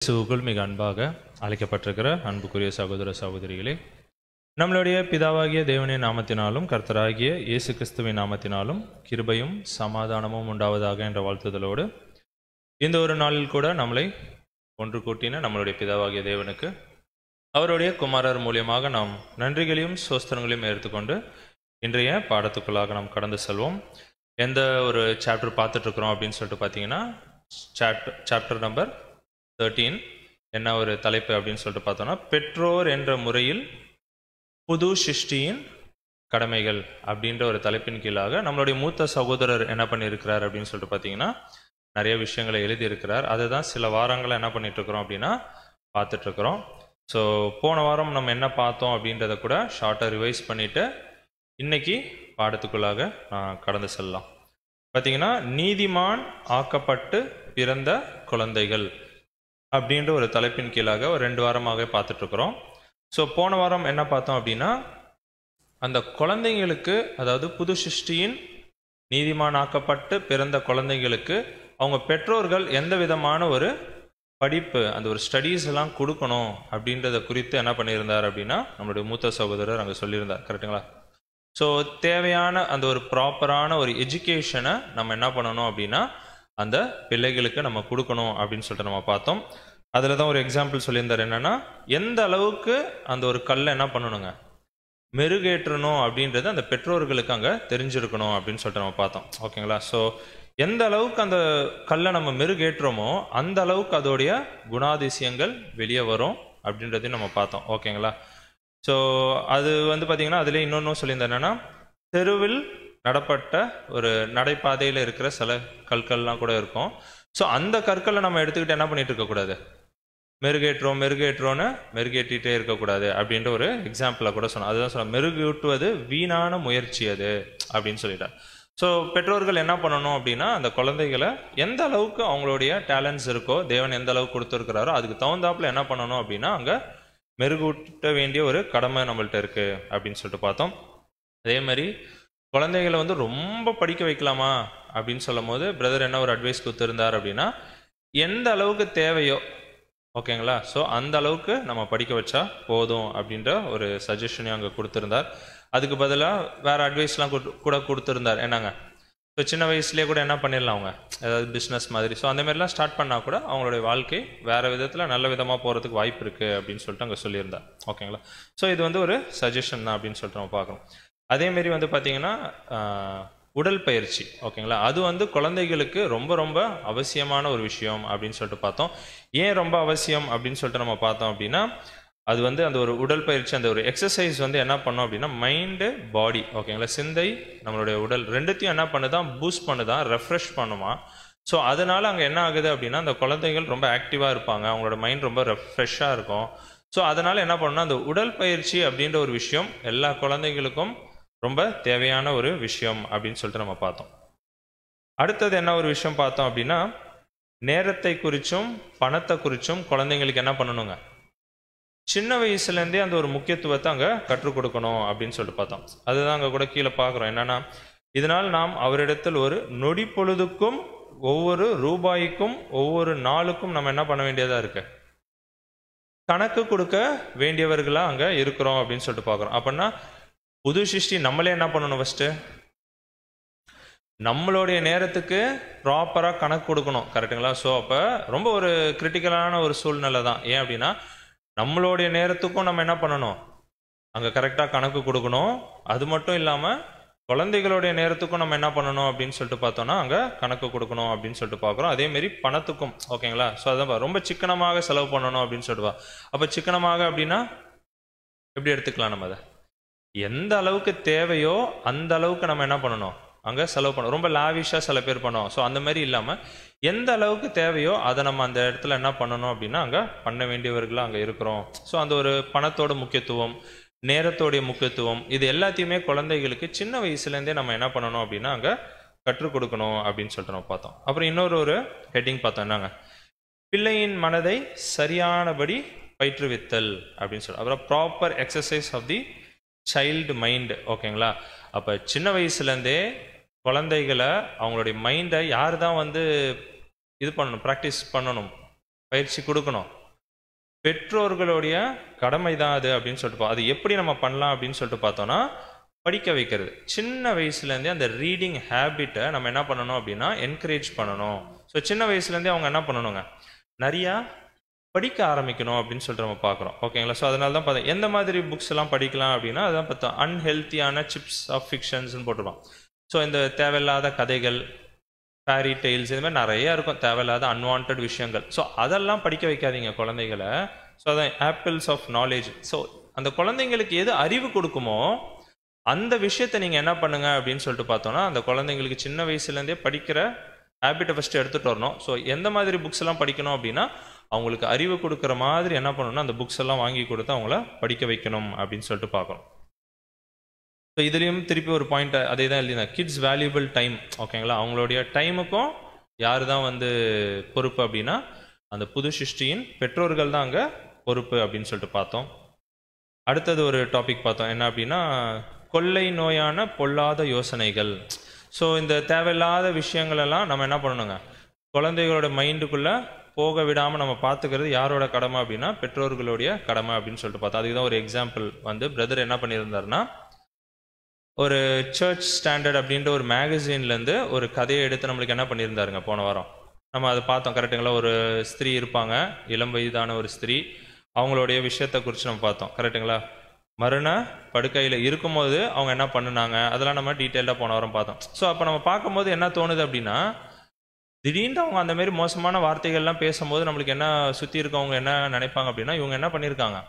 இயேசுவுக்குள் மிக அன்பாக அழைக்கப்பட்டிருக்கிற அன்புக்குரிய சகோதர சகோதரிகளே, நம்மளுடைய பிதாவாகிய தேவனின் நாமத்தினாலும் கர்த்தராகிய இயேசு கிறிஸ்துவின் நாமத்தினாலும் கிருபையும் சமாதானமும் உண்டாவதாக என்ற வாழ்த்துதலோடு இந்த ஒரு நாளில் கூட நம்மளை ஒன்று கூட்டின நம்மளுடைய பிதாவாகிய தேவனுக்கு அவருடைய குமாரர் மூலியமாக நாம் நன்றிகளையும் சோஸ்திரங்களையும் எடுத்துக்கொண்டு இன்றைய பாடத்துக்குள்ளாக நாம் கடந்து செல்வோம். எந்த ஒரு சாப்டர் பார்த்துட்ருக்குறோம் அப்படின்னு சொல்லிட்டு பார்த்தீங்கன்னா, சாப்டர் நம்பர் 13. என்ன ஒரு தலைப்பு அப்படின்னு சொல்லிட்டு பார்த்தோம்னா, பெற்றோர் என்ற முறையில் புது சிருஷ்டியின் கடமைகள் அப்படின்ற ஒரு தலைப்பின் கீழாக நம்மளுடைய மூத்த சகோதரர் என்ன பண்ணியிருக்கிறார் அப்படின்னு சொல்லிட்டு பார்த்தீங்கன்னா, நிறைய விஷயங்களை எழுதியிருக்கிறார். அதை தான் சில வாரங்களை என்ன பண்ணிட்டுருக்குறோம் அப்படின்னா பார்த்துட்ருக்குறோம். ஸோ போன வாரம் நம்ம என்ன பார்த்தோம் அப்படின்றத கூட ஷார்ட்டாக ரிவைஸ் பண்ணிவிட்டு இன்னைக்கு பாடத்துக்குள்ளாக கடந்து செல்லலாம். பார்த்தீங்கன்னா, நீதிமான் ஆக்கப்பட்டு பிறந்த குழந்தைகள் அப்படின்ற ஒரு தலைப்பின் கீழாக ஒரு 2 வாரமாக பார்த்துட்ருக்குறோம். ஸோ போன வாரம் என்ன பார்த்தோம் அப்படின்னா, அந்த குழந்தைங்களுக்கு, அதாவது புது சிருஷ்டியின் நீதிமான் ஆக்கப்பட்டு பிறந்த குழந்தைங்களுக்கு அவங்க பெற்றோர்கள் எந்த விதமான ஒரு படிப்பு, அந்த ஒரு ஸ்டடீஸ் எல்லாம் கொடுக்கணும் அப்படின்றத குறித்து என்ன பண்ணியிருந்தார் அப்படின்னா நம்மளுடைய மூத்த சகோதரர் அங்கே சொல்லியிருந்தார். கரெக்டுங்களா? ஸோ தேவையான அந்த ஒரு ப்ராப்பரான ஒரு எஜுகேஷனை நம்ம என்ன பண்ணணும் அப்படின்னா அந்த பிள்ளைகளுக்கு நம்ம கொடுக்கணும் அப்படின்னு சொல்லிட்டு நம்ம பார்த்தோம். அதில் தான் ஒரு எக்ஸாம்பிள் சொல்லியிருந்தார். என்னென்னா, எந்த அளவுக்கு அந்த ஒரு கல்லை என்ன பண்ணணுங்க, மெருகேற்றணும் அப்படின்றது அந்த பெற்றோர்களுக்கு அங்கே தெரிஞ்சிருக்கணும் அப்படின்னு சொல்லிட்டு நம்ம பார்த்தோம். ஓகேங்களா? ஸோ எந்த அளவுக்கு அந்த கல்லை நம்ம மெருகேற்றோமோ அந்த அளவுக்கு அதோடைய குணாதிசயங்கள் வெளியே வரும் அப்படின்றதையும் நம்ம பார்த்தோம். ஓகேங்களா? ஸோ அது பார்த்திங்கன்னா, அதிலே இன்னொன்றும் சொல்லியிருந்தேன். என்னென்னா, தெருவில் நடப்பட்ட ஒரு நடைபாதையில் இருக்கிற சில கற்கள்லாம் கூட இருக்கும். ஸோ அந்த கற்களை நம்ம எடுத்துக்கிட்டு என்ன பண்ணிட்டு இருக்கக்கூடாது, மெருகேற்றோன்னு மெருகேற்றிட்டே இருக்கக்கூடாது அப்படின்ற ஒரு எக்ஸாம்பிளை கூட சொன்னோம். அதுதான் சொன்ன, மெருகூட்டுவது வீணான முயற்சி அது அப்படின்னு சொல்லிட்டார். ஸோ பெற்றோர்கள் என்ன பண்ணணும் அப்படின்னா, அந்த குழந்தைகளை எந்த அளவுக்கு அவங்களுடைய டேலண்ட்ஸ் இருக்கோ, தேவன் எந்த அளவுக்கு கொடுத்துருக்கிறாரோ அதுக்கு தகுந்தாப்புல என்ன பண்ணணும் அப்படின்னா அங்கே மெருகூட்ட வேண்டிய ஒரு கடமை நம்மள்ட்ட இருக்கு அப்படின்னு சொல்லிட்டு பார்த்தோம். அதே மாதிரி குழந்தைகளை ரொம்ப படிக்க வைக்கலாமா அப்படின்னு சொல்லும் போது பிரதர் என்ன ஒரு அட்வைஸ் கொடுத்துருந்தார் அப்படின்னா, எந்த அளவுக்கு தேவையோ, ஓகேங்களா, ஸோ அந்த அளவுக்கு நம்ம படிக்க வச்சா போதும் அப்படின்ற ஒரு சஜஷனையும் அங்கே கொடுத்துருந்தார். அதுக்கு பதிலாக வேறு அட்வைஸ்லாம் கூட கொடுத்துருந்தார். என்னங்க, ஸோ சின்ன வயசுலேயே கூட என்ன பண்ணிடலாம், அவங்க ஏதாவது பிஸ்னஸ் மாதிரி, ஸோ அந்த மாதிரிலாம் ஸ்டார்ட் பண்ணால் கூட அவங்களுடைய வாழ்க்கை வேறு விதத்தில் நல்ல விதமாக போகிறதுக்கு வாய்ப்பு இருக்குது அப்படின்னு சொல்லிட்டு அங்கே சொல்லியிருந்தார். ஓகேங்களா? ஸோ இது ஒரு சஜஷன் தான் அப்படின்னு சொல்லிட்டு நம்ம பார்க்கணும். அதேமாரி பார்த்தீங்கன்னா, உடல் பயிற்சி, ஓகேங்களா, அது குழந்தைகளுக்கு ரொம்ப ரொம்ப அவசியமான ஒரு விஷயம் அப்படின்னு சொல்லிட்டு பார்த்தோம். ஏன் ரொம்ப அவசியம் அப்படின்னு சொல்லிட்டு நம்ம பார்த்தோம் அப்படின்னா, அது அந்த ஒரு உடல் பயிற்சி, அந்த ஒரு எக்ஸசைஸ் என்ன பண்ணோம் அப்படின்னா மைண்டு பாடி, ஓகேங்களா, சிந்தை நம்மளுடைய உடல் ரெண்டுத்தையும் என்ன பண்ணுதான், பூஸ்ட் பண்ணுதான், ரெஃப்ரெஷ் பண்ணுமா. ஸோ அதனால் அங்கே என்ன ஆகுது அப்படின்னா, அந்த குழந்தைகள் ரொம்ப ஆக்டிவாக இருப்பாங்க, அவங்களோட மைண்ட் ரொம்ப ரெஃப்ரெஷ்ஷாக இருக்கும். ஸோ அதனால் என்ன பண்ணணும்னா, அந்த உடல் பயிற்சி அப்படின்ற ஒரு விஷயம் எல்லா குழந்தைகளுக்கும் ரொம்ப தேவையான ஒரு விஷயம் அப்படின்னு சொல்லிட்டு நம்ம பார்த்தோம். அடுத்தது என்ன ஒரு விஷயம் பார்த்தோம் அப்படின்னா, நேரத்தை குறித்தும் பணத்தை குறித்தும் குழந்தைங்களுக்கு என்ன பண்ணணுங்க, சின்ன வயசுலேருந்தே அந்த ஒரு முக்கியத்துவத்தை அங்கே கற்றுக் கொடுக்கணும் அப்படின்னு சொல்லிட்டு பார்த்தோம். அதுதான் அங்கே கூட கீழே பார்க்குறோம். என்னன்னா, இதனால் நாம் அவரிடத்தில் ஒரு நொடி பொழுதுக்கும் ஒவ்வொரு ரூபாய்க்கும் ஒவ்வொரு நாளுக்கும் நம்ம என்ன பண்ண வேண்டியதாக இருக்கு, கணக்கு கொடுக்க வேண்டியவர்களாக அங்கே இருக்கிறோம் அப்படின்னு சொல்லிட்டு பார்க்குறோம். அப்படின்னா புது சிருஷ்டி நம்மளே என்ன பண்ணணும், ஃபஸ்ட்டு நம்மளுடைய நேரத்துக்கு ப்ராப்பராக கணக்கு கொடுக்கணும். கரெக்டுங்களா? ஸோ அப்போ ரொம்ப ஒரு கிரிட்டிக்கலான ஒரு சூழ்நிலை தான். ஏன் அப்படின்னா, நம்மளுடைய நேரத்துக்கும் நம்ம என்ன பண்ணணும், அங்கே கரெக்டாக கணக்கு கொடுக்கணும். அது மட்டும் இல்லாமல் குழந்தைகளுடைய நேரத்துக்கும் நம்ம என்ன பண்ணணும் அப்படின்னு சொல்லிட்டு பார்த்தோன்னா அங்கே கணக்கு கொடுக்கணும் அப்படின்னு சொல்லிட்டு பார்க்குறோம். அதேமாரி பணத்துக்கும், ஓகேங்களா. ஸோ அதான் ரொம்ப சிக்கனமாக செலவு பண்ணணும் அப்படின்னு சொல்லிட்டு அப்போ சிக்கனமாக அப்படின்னா எப்படி எடுத்துக்கலாம், நம்ம அதை எந்த அளவுக்கு தேவையோ அந்த அளவுக்கு நம்ம என்ன பண்ணணும், அங்கே செலவு பண்ணணும். ரொம்ப லாவிஷாக சில பேர் பண்ணுவோம். ஸோ அந்த மாதிரி இல்லாமல் எந்த அளவுக்கு தேவையோ அதை நம்ம அந்த இடத்துல என்ன பண்ணணும் அப்படின்னா அங்கே பண்ண வேண்டியவர்களாக அங்கே இருக்கிறோம். ஸோ அந்த ஒரு பணத்தோட முக்கியத்துவம், நேரத்தோடைய முக்கியத்துவம், இது எல்லாத்தையுமே குழந்தைகளுக்கு சின்ன வயசுலேருந்தே நம்ம என்ன பண்ணணும் அப்படின்னா அங்கே கற்றுக் கொடுக்கணும் அப்படின்னு சொல்லிட்டு நம்ம பார்த்தோம். அப்புறம் இன்னொரு ஹெட்டிங் பார்த்தோம். என்னங்க, பிள்ளையின் மனதை சரியானபடி பயிற்றுவித்தல் அப்படின்னு சொல்லி, அப்புறம் proper exercise of the child mind. ஓகேங்களா? அப்போ சின்ன வயசுலேருந்தே குழந்தைகளை அவங்களுடைய மைண்டை யார் தான் இது பண்ணணும், ப்ராக்டிஸ் பண்ணணும், பயிற்சி கொடுக்கணும். பெற்றோர்களுடைய கடமை தான் அது அப்படின்னு சொல்லிட்டு அது எப்படி நம்ம பண்ணலாம் அப்படின்னு சொல்லிட்டு பார்த்தோம்னா, படிக்க வைக்கிறது. சின்ன வயசுலேருந்தே அந்த ரீடிங் ஹேபிட்டை நம்ம என்ன பண்ணணும் அப்படின்னா என்கரேஜ் பண்ணணும். ஸோ சின்ன வயசுலேருந்தே அவங்க என்ன பண்ணணுங்க, நிறையா படிக்க ஆரம்பிக்கணும் அப்படின்னு சொல்லிட்டு நம்ம பார்க்குறோம். ஓகேங்களா? ஸோ அதனால தான் பார்த்தேன் எந்த மாதிரி புக்ஸ் எல்லாம் படிக்கலாம் அப்படின்னா, அதான் பார்த்தோம் அன்ஹெல்த்தியான சிப்ஸ் ஆஃப் ஃபிக்ஷன்ஸ்னு போட்டுருவான். ஸோ இந்த தேவையில்லாத கதைகள், ஃபேரி டெய்ல்ஸ், இது மாதிரி நிறைய இருக்கும் தேவையில்லாத அன்வான்ட் விஷயங்கள். ஸோ அதெல்லாம் படிக்க வைக்காதீங்க குழந்தைகளை. ஸோ அதான் ஆப்பிள்ஸ் ஆஃப் நாலேஜ். ஸோ அந்த குழந்தைங்களுக்கு எது அறிவு கொடுக்குமோ அந்த விஷயத்தை நீங்கள் என்ன பண்ணுங்க அப்படின்னு சொல்லிட்டு பார்த்தோன்னா, அந்த குழந்தைங்களுக்கு சின்ன வயசுலேருந்தே படிக்கிற ஹேபிட்டை ஃபஸ்ட்டு எடுத்துகிட்டு வரணும். ஸோ எந்த மாதிரி புக்ஸ் எல்லாம் படிக்கணும் அப்படின்னா, அவங்களுக்கு அறிவு கொடுக்குற மாதிரி என்ன பண்ணணும்னா அந்த புக்ஸ் எல்லாம் வாங்கி கொடுத்து அவங்கள படிக்க வைக்கணும் அப்படின்னு சொல்லிட்டு பார்க்கணும். ஸோ இதுலேயும் திருப்பி ஒரு பாயிண்ட் அதே தான் எழுதினேன், கிட்ஸ் வேல்யூபிள் டைம். ஓகேங்களா? அவங்களுடைய டைமுக்கும் யார் தான் பொறுப்பு அப்படின்னா, அந்த புது சிருஷ்டியின் பெற்றோர்கள் தான் அங்கே பொறுப்பு அப்படின்னு சொல்லிட்டு பார்த்தோம். அடுத்தது ஒரு டாபிக் பார்த்தோம், என்ன அப்படின்னா கொள்ளை நோயான பொல்லாத யோசனைகள். ஸோ இந்த தேவையில்லாத விஷயங்களெல்லாம் நம்ம என்ன பண்ணணுங்க, குழந்தைகளோட மைண்டுக்குள்ளே போக விடாமல் நம்ம பார்த்துக்கிறது யாரோட கடமை அப்படின்னா பெற்றோர்களுடைய கடமை அப்படின்னு சொல்லிட்டு பார்த்தோம். அதுக்கு தான் ஒரு எக்ஸாம்பிள் பிரதர் என்ன பண்ணியிருந்தாருன்னா, ஒரு சர்ச் ஸ்டாண்டர்ட் அப்படின்ற ஒரு மேகசின்லேருந்து ஒரு கதையை எடுத்து நம்மளுக்கு என்ன பண்ணியிருந்தாருங்க போன வாரம். நம்ம அதை பார்த்தோம். கரெக்டுங்களா? ஒரு ஸ்திரீ இருப்பாங்க, இளம் வயதான ஒரு ஸ்திரீ. அவங்களுடைய விஷயத்தை குறித்து நம்ம பார்த்தோம். கரெக்டுங்களா? மறுநாள் படுக்கையில் இருக்கும்போது அவங்க என்ன பண்ணினாங்க அதெல்லாம் நம்ம டீட்டெயிலாக போன வாரம் பார்த்தோம். ஸோ அப்போ நம்ம பார்க்கும்போது என்ன தோணுது அப்படின்னா, திடீர்னு அவங்க அந்த மாதிரி மோசமான வார்த்தைகள்லாம் பேசும்போது நம்மளுக்கு என்ன சுற்றி இருக்கவங்க என்ன நினைப்பாங்க அப்படின்னா, இவங்க என்ன பண்ணியிருக்காங்க,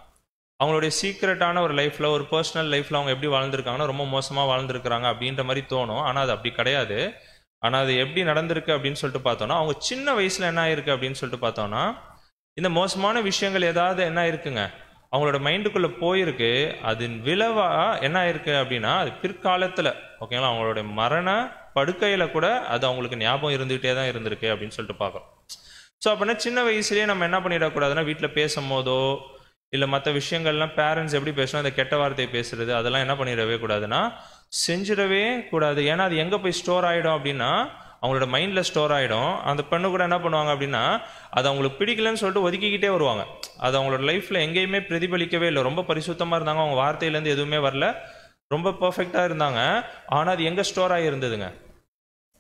அவங்களுடைய சீக்ரெட்டான ஒரு லைஃப்பில், ஒரு பர்சனல் லைஃப்பில் அவங்க எப்படி வாழ்ந்துருக்காங்கன்னா ரொம்ப மோசமாக வாழ்ந்துருக்கிறாங்க அப்படின்ற மாதிரி தோணும். ஆனால் அது அப்படி கிடையாது. ஆனால் அது எப்படி நடந்திருக்கு அப்படின்னு சொல்லிட்டு பார்த்தோன்னா, அவங்க சின்ன வயசில் என்ன ஆயிருக்கு அப்படின்னு சொல்லிட்டு பார்த்தோன்னா, இந்த மோசமான விஷயங்கள் ஏதாவது என்ன இருக்குங்க அவங்களோட மைண்டுக்குள்ளே போயிருக்கு. அதன் விளைவாக என்ன ஆயிருக்கு அப்படின்னா, அது பிற்காலத்தில் ஓகேங்களா அவங்களோட மரண படுக்கையில் கூட அது அவங்களுக்கு ஞாபகம் இருந்துகிட்டே தான் இருந்திருக்கு அப்படின்னு சொல்லிட்டு பார்க்குறோம். ஸோ அப்படின்னா சின்ன வயசுலேயே நம்ம என்ன பண்ணிடக்கூடாதுன்னா, வீட்டில் பேசும்போதோ இல்லை மற்ற விஷயங்கள்லாம் பேரண்ட்ஸ் எப்படி பேசணும், அந்த கெட்ட வார்த்தையை பேசுறது அதெல்லாம் என்ன பண்ணிடவே கூடாதுன்னா செஞ்சிடவே கூடாது. ஏன்னா அது எங்கே போய் ஸ்டோர் ஆகிடும் அப்படின்னா அவங்களோட மைண்டில் ஸ்டோர் ஆகிடும். அந்த பெண்ணு கூட என்ன பண்ணுவாங்க அப்படின்னா, அது அவங்களுக்கு பிடிக்கலன்னு சொல்லிட்டு ஒதுக்கிக்கிட்டே வருவாங்க. அது அவங்களோட லைஃப்பில் எங்கேயுமே பிரதிபலிக்கவே இல்லை. ரொம்ப பரிசுத்தமாக இருந்தாங்க, அவங்க வார்த்தையிலேருந்து எதுவுமே வரல, ரொம்ப பர்ஃபெக்டாக இருந்தாங்க. ஆனால் அது எங்கே ஸ்டோர் ஆகி இருந்ததுங்க,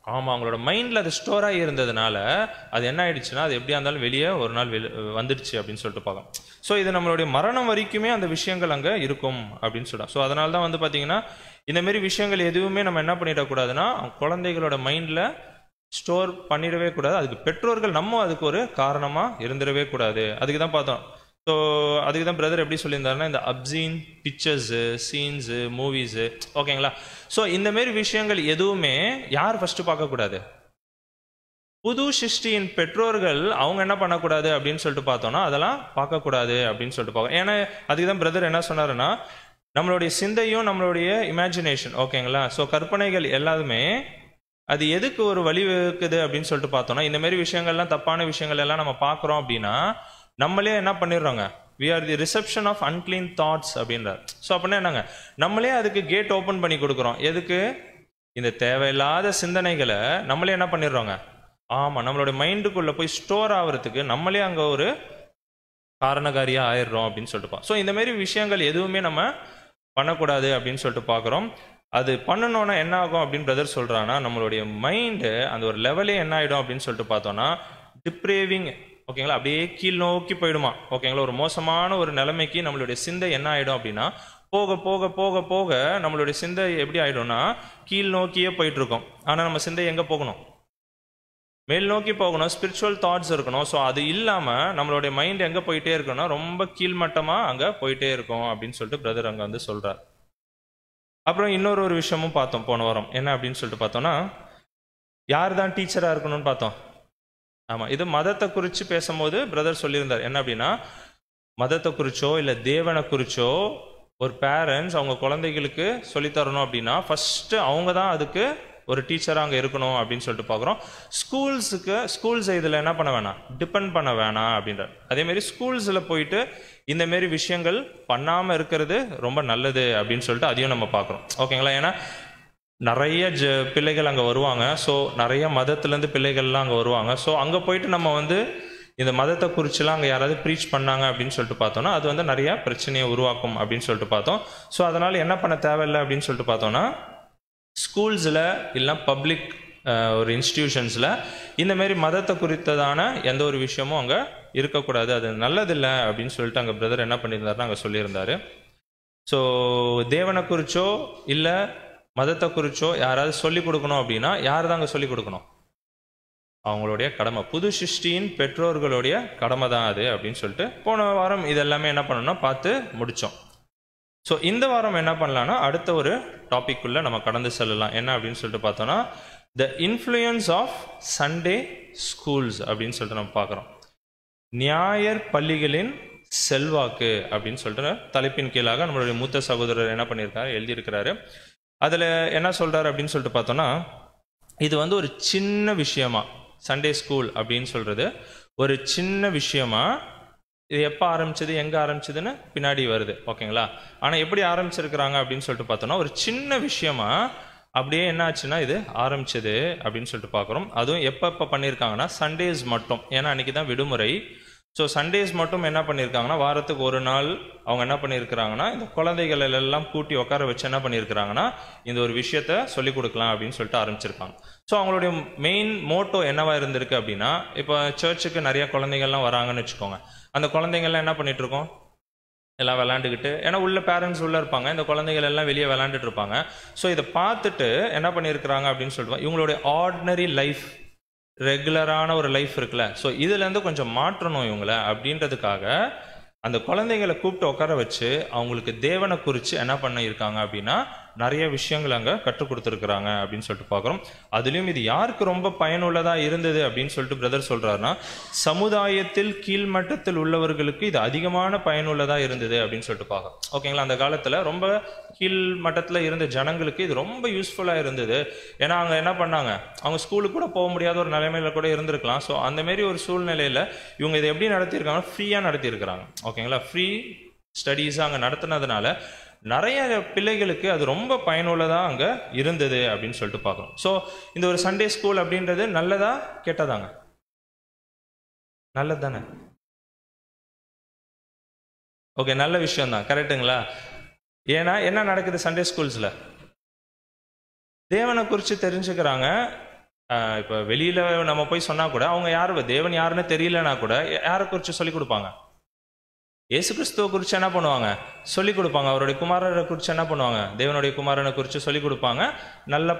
ஆமாம் அவங்களோட மைண்டில் அது ஸ்டோர் ஆகி இருந்ததுனால அது என்ன ஆயிடுச்சுன்னா, அது எப்படியா இருந்தாலும் வெளியே ஒரு நாள் வந்துடுச்சு அப்படின்னு சொல்லிட்டு பார்க்கலாம். ஸோ இது நம்மளுடைய மரணம் வரைக்குமே அந்த விஷயங்கள் அங்கே இருக்கும் அப்படின்னு சொல்கிறோம். ஸோ அதனால தான் பார்த்தீங்கன்னா இந்தமாரி விஷயங்கள் எதுவுமே நம்ம என்ன பண்ணிடக்கூடாதுன்னா குழந்தைகளோட மைண்டில் ஸ்டோர் பண்ணிடவே கூடாது. அதுக்கு பெற்றோர்கள் நம்ம அதுக்கு ஒரு காரணமாக இருந்துடவே கூடாது. அதுக்கு தான் பார்த்தோம். ஸோ அதுக்கு தான் பிரதர் எப்படி சொல்லியிருந்தாருன்னா, இந்த அப்சீன் பிக்சர்ஸு, சீன்ஸு, மூவிஸு, ஓகேங்களா? ஸோ இந்தமாரி விஷயங்கள் எதுவுமே யார் ஃபஸ்ட்டு பார்க்கக்கூடாது, புது சிருஷ்டியின் பெற்றோர்கள் அவங்க என்ன பண்ணக்கூடாது அப்படின்னு சொல்லிட்டு பார்த்தோன்னா அதெல்லாம் பார்க்கக்கூடாது அப்படின்னு சொல்லிட்டு பார்க்கணும். ஏன்னா அதுக்கு தான் பிரதர் என்ன சொன்னாருன்னா, நம்மளுடைய சிந்தையும் நம்மளுடைய இமேஜினேஷன் ஓகேங்களா, ஸோ கற்பனைகள் எல்லாருமே அது எதுக்கு ஒரு வழி இருக்குது அப்படின்னு சொல்லிட்டு பார்த்தோம்னா, இந்தமாரி விஷயங்கள்லாம் தப்பான விஷயங்கள் எல்லாம் நம்ம பார்க்குறோம் அப்படின்னா நம்மளே என்ன பண்ணிடுறோங்க, we are the reception of unclean thoughts அப்படின்றார். ஸோ அப்படின்னா என்னங்க, நம்மளே அதுக்கு கேட் ஓப்பன் பண்ணி கொடுக்குறோம். எதுக்கு, இந்த தேவையில்லாத சிந்தனைகளை நம்மளே என்ன பண்ணிடுறோங்க, ஆமாம் நம்மளோட மைண்டுக்குள்ளே போய் ஸ்டோர் ஆகிறதுக்கு நம்மளே அங்கே ஒரு காரணகாரியாக ஆயிடுறோம் அப்படின்னு சொல்லிட்டு. ஸோ இந்தமாரி விஷயங்கள் எதுவுமே நம்ம பண்ணக்கூடாது அப்படின்னு சொல்லிட்டு பார்க்குறோம். அது பண்ணணுன்னா என்ன ஆகும் அப்படின்னு பிரதர் சொல்கிறான்னா, நம்மளுடைய மைண்டு அந்த ஒரு லெவலே என்ன ஆகிடும் அப்படின்னு சொல்லிட்டு பார்த்தோன்னா டிப்ரேவிங் ஓகேங்களா, அப்படியே கீழ் நோக்கி போயிடுமா ஓகேங்களா. ஒரு மோசமான ஒரு நிலைமைக்கு நம்மளுடைய சிந்தை என்ன ஆகிடும் அப்படின்னா, போக போக போக போக நம்மளுடைய சிந்தை எப்படி ஆகிடும்னா கீழ் நோக்கியே போயிட்டு இருக்கோம். ஆனால் நம்ம சிந்தை எங்கே போகணும், மேல் நோக்கி போகணும், ஸ்பிரிச்சுவல் தாட்ஸ் இருக்கணும். ஸோ அது இல்லாமல் நம்மளுடைய மைண்ட் எங்கே போயிட்டே இருக்கணும்னா ரொம்ப கீழ்மட்டமாக அங்கே போயிட்டே இருக்கும் அப்படின்னு சொல்லிட்டு பிரதர் அங்கே சொல்கிறார். அப்புறம் இன்னொரு விஷயமும் பார்த்தோம் போன வாரம், என்ன அப்படின்னு சொல்லிட்டு பார்த்தோம்னா, யார் தான் டீச்சராக இருக்கணும்னு பார்த்தோம். ஆமாம், இது மதத்தை குறித்து பேசும்போது பிரதர் சொல்லியிருந்தார். என்ன அப்படின்னா, மதத்தை குறிச்சோ இல்லை தேவனை குறிச்சோ ஒரு பேரண்ட்ஸ் அவங்க குழந்தைகளுக்கு சொல்லித்தரணும் அப்படின்னா ஃபஸ்ட்டு அவங்க தான் அதுக்கு ஒரு டீச்சராக அங்கே இருக்கணும் அப்படின்னு சொல்லிட்டு பார்க்குறோம். ஸ்கூல்ஸ் இதில் என்ன பண்ண வேணாம், டிபெண்ட் பண்ண வேணாம் அப்படின்றார். அதேமாரி ஸ்கூல்ஸில் போயிட்டு இந்தமாரி விஷயங்கள் பண்ணாமல் இருக்கிறது ரொம்ப நல்லது அப்படின்னு சொல்லிட்டு அதையும் நம்ம பார்க்குறோம் ஓகேங்களா. ஏன்னா நிறைய பிள்ளைகள் அங்கே வருவாங்க. ஸோ நிறைய மதத்துலேருந்து பிள்ளைகள்லாம் அங்கே வருவாங்க. ஸோ அங்கே போயிட்டு நம்ம இந்த மதத்தை குறிச்செல்லாம் அங்கே யாராவது ப்ரீச் பண்ணாங்க அப்படின்னு சொல்லிட்டு பார்த்தோன்னா அது வந்து நிறைய பிரச்சனையை உருவாக்கும் அப்படின்னு சொல்லிட்டு பார்த்தோம். ஸோ அதனால் என்ன பண்ண தேவையில்லை அப்படின்னு சொல்லிட்டு பார்த்தோன்னா ஸ்கூல்ஸில் இல்லை பப்ளிக் ஒரு இன்ஸ்டிடியூஷன்ஸில் இந்தமாரி மதத்தை குறித்ததான எந்த ஒரு விஷயமும் அங்கே இருக்கக்கூடாது, அது நல்லதில்லை அப்படின்னு சொல்லிட்டு அங்கே பிரதர் என்ன பண்ணியிருந்தாருன்னா அங்கே சொல்லியிருந்தார். ஸோ தேவனை குறிச்சோ இல்லை மதத்தை குறிச்சோ யாராவது சொல்லிக் கொடுக்கணும் அப்படின்னா யார் தான் அங்கே சொல்லிக் கொடுக்கணும்? அவங்களுடைய கடமை. புது சிருஷ்டியின் பெற்றோர்களுடைய கடமை தான் அது அப்படின்னு சொல்லிட்டு போன வாரம் இதெல்லாமே என்ன பண்ணணும்னா பார்த்து முடித்தோம். ஸோ இந்த வாரம் என்ன பண்ணலான்னா அடுத்த ஒரு டாபிக்குள்ளே நம்ம கடந்து செல்லலாம். என்ன அப்படின்னு சொல்லிட்டு பார்த்தோன்னா the influence of Sunday schools அப்படின்னு சொல்லிட்டு நம்ம பார்க்குறோம். ஞாயிறு பள்ளிகளின் செல்வாக்கு அப்படின்னு சொல்லிட்டு தலைப்பின் கீழாக நம்மளுடைய மூத்த சகோதரர் என்ன பண்ணியிருக்காரு, எழுதியிருக்கிறாரு. அதில் என்ன சொல்கிறார் அப்படின்னு சொல்லிட்டு பார்த்தோன்னா இது வந்து ஒரு சின்ன விஷயமா, சண்டே ஸ்கூல் அப்படின்னு சொல்கிறது ஒரு சின்ன விஷயமா, இது எப்போ ஆரம்பிச்சது எங்கே ஆரம்பிச்சதுன்னு பின்னாடி வருது, ஓகேங்களா? ஆனால் எப்படி ஆரம்பிச்சிருக்கிறாங்க அப்படின்னு சொல்லிட்டு பார்த்தோன்னா ஒரு சின்ன விஷயமா அப்படியே என்ன ஆச்சுன்னா இது ஆரம்பிச்சது அப்படின்னு சொல்லிட்டு பார்க்குறோம். அதுவும் எப்போ பண்ணியிருக்காங்கன்னா சண்டேஸ் மட்டும், ஏன்னா அன்றைக்கி தான் விடுமுறை. ஸோ சண்டேஸ் மட்டும் என்ன பண்ணியிருக்காங்கன்னா வாரத்துக்கு ஒரு நாள் அவங்க என்ன பண்ணியிருக்கிறாங்கன்னா இந்த குழந்தைகள் எல்லாம் கூட்டி உட்கார வச்சு என்ன பண்ணியிருக்கிறாங்கன்னா இந்த ஒரு விஷயத்த சொல்லிக் கொடுக்கலாம் அப்படின்னு சொல்லிட்டு ஆரம்பிச்சிருக்காங்க. ஸோ அவங்களுடைய மெயின் மோட்டோ என்னவா இருந்திருக்கு அப்படின்னா, இப்போ சர்ச்சுக்கு நிறைய குழந்தைகள்லாம் வராங்கன்னு வச்சுக்கோங்க, அந்த குழந்தைங்கள்லாம் என்ன பண்ணிட்டு இருக்கோம், எல்லாம் விளாண்டுக்கிட்டு, ஏன்னா உள்ள பேரண்ட்ஸ் உள்ளே இருப்பாங்க, இந்த குழந்தைகள் எல்லாம் வெளியே விளாண்டுட்டு இருப்பாங்க. ஸோ இதை பார்த்துட்டு என்ன பண்ணியிருக்கிறாங்க அப்படின்னு சொல்லிட்டு இவங்களுடைய ஆர்டினரி லைஃப், ரெகுலரான ஒரு லைஃப் இருக்குல்ல, ஸோ இதுலேருந்து கொஞ்சம் மாற்றணும் இவங்கள அப்படின்றதுக்காக அந்த குழந்தைங்களை கூப்பிட்டு உட்கார வச்சு அவங்களுக்கு தேவனை குறித்து என்ன பண்ணியிருக்காங்க அப்படின்னா நிறைய விஷயங்கள் அங்கே கற்றுக் கொடுத்துருக்குறாங்க அப்படின்னு சொல்லிட்டு பார்க்குறோம். அதுலேயும் இது யாருக்கு ரொம்ப பயனுள்ளதாக இருந்தது அப்படின்னு சொல்லிட்டு பிரதர் சொல்கிறாருன்னா சமுதாயத்தில் கீழ்மட்டத்தில் உள்ளவர்களுக்கு இது அதிகமான பயனுள்ளதாக இருந்தது அப்படின்னு சொல்லிட்டு பார்க்குறோம், ஓகேங்களா? அந்த காலத்தில் ரொம்ப கீழ் மட்டத்தில் இருந்த ஜனங்களுக்கு இது ரொம்ப யூஸ்ஃபுல்லாக இருந்தது. ஏன்னா அவங்க என்ன பண்ணாங்க, அவங்க ஸ்கூலுக்கு கூட போக முடியாத ஒரு நிலைமையில கூட இருந்திருக்கலாம். ஸோ அந்தமாரி ஒரு சூழ்நிலையில் இவங்க இதை எப்படி நடத்தியிருக்காங்க, ஃப்ரீயாக நடத்தியிருக்கிறாங்க, ஓகேங்களா? ஃப்ரீ ஸ்டடீஸாக அங்கே நடத்தினதுனால நிறைய பிள்ளைகளுக்கு அது ரொம்ப பயனுள்ளதாக அங்கே இருந்தது அப்படின்னு சொல்லிட்டு பார்க்குறோம். ஸோ இந்த ஒரு சண்டே ஸ்கூல் அப்படின்றது நல்லதா கெட்டதாங்க? நல்லது தானே? ஓகே, நல்ல விஷயம் தான், கரெக்டுங்களா? ஏன்னா என்ன நடக்குது சண்டே ஸ்கூல்ஸில், தேவனை குறித்து தெரிஞ்சுக்கிறாங்க. இப்போ வெளியில் நம்ம போய் சொன்னால் கூட அவங்க யார் தேவன் யாருன்னு தெரியலனா கூட யாரை குறித்து சொல்லிக் கொடுப்பாங்க, இயேசு கிறிஸ்துவ குறித்து என்ன பண்ணுவாங்க, சொல்லிக் கொடுப்பாங்க. அவருடைய குமாரனை குறித்து என்ன பண்ணுவாங்க, தேவனுடைய குமாரனை குறித்து சொல்லிக் கொடுப்பாங்க. நல்ல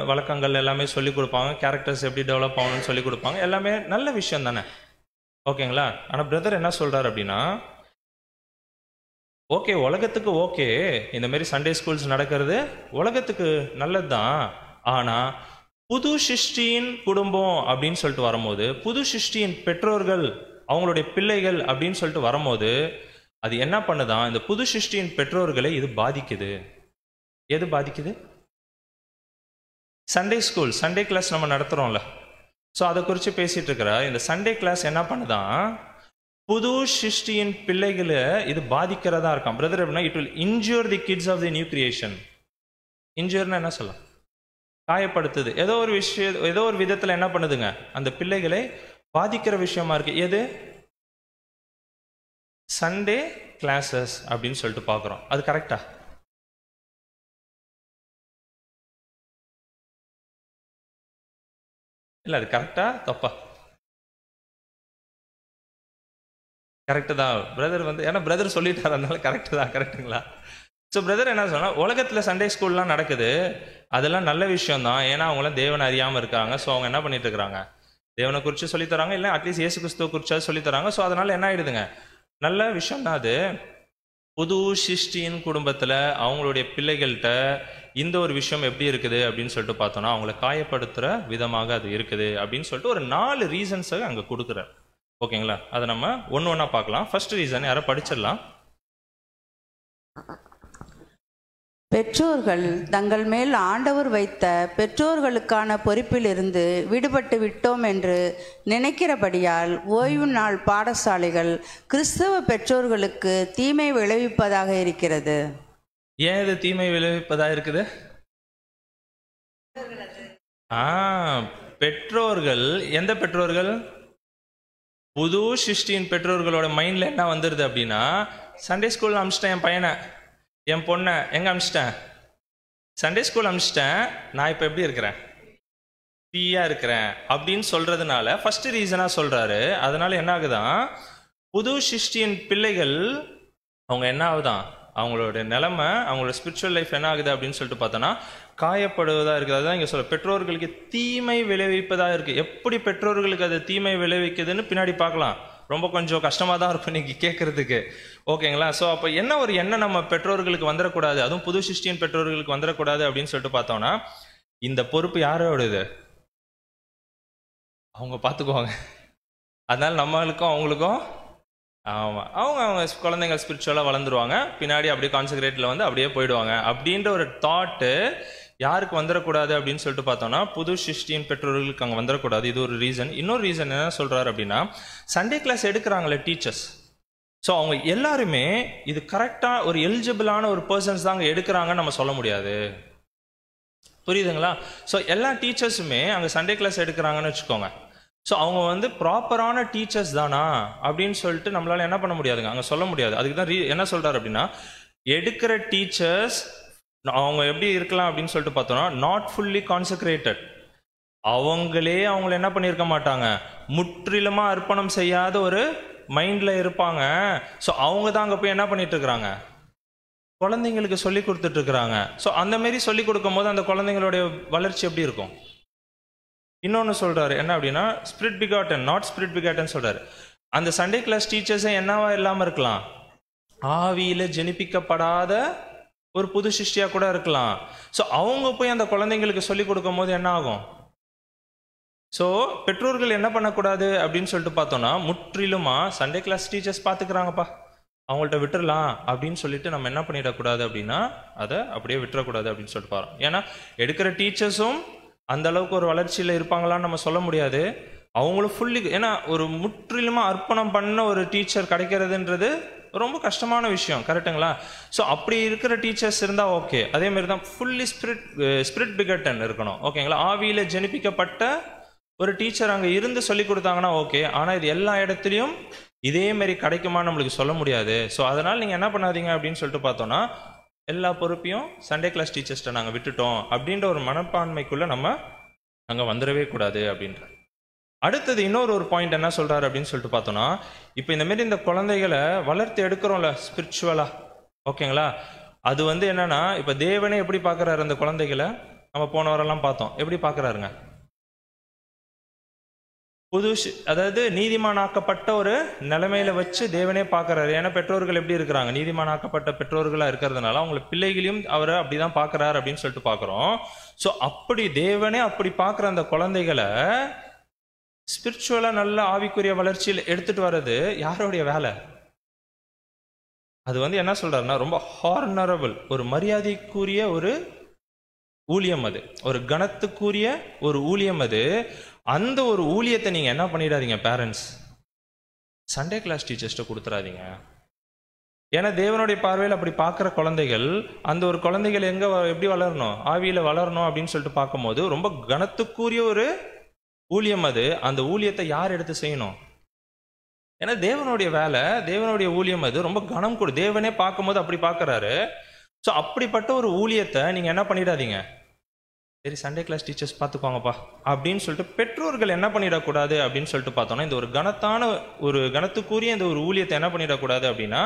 வழக்கங்கள் எல்லாமே சொல்லிக் கொடுப்பாங்க. கேரக்டர்ஸ் எப்படி டெவலப் ஆகணும்னு சொல்லிக் கொடுப்பாங்க. எல்லாமே நல்ல விஷயம் தானே, ஓகேங்களா? ஆனால் பிரதர் என்ன சொல்கிறார் அப்படின்னா, ஓகே உலகத்துக்கு ஓகே இந்தமாரி சண்டே ஸ்கூல்ஸ் நடக்கிறது உலகத்துக்கு நல்லது தான், ஆனால் புது சிருஷ்டியின் குடும்பம் அப்படின்னு சொல்லிட்டு வரும்போது, புது சிருஷ்டியின் பெற்றோர்கள் அவங்களுடைய பிள்ளைகள் அப்படின்னு சொல்லிட்டு வரும்போது அது என்ன பண்ணுதான், இந்த புது சிருஷ்டியின் பெற்றோர்களை இது பாதிக்குது. எது பாதிக்குது? சண்டே ஸ்கூல், சண்டே கிளாஸ் நம்ம நடத்துகிறோம்ல, ஸோ அதை குறித்து பேசிகிட்டு இருக்கிற இந்த சண்டே கிளாஸ் என்ன பண்ணுதான், புது சிருஷ்டியின் பிள்ளைகளை இது பாதிக்கிறதா இருக்கான். பிரதர் எப்படின்னா it will injure the kids of the new creation. இன்ஜூர்னா என்ன சொல்லலாம், காயப்படுத்துது. ஏதோ ஒரு விஷயம், ஏதோ ஒரு விதத்தில் என்ன பண்ணுதுங்க, அந்த பிள்ளைகளை பாதிக்கிற விஷயமா இருக்கு. எது? சண்டே கிளாஸஸ் அப்படின்னு சொல்லிட்டு பார்க்குறோம். அது கரெக்டா? இல்லை, அது கரெக்டா தப்பா? கரெக்டு தான் பிரதர் வந்து, ஏன்னா பிரதர் சொல்லிட்டார் அதனால கரெக்டு தான், கரெக்டுங்களா? ஸோ பிரதர் என்ன சொன்னால் உலகத்தில் சண்டே ஸ்கூல்லாம் நடக்குது, அதெல்லாம் நல்ல விஷயம் தான். ஏன்னா அவங்களாம் தேவனை அறியாமல் இருக்காங்க. ஸோ அவங்க என்ன பண்ணிட்டு இருக்கிறாங்க, தேவனை குறித்து சொல்லித்தராங்க, இல்லை அட்லீஸ்ட் இயேசு கிறிஸ்துவ குறிச்சாவது சொல்லித்தராங்க. ஸோ அதனால் என்ன ஆகிடுதுங்க, நல்ல விஷயம் தான் அது. புது சிருஷ்டியின் குடும்பத்தில் அவங்களுடைய பிள்ளைகள்கிட்ட இந்த ஒரு விஷயம் எப்படி இருக்குது அப்படின்னு சொல்லிட்டு பார்த்தோன்னா அவங்கள காயப்படுத்துகிற விதமாக அது இருக்குது அப்படின்னு சொல்லிட்டு ஒரு 4 ரீசன்ஸை அங்கே கொடுக்குறார், ஓகேங்களா? அதை நம்ம ஒன்று ஒன்றா பார்க்கலாம். ஃபர்ஸ்ட் ரீசன் யாரை படிச்சிடலாம். பெற்றோர்கள் தங்கள் மேல் ஆண்டவர் வைத்த பெற்றோர்களுக்கான பொறுப்பிலிருந்து விடுபட்டு விட்டோம் என்று நினைக்கிறபடியால் ஓய்வு நாள் பாடசாலைகள் கிறிஸ்தவ பெற்றோர்களுக்கு தீமை விளைவிப்பதாக இருக்கிறது. ஏன் இது தீமை விளைவிப்பதாக இருக்குது? பெற்றோர்கள், எந்த பெற்றோர்கள்? புது சிருஷ்டியின் பெற்றோர்களோட மைண்ட்ல என்ன வந்துடுது அப்படின்னா, சண்டே ஸ்கூல் அனுப்பிச்சிட்டேன் என் பையனை, என் பொண்ணை எங்க அனுப்பிச்சிட்டேன், சண்டே ஸ்கூல் அனுப்பிச்சிட்டேன், நான் இப்போ எப்படி இருக்கிறேன், ஃப்ரீயா இருக்கிறேன் அப்படின்னு சொல்றதுனால ஃபர்ஸ்ட் ரீசனா சொல்றாரு. அதனால என்ன ஆகுதான், புது சிருஷ்டியின் பிள்ளைகள் அவங்க என்ன ஆகுதான், அவங்களோட நிலைமை, அவங்களோட ஸ்பிரிச்சுவல் லைஃப் என்ன ஆகுது அப்படின்னு சொல்லிட்டு பார்த்தோன்னா காயப்படுவதா இருக்குது. அதுதான் இங்கே சொல்ல, பெற்றோர்களுக்கு தீமை விளைவிப்பதா இருக்கு. எப்படி பெற்றோர்களுக்கு அது தீமை விளைவிக்குதுன்னு பின்னாடி பார்க்கலாம். ரொம்ப கொஞ்சம் கஷ்டமாக தான் இருக்கும் இன்னைக்கு கேட்கறதுக்கு, ஓகேங்களா? ஸோ அப்போ என்ன ஒரு எண்ணம் நம்ம பெற்றோர்களுக்கு வந்துடக்கூடாது, அதுவும் புது சிருஷ்டியின் பெற்றோர்களுக்கு வந்துடக்கூடாது அப்படின்னு சொல்லிட்டு பார்த்தோம்னா, இந்த பொறுப்பு யாரோடது, அவங்க பார்த்துக்குவாங்க. அதனால நம்மளுக்கும் அவங்களுக்கும் ஆமாம், அவங்க குழந்தைங்க ஸ்பிரிச்சுவலாக வளர்ந்துருவாங்க, பின்னாடி அப்படியே கான்சென்ட்ரேட்டில் வந்து அப்படியே போயிடுவாங்க அப்படின்ற ஒரு தாட்டு யாருக்கு வந்துடக்கூடாது அப்படின்னு சொல்லிட்டு பார்த்தோம்னா, புது சிருஷ்டியின் பெற்றோர்களுக்கு அங்கே வந்துடக்கூடாது. இது ஒரு ரீசன். இன்னொரு ரீசன் என்ன சொல்கிறாரு அப்படின்னா, சண்டே கிளாஸ் எடுக்கிறாங்களே டீச்சர்ஸ், ஸோ அவங்க எல்லாருமே இது கரெக்டாக ஒரு எலிஜிபிளான ஒரு பர்சன்ஸ் தான் அங்கே எடுக்கிறாங்கன்னு நம்ம சொல்ல முடியாது. புரியுதுங்களா? ஸோ எல்லா டீச்சர்ஸுமே அங்கே சண்டே கிளாஸ் எடுக்கிறாங்கன்னு வச்சுக்கோங்க. ஸோ அவங்க வந்து ப்ராப்பரான டீச்சர்ஸ் தானா அப்படின்னு சொல்லிட்டு நம்மளால என்ன பண்ண முடியாதுங்க, அங்கே சொல்ல முடியாது. அதுக்கு தான் என்ன சொல்கிறார் அப்படின்னா, எடுக்கிற டீச்சர்ஸ் அவங்க எப்படி இருக்கலாம் அப்படின்னு சொல்லிட்டு பார்த்தோம்னா, நாட் ஃபுல்லி கான்சென்ட்ரேட்டட். அவங்கள என்ன பண்ணியிருக்க மாட்டாங்க, முற்றிலுமா அர்ப்பணம் செய்யாத ஒரு மைண்டில் இருப்பாங்க. ஸோ அவங்க தான் அங்கே போய் என்ன பண்ணிட்டு இருக்கிறாங்க, குழந்தைங்களுக்கு சொல்லி கொடுத்துட்டு இருக்கிறாங்க. ஸோ அந்த மாரி சொல்லி கொடுக்கும் போது அந்த குழந்தைங்களுடைய வளர்ச்சி எப்படி இருக்கும். இன்னொன்று சொல்றாரு என்ன அப்படின்னா, spirit begotten not spirit begotten சொல்றாரு. அந்த சண்டே கிளாஸ் டீச்சர்ஸே என்னவா இல்லாமல் இருக்கலாம், ஆவியில ஜெனிப்பிக்கப்படாத ஒரு புது சிருஷ்டியா கூட இருக்கலாம். ஸோ அவங்க போய் அந்த குழந்தைங்களுக்கு சொல்லி கொடுக்கும் போது என்ன ஆகும். ஸோ பெற்றோர்கள் என்ன பண்ணக்கூடாது அப்படின்னு சொல்லிட்டு பார்த்தோம்னா, முற்றிலுமா சண்டே கிளாஸ் டீச்சர்ஸ் பார்த்துக்கிறாங்கப்பா, அவங்கள்ட்ட விட்டுறலாம் அப்படின்னு சொல்லிட்டு நம்ம என்ன பண்ணிடக்கூடாது அப்படின்னா, அதை அப்படியே விட்டுறக்கூடாது அப்படின்னு சொல்லிட்டு பாருங்க. ஏன்னா எடுக்கிற டீச்சர்ஸும் அந்த அளவுக்கு ஒரு வளர்ச்சியில் இருப்பாங்களான்னு நம்ம சொல்ல முடியாது. அவங்களும் ஃபுல்லி, ஏன்னா ஒரு முற்றிலுமா அர்ப்பணம் பண்ண ஒரு டீச்சர் கிடைக்கிறதுன்றது ரொம்ப கஷ்டமான விஷயம், கரெக்டுங்களா? ஸோ அப்படி இருக்கிற டீச்சர்ஸ் இருந்தால் ஓகே. அதே மாதிரி தான் ஃபுல்லி ஸ்பிரிட் பிகட்டன் இருக்கணும், ஓகேங்களா? ஆவியில் ஜெனிப்பிக்கப்பட்ட ஒரு டீச்சர் அங்கே இருந்து சொல்லி கொடுத்தாங்கன்னா ஓகே. ஆனால் இது எல்லா இடத்துலையும் இதே மாதிரி கிடைக்குமான்னு நம்மளுக்கு சொல்ல முடியாது. ஸோ அதனால் நீங்கள் என்ன பண்ணாதீங்க அப்படின்னு சொல்லிட்டு பார்த்தோன்னா, எல்லா பொறுப்பையும் சண்டே கிளாஸ் டீச்சர்ஸ்ட்டை நாங்கள் விட்டுட்டோம் அப்படின்ற ஒரு மனப்பான்மைக்குள்ளே நம்ம அங்கே வந்துடவே கூடாது அப்படின்ற. அடுத்தது இன்னொரு பாயிண்ட் என்ன சொல்கிறாரு அப்படின்னு சொல்லிட்டு பார்த்தோன்னா, இப்போ இந்தமாரி இந்த குழந்தைகளை வளர்த்து எடுக்கிறோம்ல ஸ்பிரிச்சுவலாக, ஓகேங்களா? அது வந்து என்னன்னா, இப்போ தேவனே எப்படி பார்க்குறாரு அந்த குழந்தைகளை, நம்ம போன வாரெல்லாம் பார்த்தோம், எப்படி பார்க்குறாருங்க, அதாவது நீதிமானாக்கப்பட்ட ஒரு நிலைமையில வச்சு தேவனே பார்க்கறாரு. ஏன்னா பெற்றோர்கள் எப்படி இருக்கிறாங்க, நீதிமானாக்கப்பட்ட பெற்றோர்களா இருக்கிறதுனால அவங்கள பிள்ளைகளையும் அவரை அப்படிதான் பார்க்கறாரு அப்படின்னு சொல்லிட்டு பார்க்கிறோம். ஸோ அப்படி தேவனே அப்படி பார்க்குற அந்த குழந்தைகளை ஸ்பிரிச்சுவலா நல்ல ஆவிக்குரிய வளர்ச்சியில் எடுத்துட்டு வர்றது யாருடைய வேலை? அது வந்து என்ன சொல்றாருன்னா, ரொம்ப ஹார்னரபிள், ஒரு மரியாதைக்குரிய ஒரு ஊழியம், அது ஒரு கணத்துக்குரிய ஒரு ஊழியம். அது அந்த ஒரு ஊழியத்தை நீங்க என்ன பண்ணிடாதீங்க பேரண்ட்ஸ், சண்டே கிளாஸ் டீச்சர்ஸ்ட்ட கொடுத்துறாதீங்க. ஏன்னா தேவனுடைய பார்வையில் அப்படி பார்க்குற குழந்தைகள், அந்த ஒரு குழந்தைகள் எங்க எப்படி வளரணும், ஆவியில வளரணும் அப்படின்னு சொல்லிட்டு பார்க்கும்போது ரொம்ப கனத்துக்குரிய ஒரு ஊழியம் அது. அந்த ஊழியத்தை யார் எடுத்து செய்யணும்? ஏன்னா தேவனுடைய வேலை, தேவனுடைய ஊழியம் அது ரொம்ப கனம் கொடு. தேவனே பார்க்கும்போது அப்படி பார்க்கறாரு. ஸோ அப்படிப்பட்ட ஒரு ஊழியத்தை நீங்க என்ன பண்ணிடாதீங்க, சரி சண்டே கிளாஸ் டீச்சர்ஸ் பார்த்துக்குவாங்கப்பா அப்படின்னு சொல்லிட்டு பெற்றோர்கள் என்ன பண்ணிடக்கூடாது அப்படின்னு சொல்லிட்டு பார்த்தோம்னா, இந்த ஒரு கனத்துக்குரிய இந்த ஒரு ஊழியத்தை என்ன பண்ணிடக்கூடாது அப்படின்னா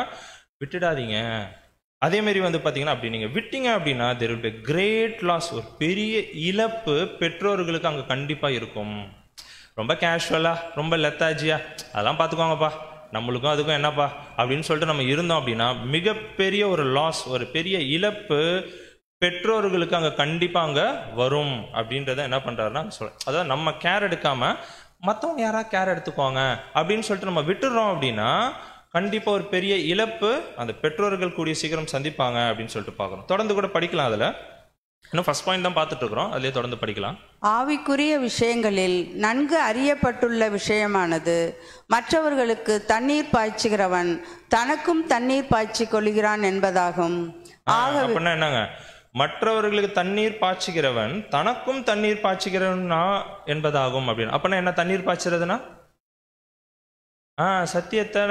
விட்டுடாதீங்க. அதே மாதிரி வந்து பார்த்தீங்கன்னா, அப்படி நீங்கள் விட்டீங்க அப்படின்னா there will be great loss, ஒரு பெரிய இழப்பு பெற்றோர்களுக்கு அங்கே கண்டிப்பாக இருக்கும். ரொம்ப கேஷுவலாக, ரொம்ப லெத்தாஜியா அதெல்லாம் பார்த்துக்குவாங்கப்பா, நம்மளுக்கும் அதுக்கும் என்னப்பா அப்படின்னு சொல்லிட்டு நம்ம இருந்தோம் அப்படின்னா மிகப்பெரிய ஒரு லாஸ், ஒரு பெரிய இழப்பு பெற்றோர்களுக்கு அங்கே கண்டிப்பாக அங்கே வரும் அப்படின்றத என்ன பண்ணுறாருன்னா அதாவது நம்ம கேர் எடுக்காம மற்றவங்க யாராவது கேர் எடுத்துக்குவாங்க அப்படின்னு சொல்லிட்டு நம்ம விட்டுடுறோம் அப்படின்னா கண்டிப்பாக ஒரு பெரிய இழப்பு அந்த பெற்றோர்கள் கூடிய சீக்கிரம் சந்திப்பாங்க அப்படின்னு சொல்லிட்டு பார்க்குறோம். தொடர்ந்து கூட படிக்கலாம். அதில் இன்னும் ஃபர்ஸ்ட் பாயிண்ட் தான் பார்த்துட்டு இருக்கிறோம், அதிலே தொடர்ந்து படிக்கலாம். ஆவிக்குரிய விஷயங்களில் நன்கு அறியப்பட்டுள்ள விஷயமானது, மற்றவர்களுக்கு தண்ணீர் பாய்ச்சுகிறவன் தனக்கும் தண்ணீர் பாய்ச்சி கொள்கிறான் என்பதாகும். அப்படின்னா என்னங்க, மற்றவர்களுக்கு தண்ணீர் பாய்ச்சுகிறவன் தனக்கும் தண்ணீர் பாய்ச்சுகிறவனா என்பதாகும் அப்படின்னு. அப்படின்னா என்ன தண்ணீர் பாய்ச்சுறதுன்னா, சத்தியத்தை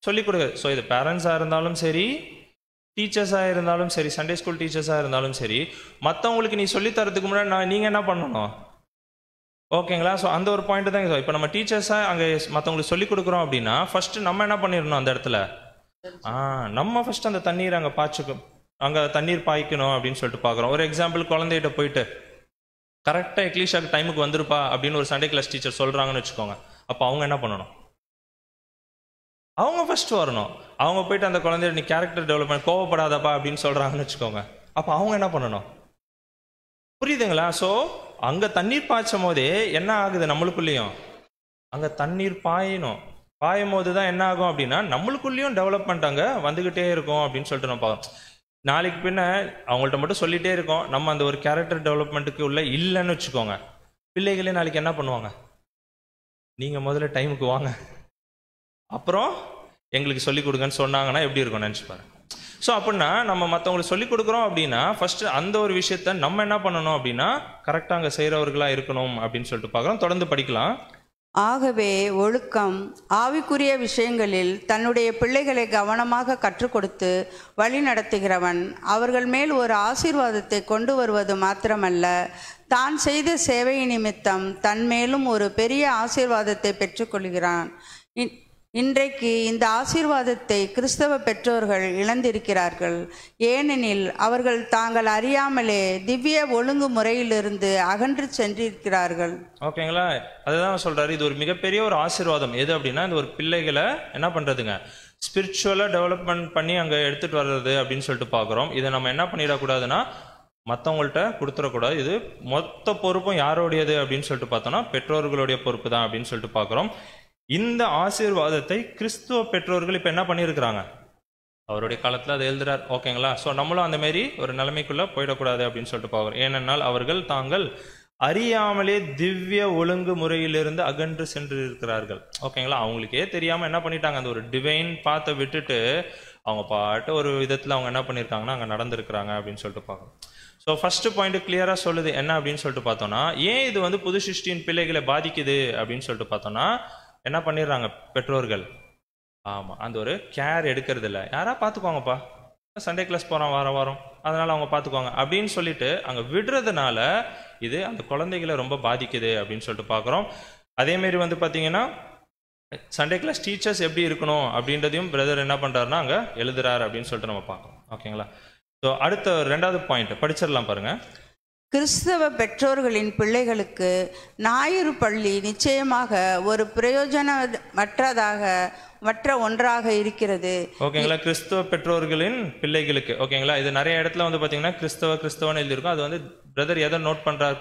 சொல்லிக் கொடுக்க. ஸோ இது பேரண்ட்ஸாக இருந்தாலும் சரி, டீச்சர்ஸாக இருந்தாலும் சரி, சண்டே ஸ்கூல் டீச்சர்ஸாக இருந்தாலும் சரி, மற்றவங்களுக்கு நீ சொல்லித்தரதுக்கு முன்னாடி நீங்கள் என்ன பண்ணணும்? ஓகேங்களா? ஸோ அந்த ஒரு பாயிண்ட் தான். இப்போ நம்ம டீச்சர்ஸாக அங்கே மற்றவங்களுக்கு சொல்லிக் கொடுக்குறோம் அப்படின்னா ஃபஸ்ட்டு நம்ம என்ன பண்ணிடணும்? அந்த இடத்துல நம்ம ஃபஸ்ட்டு அந்த தண்ணீர் அங்கே அங்கே தண்ணீர் பாய்க்கணும் அப்படின்னு சொல்லிட்டு பார்க்குறோம். ஒரு எக்ஸாம்பிள், குழந்தைகிட்ட போயிட்டு கரெக்டாக எக்லீஷாக்கு டைமுக்கு வந்துருப்பா அப்படின்னு ஒரு சண்டே கிளாஸ் டீச்சர் சொல்கிறாங்கன்னு வச்சுக்கோங்க. அப்போ அவங்க என்ன பண்ணணும்? அவங்க ஃபர்ஸ்ட் வரணும். அவங்க போயிட்டு அந்த குழந்தைய நீ கேரக்டர் டெவலப்மெண்ட் கோவப்படாதப்பா அப்படின்னு சொல்கிறாங்கன்னு வச்சுக்கோங்க. அப்போ அவங்க என்ன பண்ணணும்? புரியுதுங்களா? ஸோ அங்கே தண்ணீர் பாய்ச்சும் போதே என்ன ஆகுது? நம்மளுக்குள்ளேயும் அங்கே தண்ணீர் பாயும் போது தான் என்ன ஆகும் அப்படின்னா நம்மளுக்குள்ளேயும் டெவலப்மெண்ட் அங்கே வந்துக்கிட்டே இருக்கும் அப்படின்னு சொல்லிட்டு நம்ம பார்க்கணும். நாளைக்கு பின்ன அவங்கள்ட்ட மட்டும் சொல்லிகிட்டே இருக்கோம், நம்ம அந்த ஒரு கேரக்டர் டெவலப்மெண்ட்டுக்கு உள்ள இல்லைன்னு வச்சுக்கோங்க. பிள்ளைகளே நாளைக்கு என்ன பண்ணுவாங்க? நீங்கள் முதல்ல டைமுக்கு வாங்க, அப்புறம் எங்களுக்கு சொல்லிக் கொடுங்கன்னு சொன்னாங்கன்னா எப்படி இருக்கும் நினச்சி பாருங்க. ஸோ அப்படின்னா நம்ம மற்றவங்களுக்கு சொல்லிக் கொடுக்குறோம் அப்படின்னா ஃபஸ்ட்டு அந்த ஒரு விஷயத்த நம்ம என்ன பண்ணணும் அப்படின்னா கரெக்டாக அங்கே செய்கிறவர்களாக இருக்கணும் அப்படின்னு சொல்லிட்டு பார்க்குறோம். தொடர்ந்து படிக்கலாம். ஆகவே ஒழுக்கம் ஆவிக்குரிய விஷயங்களில் தன்னுடைய பிள்ளைகளை கவனமாக கற்றுக் கொடுத்து வழி நடத்துகிறவன் அவர்கள் மேல் ஒரு ஆசீர்வாதத்தை கொண்டு வருவது மாத்திரமல்ல, தான் செய்த சேவை நிமித்தம் தன் மேலும் ஒரு பெரிய ஆசீர்வாதத்தை பெற்றுக்கொள்கிறான். இன்றைக்கு இந்த ஆசீர்வாதத்தை கிறிஸ்தவ பெற்றோர்கள் இழந்திருக்கிறார்கள். ஏனெனில் அவர்கள் தாங்கள் அறியாமலே திவ்ய ஒழுங்கு முறையிலிருந்து அகன்று சென்றிருக்கிறார்கள். ஓகேங்களா? அதுதான் சொல்றாரு. இது ஒரு மிகப்பெரிய ஒரு ஆசீர்வாதம். எது அப்படின்னா இந்த ஒரு பிள்ளைகளை என்ன பண்றதுங்க, ஸ்பிரிச்சுவலாக டெவலப்மெண்ட் பண்ணி அங்கே எடுத்துட்டு வர்றது அப்படின்னு சொல்லிட்டு பார்க்குறோம். இதை நம்ம என்ன பண்ணிடக்கூடாதுன்னா மற்றவங்கள்ட்ட கொடுத்துடக்கூடாது. இது மொத்த பொறுப்பும் யாரோடையது அப்படின்னு சொல்லிட்டு பார்த்தோம்னா பெற்றோர்களுடைய பொறுப்பு தான் அப்படின்னு சொல்லிட்டு பார்க்குறோம். இந்த ஆசீர்வாதத்தை கிறிஸ்துவ பெற்றோர்கள் இப்போ என்ன பண்ணியிருக்கிறாங்க? அவருடைய காலத்தில் அதை எழுதுறார். ஓகேங்களா? ஸோ நம்மளும் அந்த மாரி ஒரு நிலைமைக்குள்ளே போயிடக்கூடாது அப்படின்னு சொல்லிட்டு பார்க்குறோம். ஏனென்றால் அவர்கள் தாங்கள் அறியாமலே திவ்ய ஒழுங்கு முறையிலிருந்து அகன்று சென்று இருக்கிறார்கள். ஓகேங்களா? அவங்களுக்கே தெரியாமல் என்ன பண்ணிட்டாங்க? அந்த ஒரு டிவைன் பாத்தை விட்டுட்டு அவங்க பாட்டு ஒரு விதத்தில் அவங்க என்ன பண்ணியிருக்காங்கன்னா அங்கே நடந்திருக்கிறாங்க அப்படின்னு சொல்லிட்டு பார்க்கணும். ஸோ ஃபர்ஸ்ட் பாயிண்ட் கிளியராக சொல்லுது என்ன அப்படின்னு சொல்லிட்டு பார்த்தோம்னா, ஏன் இது வந்து புது சிருஷ்டியின் பிள்ளைகளை பாதிக்குது அப்படின்னு சொல்லிட்டு பார்த்தோம்னா, என்ன பண்ணிடுறாங்க பெற்றோர்கள்? ஆமாம், அந்த ஒரு கேர் எடுக்கிறது இல்லை. யாரா பார்த்துக்குவாங்கப்பா, சண்டே கிளாஸ் போகிறான் வாரம் அதனால் அவங்க பார்த்துக்குவாங்க அப்படின்னு சொல்லிட்டு அங்கே விடுறதுனால இது அந்த குழந்தைகளை ரொம்ப பாதிக்குது அப்படின்னு சொல்லிட்டு பார்க்குறோம். அதேமாரி வந்து பார்த்தீங்கன்னா சண்டே கிளாஸ் டீச்சர்ஸ் எப்படி இருக்கணும் அப்படின்றதையும் பிரதர் என்ன பண்ணுறாருன்னா அங்கே எழுதுறாரு அப்படின்னு சொல்லிட்டு நம்ம பார்க்கணும். ஓகேங்களா? ஸோ அடுத்த ரெண்டாவது பாயிண்ட் படிச்சிடலாம் பாருங்க. கிறிஸ்தவ பெற்றோர்களின் பிள்ளைகளுக்கு ஞாயிறு பள்ளி நிச்சயமாக ஒரு மற்ற ஒன்றாக இருக்கிறது. ஓகேங்களா? கிறிஸ்தவ பெற்றோர்களின் பிள்ளைகளுக்கு. ஓகேங்களா? இது நிறைய இடத்துல வந்து பார்த்தீங்கன்னா கிறிஸ்தவன்னு எழுதியிருக்கும். அது வந்து பிரதர் எதை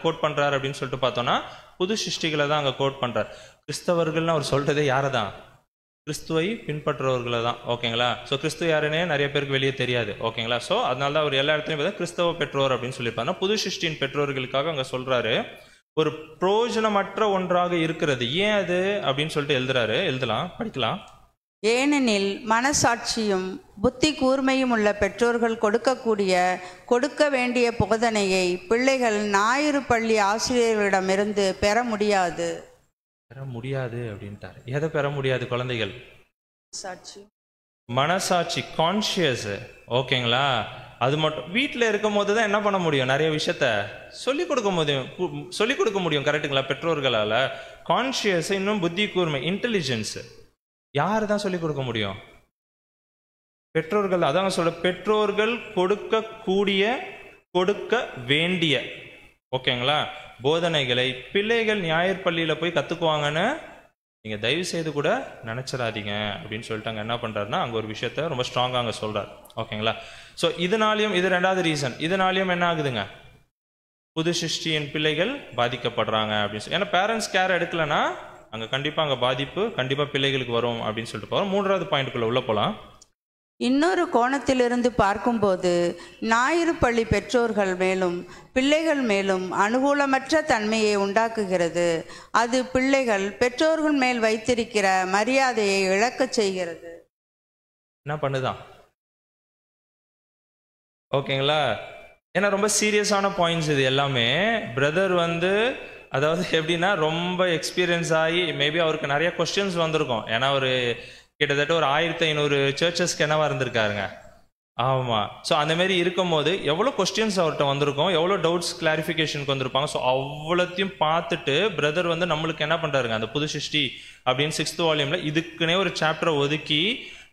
கோட் பண்றாரு அப்படின்னு சொல்லிட்டு பார்த்தோம்னா புது சிருஷ்டிகளை தான் அங்கே கோட் பண்றார். கிறிஸ்தவர்கள்னு அவர் சொல்றதே யாரை தான்? கிறிஸ்துவை பின்பற்றுறவர்களை தான். ஓகேங்களா? ஸோ கிறிஸ்துவ யாருன்னே நிறைய பேருக்கு வெளியே தெரியாது. ஓகேங்களா? ஸோ அதனால தான் அவர் எல்லா இடத்துலையும் பார்த்தா கிறிஸ்தவ பெற்றோர் அப்படின்னு சொல்லியிருப்பாங்க. புது சிருஷ்டியின் பெற்றோர்களுக்காக அங்கே சொல்றாரு ஒரு பிரயோஜனமற்ற ஒன்றாக இருக்கிறது. ஏன் அது அப்படின்னு சொல்லிட்டு எழுதலாம், படிக்கலாம். ஏனெனில் மனசாட்சியும் புத்தி கூர்மையும் உள்ள பெற்றோர்கள் கொடுக்க வேண்டிய போதனையை பிள்ளைகள் ஞாயிறு பள்ளி ஆசிரியர்களிடமிருந்து பெற முடியாது அப்படின்ட்டாரு. எதை பெற முடியாது? குழந்தைகள் மனசாட்சி, கான்சியஸ். ஓகேங்களா? அது மட்டும் வீட்டில் இருக்கும் போது தான் என்ன பண்ண முடியும்? நிறைய விஷயத்த சொல்லிக் கொடுக்க முடியும். கரெக்டுங்களா? பெற்றோர்களால். கான்சியஸ், இன்னும் புத்தி கூர்மை, இன்டெலிஜென்ஸ் யாரு தான் சொல்லிக் கொடுக்க முடியும்? பெற்றோர்கள். அதான் சொல்ல, பெற்றோர்கள் கொடுக்க வேண்டிய ஓகேங்களா போதனைகளை பிள்ளைகள் ஞாயிறு பள்ளியில போய் கத்துக்குவாங்கன்னு நீங்க தயவு செய்து கூட நினைச்சிடாதீங்க அப்படின்னு சொல்லிட்டு அங்க என்ன பண்றாருன்னா அங்க ஒரு விஷயத்த ரொம்ப ஸ்ட்ராங்கா அங்க சொல்றாரு. ஓகேங்களா? ஸோ இதனாலையும் இது ரெண்டாவது ரீசன். இதனாலையும் என்ன ஆகுதுங்க? புது சிருஷ்டியின் பிள்ளைகள் பாதிக்கப்படுறாங்க அப்படின்னு சொல்லி. ஏன்னா பேரண்ட்ஸ் கேர் எடுக்கலன்னா அங்க கண்டிப்பா அங்க பாதிப்பு கண்டிப்பா பிள்ளைகளுக்கு வரும் அப்படின்னு சொல்லிட்டு போறோம். மூன்றாவது பாயிண்ட்டுக்குள்ள உள்ள போலாம். இன்னொரு கோணத்திலிருந்து பார்க்கும்போது ஞாயிறு பள்ளி பெற்றோர்கள் மேலும் பிள்ளைகள் மேலும் அனுகூலமற்ற தன்மையை உண்டாக்குகிறது. அது பிள்ளைகள் பெற்றோர்கள் மேல் வைத்திருக்கிற மரியாதையை இழக்க செய்கிறது. என்ன பண்ணுதான்? ஓகேங்களா? ஏன்னா ரொம்ப சீரியஸான பாயிண்ட்ஸ் இது எல்லாமே. பிரதர் வந்து அதாவது எப்படின்னா ரொம்ப எக்ஸ்பீரியன்ஸ் ஆகி மேபி அவருக்கு நிறைய கொஸ்டின்ஸ் வந்திருக்கும். ஏன்னா ஒரு கிட்டத்தட்ட ஒரு 1500 சர்ச்சஸ்க்கு என்னவா இருந்திருக்காருங்க. ஆமாம். ஸோ அந்த மாதிரி இருக்கும் போது எவ்வளோ கொஸ்டின்ஸ் அவர்கிட்ட வந்திருக்கும், எவ்வளோ டவுட்ஸ் கிளாரிஃபிகேஷனுக்கு வந்திருப்பாங்க. ஸோ அவ்வளோத்தையும் பார்த்துட்டு பிரதர் வந்து நம்மளுக்கு என்ன பண்ணுறாருங்க, அந்த புது சிருஷ்டி அப்படின்னு 6th வால்யூமில் இதுக்குன்னே ஒரு சாப்டரை ஒதுக்கி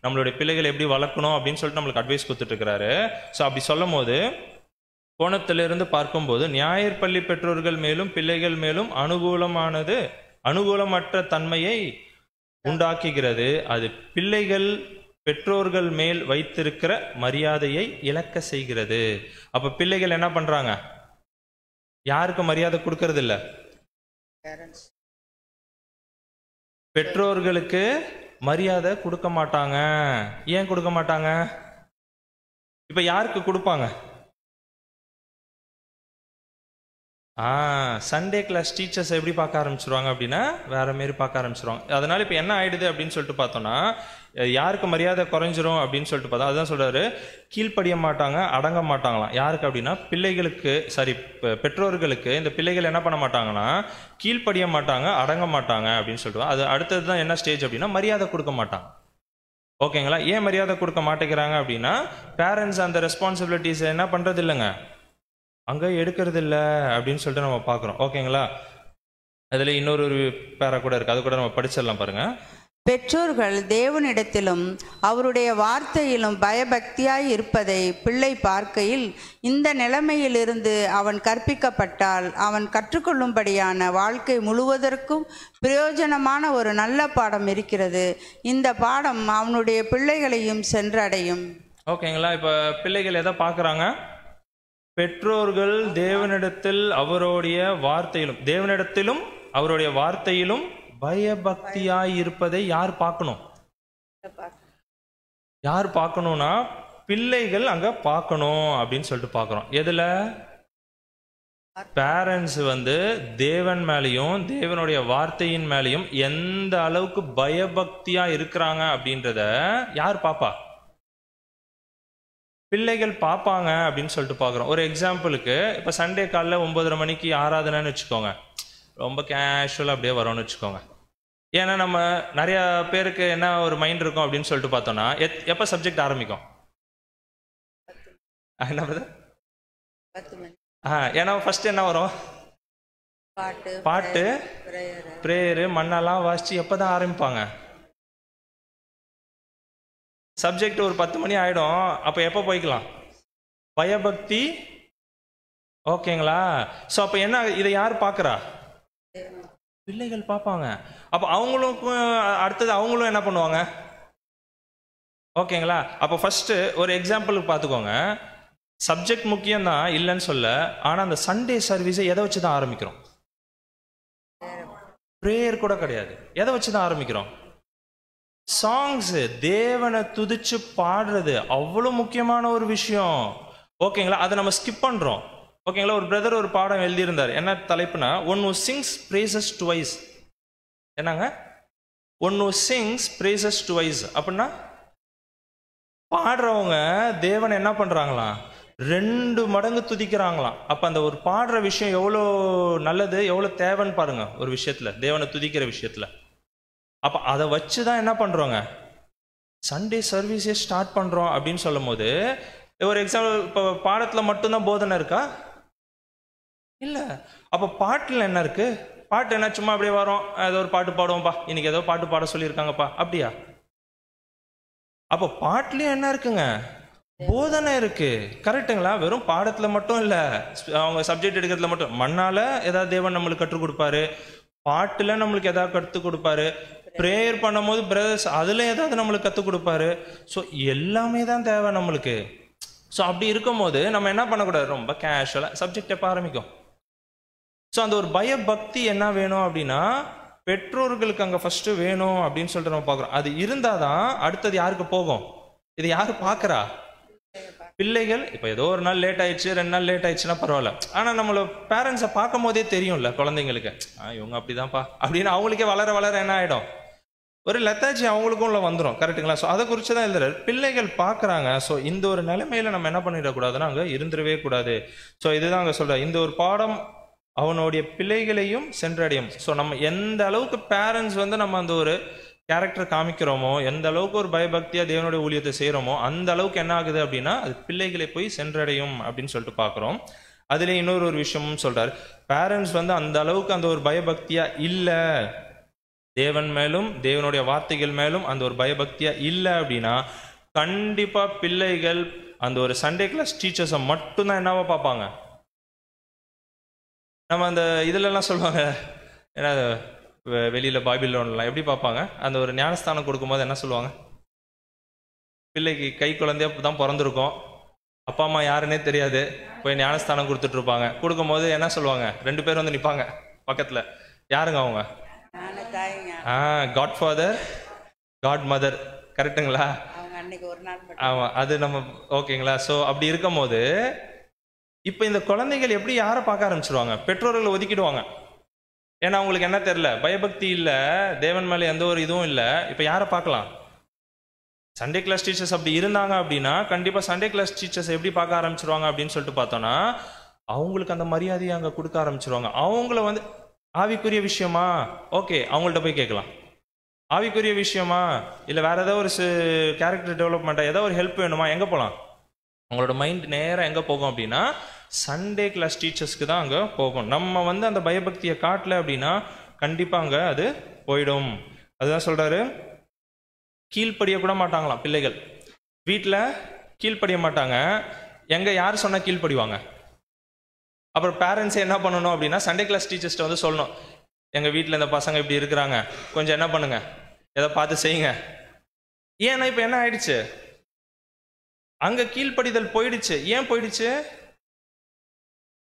நம்மளுடைய பிள்ளைகளை எப்படி வளர்க்கணும் அப்படின்னு சொல்லிட்டு நம்மளுக்கு அட்வைஸ் கொடுத்துட்ருக்கிறாரு. ஸோ அப்படி சொல்லும் போது கோணத்திலிருந்து பார்க்கும்போது ஞாயிறு பள்ளி பெற்றோர்கள் மேலும் பிள்ளைகள் மேலும் அனுகூலமற்ற தன்மையை உண்டாக்குகிறது. அது பிள்ளைகள் பெற்றோர்கள் மேல் வைத்திருக்கிற மரியாதையை இழக்க செய்கிறது. அப்ப பிள்ளைகள் என்ன பண்றாங்க, யாருக்கு மரியாதை கொடுக்கறது இல்ல, பெற்றோர்களுக்கு மரியாதை கொடுக்க மாட்டாங்க. ஏன் கொடுக்க மாட்டாங்க? இப்ப யாருக்கு கொடுப்பாங்க? சண்டே கிளாஸ் டீச்சர்ஸ் எப்படி பார்க்க ஆரம்பிச்சிருவாங்க அப்படின்னா வேற மாரி பார்க்க ஆரம்பிச்சிருவாங்க. அதனால இப்போ என்ன ஆயிடுது அப்படின்னு சொல்லிட்டு பார்த்தோம்னா, யாருக்கு மரியாதை குறைஞ்சிரும் அப்படின்னு சொல்லிட்டு பார்த்தா அதுதான் சொல்றாரு, கீழ்ப்படிய மாட்டாங்க, அடங்க மாட்டாங்களாம். யாருக்கு அப்படின்னா பிள்ளைகளுக்கு, சாரி பெற்றோர்களுக்கு. இந்த பிள்ளைகள் என்ன பண்ண மாட்டாங்கன்னா கீழ்ப்படிய மாட்டாங்க, அடங்க மாட்டாங்க அப்படின்னு சொல்லிட்டு அது அடுத்தது தான் என்ன ஸ்டேஜ் அப்படின்னா மரியாதை கொடுக்க மாட்டாங்க. ஓகேங்களா? ஏன் மரியாதை கொடுக்க மாட்டேங்கிறாங்க அப்படின்னா பேரண்ட்ஸ் அந்த ரெஸ்பான்சிபிலிட்டிஸ் என்ன பண்றது இல்லைங்க, அங்கே எடுக்கிறது இல்லை அப்படின்னு சொல்லிட்டு நம்ம பார்க்குறோம். ஓகேங்களா? அதில் இன்னொரு பேரா கூட இருக்குது, அது கூட நம்ம படிச்சிடலாம் பாருங்க. பெற்றோர்கள் தேவனிடத்திலும் அவருடைய வார்த்தையிலும் பயபக்தியாய் இருப்பதை பிள்ளை பார்க்கையில் இந்த நிலைமையிலிருந்து அவன் கற்பிக்கப்பட்டால் அவன் கற்றுக்கொள்ளும்படியான வாழ்க்கை முழுவதற்கும் பிரயோஜனமான ஒரு நல்ல பாடம் இருக்கிறது. இந்த பாடம் அவனுடைய பிள்ளைகளையும் சென்றடையும். ஓகேங்களா? இப்போ பிள்ளைகள் எதை பார்க்குறாங்க? பெற்றோர்கள் தேவனிடத்தில் அவருடைய வார்த்தையிலும் பயபக்தியாய் இருப்பதை யார் பார்க்கணும்? யார் பார்க்கணும்னா பிள்ளைகள் அங்க பார்க்கணும் அப்படின்னு சொல்லிட்டு பார்க்குறோம். எதுல? பேரண்ட்ஸ் வந்து தேவன் மேலேயும் தேவனுடைய வார்த்தையின் மேலேயும் எந்த அளவுக்கு பயபக்தியா இருக்கிறாங்க அப்படின்றத யார் பாப்பா? பிள்ளைகள் பார்ப்பாங்க அப்படின்னு சொல்லிட்டு பார்க்குறோம். ஒரு எக்ஸாம்பிளுக்கு இப்போ சண்டே காலைல 9:30 மணிக்கு ஆராதனைன்னு வச்சுக்கோங்க, ரொம்ப கேஷுவலாக அப்படியே வரோன்னு வச்சுக்கோங்க. ஏன்னா நம்ம நிறைய பேருக்கு என்ன ஒரு மைண்ட் இருக்கும் அப்படின்னு சொல்லிட்டு பார்த்தோம்னா எப்போ சப்ஜெக்ட் ஆரம்பிக்கும்? என்ன பிரதர்? ஏன்னா ஃபர்ஸ்ட் என்ன வரும்? பாட்டு, பிரேயரு, மண்ணெல்லாம் வாசிச்சு எப்போதான் ஆரம்பிப்பாங்க? சப்ஜெக்ட் ஒரு 10 மணி ஆயிடும். அப்போ எப்போ போய்க்கலாம்? பயபக்தி. ஓகேங்களா? ஸோ அப்போ என்ன, இதை யார் பார்க்குறா? பிள்ளைகள் பார்ப்பாங்க. அப்போ அவங்களுக்கும் அடுத்தது அவங்களும் என்ன பண்ணுவாங்க? ஓகேங்களா? அப்போ ஃபர்ஸ்ட் ஒரு எக்ஸாம்பிளுக்கு பார்த்துக்கோங்க. சப்ஜெக்ட் முக்கியம்தான், இல்லைன்னு சொல்ல. ஆனால் அந்த சண்டே சர்வீஸை எதை வச்சு தான் ஆரம்பிக்கிறோம்? ப்ரேயர் கூட கிடையாது. எதை வச்சு தான் ஆரம்பிக்கிறோம்? சாங்ஸ், தேவனை துதிச்சு பாடுறது அவ்வளோ முக்கியமான ஒரு விஷயம். ஓகேங்களா? அதை நம்ம ஸ்கிப் பண்றோம். ஓகேங்களா? ஒரு பிரதர் ஒரு பாடம் எழுதியிருந்தார். என்ன தலைப்புனா, one who Singh braces twice. என்னங்க? One who Singh braces twice அப்படின்னா பாடுறவங்க தேவனை என்ன பண்றாங்களாம்? 2 மடங்கு துதிக்கிறாங்களாம். அப்ப அந்த ஒரு பாடுற விஷயம் எவ்வளோ நல்லது, எவ்வளோ தேவைன்னு பாருங்க ஒரு விஷயத்துல, தேவனை துதிக்கிற விஷயத்துல. அப்ப அதை வச்சுதான் என்ன பண்றோங்க, சண்டே சர்வீஸே ஸ்டார்ட் பண்றோம் அப்படின்னு சொல்லும் போது, ஒரு எக்ஸாம்பிள், இப்போ பாடத்துல மட்டும்தான் போதனை இருக்கா? இல்ல. அப்ப பாட்டுல என்ன இருக்கு? பாட்டு என்ன சும்மா அப்படியே வரோம், ஏதோ ஒரு பாட்டு பாடுவோம்ப்பா, இன்னைக்கு ஏதோ பாட்டு பாட சொல்லியிருக்காங்கப்பா, அப்படியா? அப்போ பாட்டுலயும் என்ன இருக்குங்க? போதனை இருக்கு. கரெக்டுங்களா? வெறும் பாடத்துல மட்டும் இல்ல, அவங்க சப்ஜெக்ட் எடுக்கிறதுல மட்டும். மண்ணால ஏதாவது தேவன் நம்மளுக்கு கற்றுக் கொடுப்பாரு, பாட்டுல நம்மளுக்கு ஏதாவது கற்றுக் கொடுப்பாரு, ப்ரேயர் பண்ணும்போது பிரதர்ஸ் அதுல ஏதாவது நம்மளுக்கு கற்றுக் கொடுப்பாரு. ஸோ எல்லாமே தான் தேவை நம்மளுக்கு. ஸோ அப்படி இருக்கும் போது நம்ம என்ன பண்ணக்கூடாது, ரொம்ப கேஷுவலா சப்ஜெக்ட் எப்போ ஆரம்பிக்கும். ஸோ அந்த ஒரு பயபக்தி என்ன வேணும் அப்படின்னா பெற்றோர்களுக்கு அங்கே ஃபர்ஸ்ட் வேணும் அப்படின்னு சொல்லிட்டு நம்ம பார்க்குறோம். அது இருந்தாதான் அடுத்தது யாருக்கு போகும்? இது யாரு பார்க்குறா? பிள்ளைகள். இப்போ ஏதோ ஒரு நாள் லேட் ஆயிடுச்சு, 2 நாள் லேட் ஆயிடுச்சுன்னா பரவாயில்ல. ஆனால் நம்மள பேரண்ட்ஸை பார்க்கும் போதே தெரியும்ல குழந்தைங்களுக்கு, இவங்க அப்படிதான்ப்பா அப்படின்னு. அவங்களுக்கே வளர வளர என்ன ஆகிடும், ஒரு லெத்தாஜி அவங்களுக்கும் உள்ள வந்துடும். கரெக்டுங்களா? ஸோ அதை குறித்து தான் எழுதுறாரு. பிள்ளைகள் பார்க்குறாங்க. ஸோ இந்த ஒரு நிலைமையில நம்ம என்ன பண்ணிடக்கூடாதுன்னா அங்கே இருந்துடவே கூடாது. ஸோ இதுதான் அங்கே சொல்ற, இந்த ஒரு பாடம் அவனுடைய பிள்ளைகளையும் சென்றடையும். ஸோ நம்ம எந்த அளவுக்கு பேரண்ட்ஸ் வந்து நம்ம அந்த ஒரு கேரக்டர் காமிக்கிறோமோ, எந்த அளவுக்கு ஒரு பயபக்தியா தேவனுடைய ஊழியத்தை செய்கிறோமோ, அந்த அளவுக்கு என்ன ஆகுது அப்படின்னா அது பிள்ளைகளை போய் சென்றடையும் அப்படின்னு சொல்லிட்டு பார்க்குறோம். அதுல இன்னொரு விஷயமும் சொல்றாரு, பேரண்ட்ஸ் வந்து அந்த அளவுக்கு அந்த ஒரு பயபக்தியா இல்லை, தேவன் மேலும் தேவனுடைய வார்த்தைகள் மேலும் அந்த ஒரு பயபக்தியா இல்லை அப்படின்னா கண்டிப்பா பிள்ளைகள் அந்த ஒரு சண்டே கிளாஸ் டீச்சர்ஸை மட்டும்தான் என்னவா பார்ப்பாங்க. நம்ம அந்த இதுலலாம் சொல்லுவாங்க, ஏன்னா வெளியில பைபிள்லாம் எப்படி பார்ப்பாங்க, அந்த ஒரு ஞானஸ்தானம் கொடுக்கும்போது என்ன சொல்லுவாங்க, பிள்ளைக்கு கை குழந்தையா தான் பிறந்திருக்கும், அப்பா அம்மா யாருன்னே தெரியாது, போய் ஞானஸ்தானம் கொடுத்துட்டு இருப்பாங்க. கொடுக்கும்போது என்ன சொல்லுவாங்க, 2 பேர் வந்து நிற்பாங்க பக்கத்துல, யாருங்க அவங்க, காட் ஃபாதர் காட் மதர், கரெக்டுங்களா? ஆமா, அது நம்ம ஓகேங்களா? ஸோ அப்படி இருக்கும் போது இப்ப இந்த குழந்தைகள் எப்படி யாரை பார்க்க ஆரம்பிச்சிருவாங்க, பெற்றோர்களை ஒதுக்கிடுவாங்க. ஏன்னா அவங்களுக்கு என்ன தெரியல, பயபக்தி இல்ல, தேவன் மேல எந்த ஒரு இதுவும் இல்லை. இப்ப யாரை பார்க்கலாம், சண்டே கிளாஸ் டீச்சர்ஸ் அப்படி இருந்தாங்க அப்படின்னா கண்டிப்பா சண்டே கிளாஸ் டீச்சர்ஸ் எப்படி பார்க்க ஆரம்பிச்சிருவாங்க அப்படின்னு சொல்லிட்டு பார்த்தோம்னா அவங்களுக்கு அந்த மரியாதையை அங்க கொடுக்க ஆரம்பிச்சிருவாங்க. அவங்கள வந்து ஆவிக்குரிய விஷயமா, ஓகே அவங்கள்ட்ட போய் கேட்கலாம். ஆவிக்குரிய விஷயமா, இல்லை வேற ஏதாவது ஒரு கேரக்டர் டெவலப்மெண்ட்டா, ஏதாவது ஒரு ஹெல்ப் வேணுமா, எங்க போகலாம், அவங்களோட மைண்ட் நேரம் எங்க போகும் அப்படின்னா சண்டே கிளாஸ் டீச்சர்ஸ்க்கு தான் அங்க போகும். நம்ம வந்து அந்த பயபக்தியை காட்டல அப்படின்னா கண்டிப்பா அங்க அது போயிடும். அதுதான் சொல்றாரு, கீழ்ப்படிய கூட மாட்டாங்களாம் பிள்ளைகள், வீட்டில் கீழ்ப்படிய மாட்டாங்க. எங்க யார் சொன்னா கீழ்ப்படிவாங்க? அப்புறம் பேரண்ட்ஸ் என்ன பண்ணணும் அப்படின்னா சண்டே கிளாஸ் டீச்சர்ஸ்ட்ட வந்து சொல்லணும், எங்க வீட்டில் இந்த பசங்க இப்படி இருக்கிறாங்க, கொஞ்சம் என்ன பண்ணுங்க, எதை பார்த்து செய்யுங்க. ஏன்னா இப்ப என்ன ஆயிடுச்சு, அங்க கீழ்ப்படிதல் போயிடுச்சு. ஏன் போயிடுச்சு?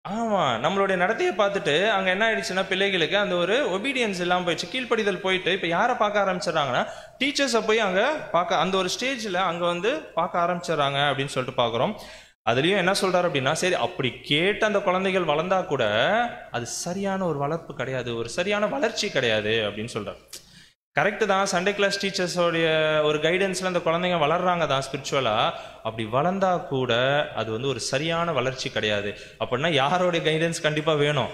ஆமா, நம்மளுடைய நடத்தையை பார்த்துட்டு அங்க என்ன ஆயிடுச்சுன்னா பிள்ளைகளுக்கு அந்த ஒரு ஒபீடியன்ஸ் இல்லாம போயிடுச்சு, கீழ்ப்படிதல் போயிட்டு இப்ப யாரை பார்க்க ஆரம்பிச்சிடறாங்கன்னா டீச்சர்ஸை போய் அங்க பார்க்க, அந்த ஒரு ஸ்டேஜ்ல அங்க வந்து பார்க்க ஆரம்பிச்சிடறாங்க அப்படின்னு சொல்லிட்டு பாக்குறோம். அதுலயும் என்ன சொல்றாரு அப்படின்னா, சரி அப்படி கேட்டு அந்த குழந்தைகள் வளர்ந்தா கூட அது சரியான ஒரு வளர்ப்பு கிடையாது, ஒரு சரியான வளர்ச்சி கிடையாது அப்படின்னு சொல்றாரு. கரெக்டு தான், சண்டே கிளாஸ் டீச்சர்ஸோடைய ஒரு கைடன்ஸ்ல அந்த குழந்தைங்க வளர்றாங்க தான் ஸ்பிரிச்சுவலா, அப்படி வளர்ந்தா கூட அது வந்து ஒரு சரியான வளர்ச்சி கிடையாது. அப்படின்னா யாரோடைய கைடன்ஸ் கண்டிப்பா வேணும்,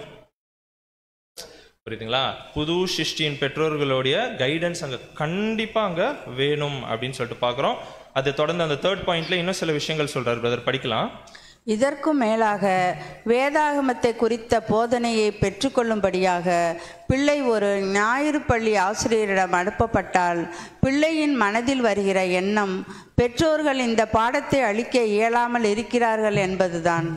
புரியுதுங்களா? புது சிருஷ்டியின் பெற்றோர்களுடைய கைடன்ஸ் அங்க கண்டிப்பா அங்க வேணும் அப்படின்னு சொல்லிட்டு பாக்குறோம். அதை தொடர்ந்து அந்த 3rd பாயிண்ட்ல இன்னும் சில விஷயங்கள் சொல்றாரு பிரதர், படிக்கலாம். இதற்கும் மேலாக வேதாகமத்தை குறித்த போதனையை பெற்றுக்கொள்ளும்படியாக பிள்ளை ஒரு ஞாயிறு பள்ளி ஆசிரியரிடம் அனுப்பப்பட்டால் பிள்ளையின் மனதில் வருகிற எண்ணம் பெற்றோர்கள் இந்த பாடத்தை அளிக்க இயலாமல் இருக்கிறார்கள் என்பதுதான்.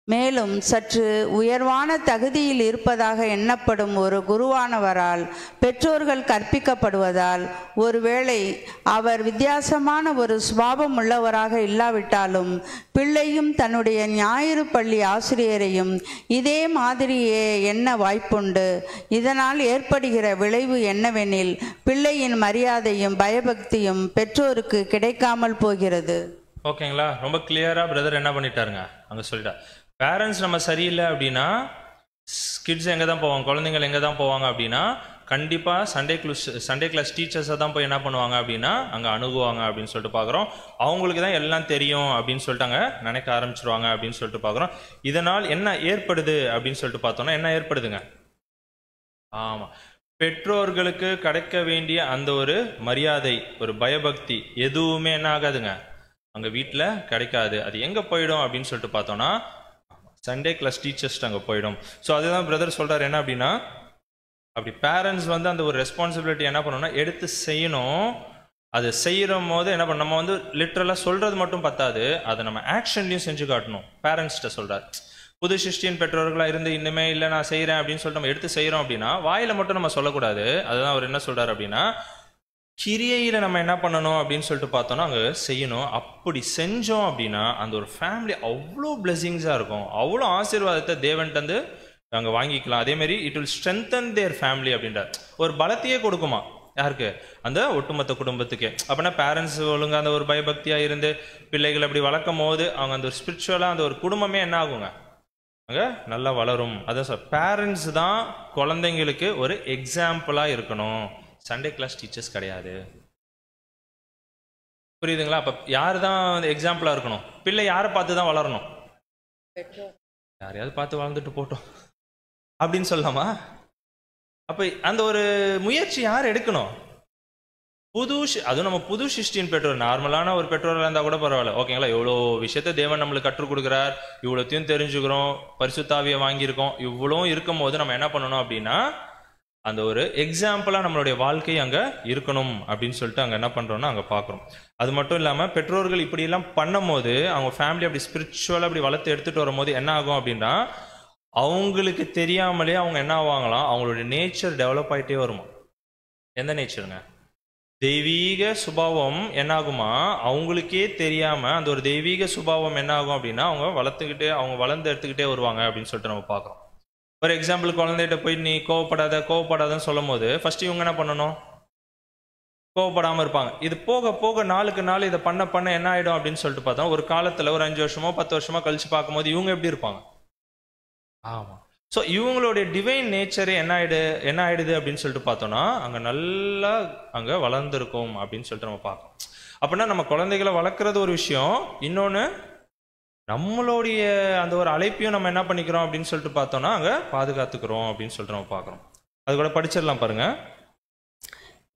மேலும் சற்று உயர்வான தகுதியில் இருப்பதாக எண்ணப்படும் ஒரு குருவானவரால் பெற்றோர்கள் கற்பிக்கப்படுவதால் ஒருவேளை அவர் வித்தியாசமான ஒரு சுபாவம் உள்ளவராக இல்லாவிட்டாலும் பிள்ளையும் தன்னுடைய ஞாயிறு பள்ளி ஆசிரியரையும் இதே மாதிரியே எண்ண வாய்ப்புண்டு. இதனால் ஏற்படுகிற விளைவு என்னவெனில் பிள்ளையின் மரியாதையும் பயபக்தியும் பெற்றோருக்கு கிடைக்காமல் போகிறது. ஓகேங்களா? ரொம்ப கிளியரா பிரதர் என்ன பண்ணிட்டாருங்க அங்க சொல்லிட்டார். பேரண்ட்ஸ் நம்ம சரியில்லை அப்படின்னா கிட்ஸ் எங்கே தான் போவாங்க, குழந்தைங்கள் எங்கே தான் போவாங்க அப்படின்னா கண்டிப்பாக சண்டே கிளாஸ் டீச்சர்ஸை தான் போய் என்ன பண்ணுவாங்க அப்படின்னா அங்கே அணுகுவாங்க அப்படின்னு சொல்லிட்டு பார்க்குறோம். அவங்களுக்கு தான் எல்லாம் தெரியும் அப்படின்னு சொல்லிட்டு அங்கே நினைக்க ஆரம்பிச்சிருவாங்க அப்படின்னு சொல்லிட்டு பார்க்குறோம். இதனால் என்ன ஏற்படுது அப்படின்னு சொல்லிட்டு பார்த்தோம்னா என்ன ஏற்படுதுங்க? ஆமாம், பெற்றோர்களுக்கு கிடைக்க வேண்டிய அந்த ஒரு மரியாதை, ஒரு பயபக்தி எதுவுமே என்ன ஆகாதுங்க அங்கே வீட்டில் கிடைக்காது. அது எங்கே போயிடும் அப்படின்னு சொல்லிட்டு பார்த்தோம்னா சண்டே கிளாஸ் டீச்சர்ஸ்ட்டு அங்கே போயிடும். ஸோ அதுதான் பிரதர் சொல்கிறார் என்ன அப்படின்னா, அப்படி பேரண்ட்ஸ் வந்து அந்த ஒரு ரெஸ்பான்சிபிலிட்டி என்ன பண்ணணும்னா எடுத்து செய்யணும். அது செய்கிற போது என்ன பண்ண, நம்ம வந்து லிட்ரலாக சொல்கிறது மட்டும் பத்தாது, அதை நம்ம ஆக்ஷன்லையும் செஞ்சு காட்டணும். பேரண்ட்ஸ்கிட்ட சொல்கிறார், புது சிருஷ்டியின் பெற்றோர்களாக இருந்து இன்னுமே இல்லை நான் செய்கிறேன் அப்படின்னு சொல்லிட்டு நம்ம எடுத்து செய்கிறோம் அப்படின்னா வாயில் மட்டும் நம்ம சொல்லக்கூடாது. அதுதான் அவர் என்ன சொல்கிறார் அப்படின்னா கிரியையில் நம்ம என்ன பண்ணணும் அப்படின்னு சொல்லிட்டு பார்த்தோன்னா அங்கே செய்யணும். அப்படி செஞ்சோம் அப்படின்னா அந்த ஒரு ஃபேமிலி அவ்வளோ பிளெஸிங்ஸாக இருக்கும், அவ்வளோ ஆசீர்வாதத்தை தேவன்ட்டு வந்து அங்கே வாங்கிக்கலாம். அதேமாரி it will strengthen their family அப்படின்றார். ஒரு பலத்தையே கொடுக்குமா யாருக்கு? அந்த ஒட்டுமொத்த குடும்பத்துக்கே. அப்படின்னா பேரண்ட்ஸ் ஒழுங்காக அந்த ஒரு பயபக்தியாக இருந்து பிள்ளைகள் அப்படி வளர்க்கும் போது அவங்க அந்த ஒரு ஸ்பிரிச்சுவலாக அந்த ஒரு குடும்பமே என்ன ஆகுங்க அங்கே நல்லா வளரும். அதான் சார், பேரண்ட்ஸ் தான் குழந்தைங்களுக்கு ஒரு எக்ஸாம்பிளாக இருக்கணும், சண்டே கிளாஸ் டீச்சர்ஸ் கிடையாது. புரியுதுங்களா? அப்ப யாரு தான் எக்ஸாம்பிளா இருக்கணும்? பிள்ளை யாரை பார்த்து தான் வளரணும்? யாரையாவது பார்த்து வளர்ந்துட்டு போட்டோம், அப்படின்னு சொல்லலாமா? அப்ப அந்த ஒரு முயற்சி யார் எடுக்கணும்? அதுவும் நம்ம புது சிருஷ்டியின் பெற்றோர். நார்மலான ஒரு பெற்றோராக இருந்தால் கூட பரவாயில்ல, ஓகேங்களா? இவ்வளோ விஷயத்த தேவன் நம்மளுக்கு கற்றுக் கொடுக்குறார், இவ்வளோத்தையும் தெரிஞ்சுக்கிறோம், பரிசுத்தாவியை வாங்கியிருக்கோம், இவ்வளோ இருக்கும் போது நம்ம என்ன பண்ணணும் அப்படின்னா, அந்த ஒரு எக்ஸாம்பிளாக நம்மளுடைய வாழ்க்கை அங்கே இருக்கணும் அப்படின்னு சொல்லிட்டு அங்கே என்ன பண்ணுறோம்னா அங்கே பார்க்குறோம். அது மட்டும் இல்லாமல் பெற்றோர்கள் இப்படியெல்லாம் பண்ணும் போது அவங்க ஃபேமிலி அப்படி ஸ்பிரிச்சுவலாக அப்படி வளர்த்து எடுத்துகிட்டு வரும்போது என்ன ஆகும் அப்படின்னா, அவங்களுக்கு தெரியாமலே அவங்க என்ன ஆவாங்களாம், அவங்களுடைய நேச்சர் டெவலப் ஆகிட்டே வருமா. எந்த நேச்சருங்க? தெய்வீக சுபாவம் என்ன ஆகுமா, அவங்களுக்கே தெரியாம அந்த ஒரு தெய்வீக சுபாவம் என்ன ஆகும் அப்படின்னா அவங்க வளர்ந்து எடுத்துக்கிட்டே வருவாங்க அப்படின்னு சொல்லிட்டு நம்ம பார்க்குறோம். ஃபார் எக்ஸாம்பிள், குழந்தைகிட்ட போய் நீ கோவப்படாதன்னு சொல்லும் போது ஃபர்ஸ்ட் இவங்க என்ன பண்ணணும்? கோவப்படாமல் இருப்பாங்க. இது போக போக நாளுக்கு நாள் இதை பண்ண என்ன ஆயிடும் அப்படின்னு சொல்லிட்டு பார்த்தோம், ஒரு காலத்தில் ஒரு 5 வருஷமோ 10 வருஷமோ கழிச்சு பார்க்கும்போது இவங்க எப்படி இருப்பாங்க? ஆமாம். ஸோ இவங்களுடைய டிவைன் நேச்சரே என்ன ஆயிடுது அப்படின்னு சொல்லிட்டு பார்த்தோம்னா அங்கே நல்லா அங்கே வளர்ந்துருக்கும் அப்படின்னு சொல்லிட்டு நம்ம பார்க்கணும். அப்படின்னா நம்ம குழந்தைகளை வளர்க்குறது ஒரு விஷயம், இன்னொன்று நம்மளுடைய அந்த ஒரு அழைப்பையும் நம்ம என்ன பண்ணிக்கிறோம் அப்படின்னு சொல்லிட்டு பார்த்தோம்னா அங்கே பாதுகாத்துக்கிறோம் அப்படின்னு சொல்லிட்டு நம்ம பார்க்குறோம். அது கூட படிச்சிடலாம் பாருங்க.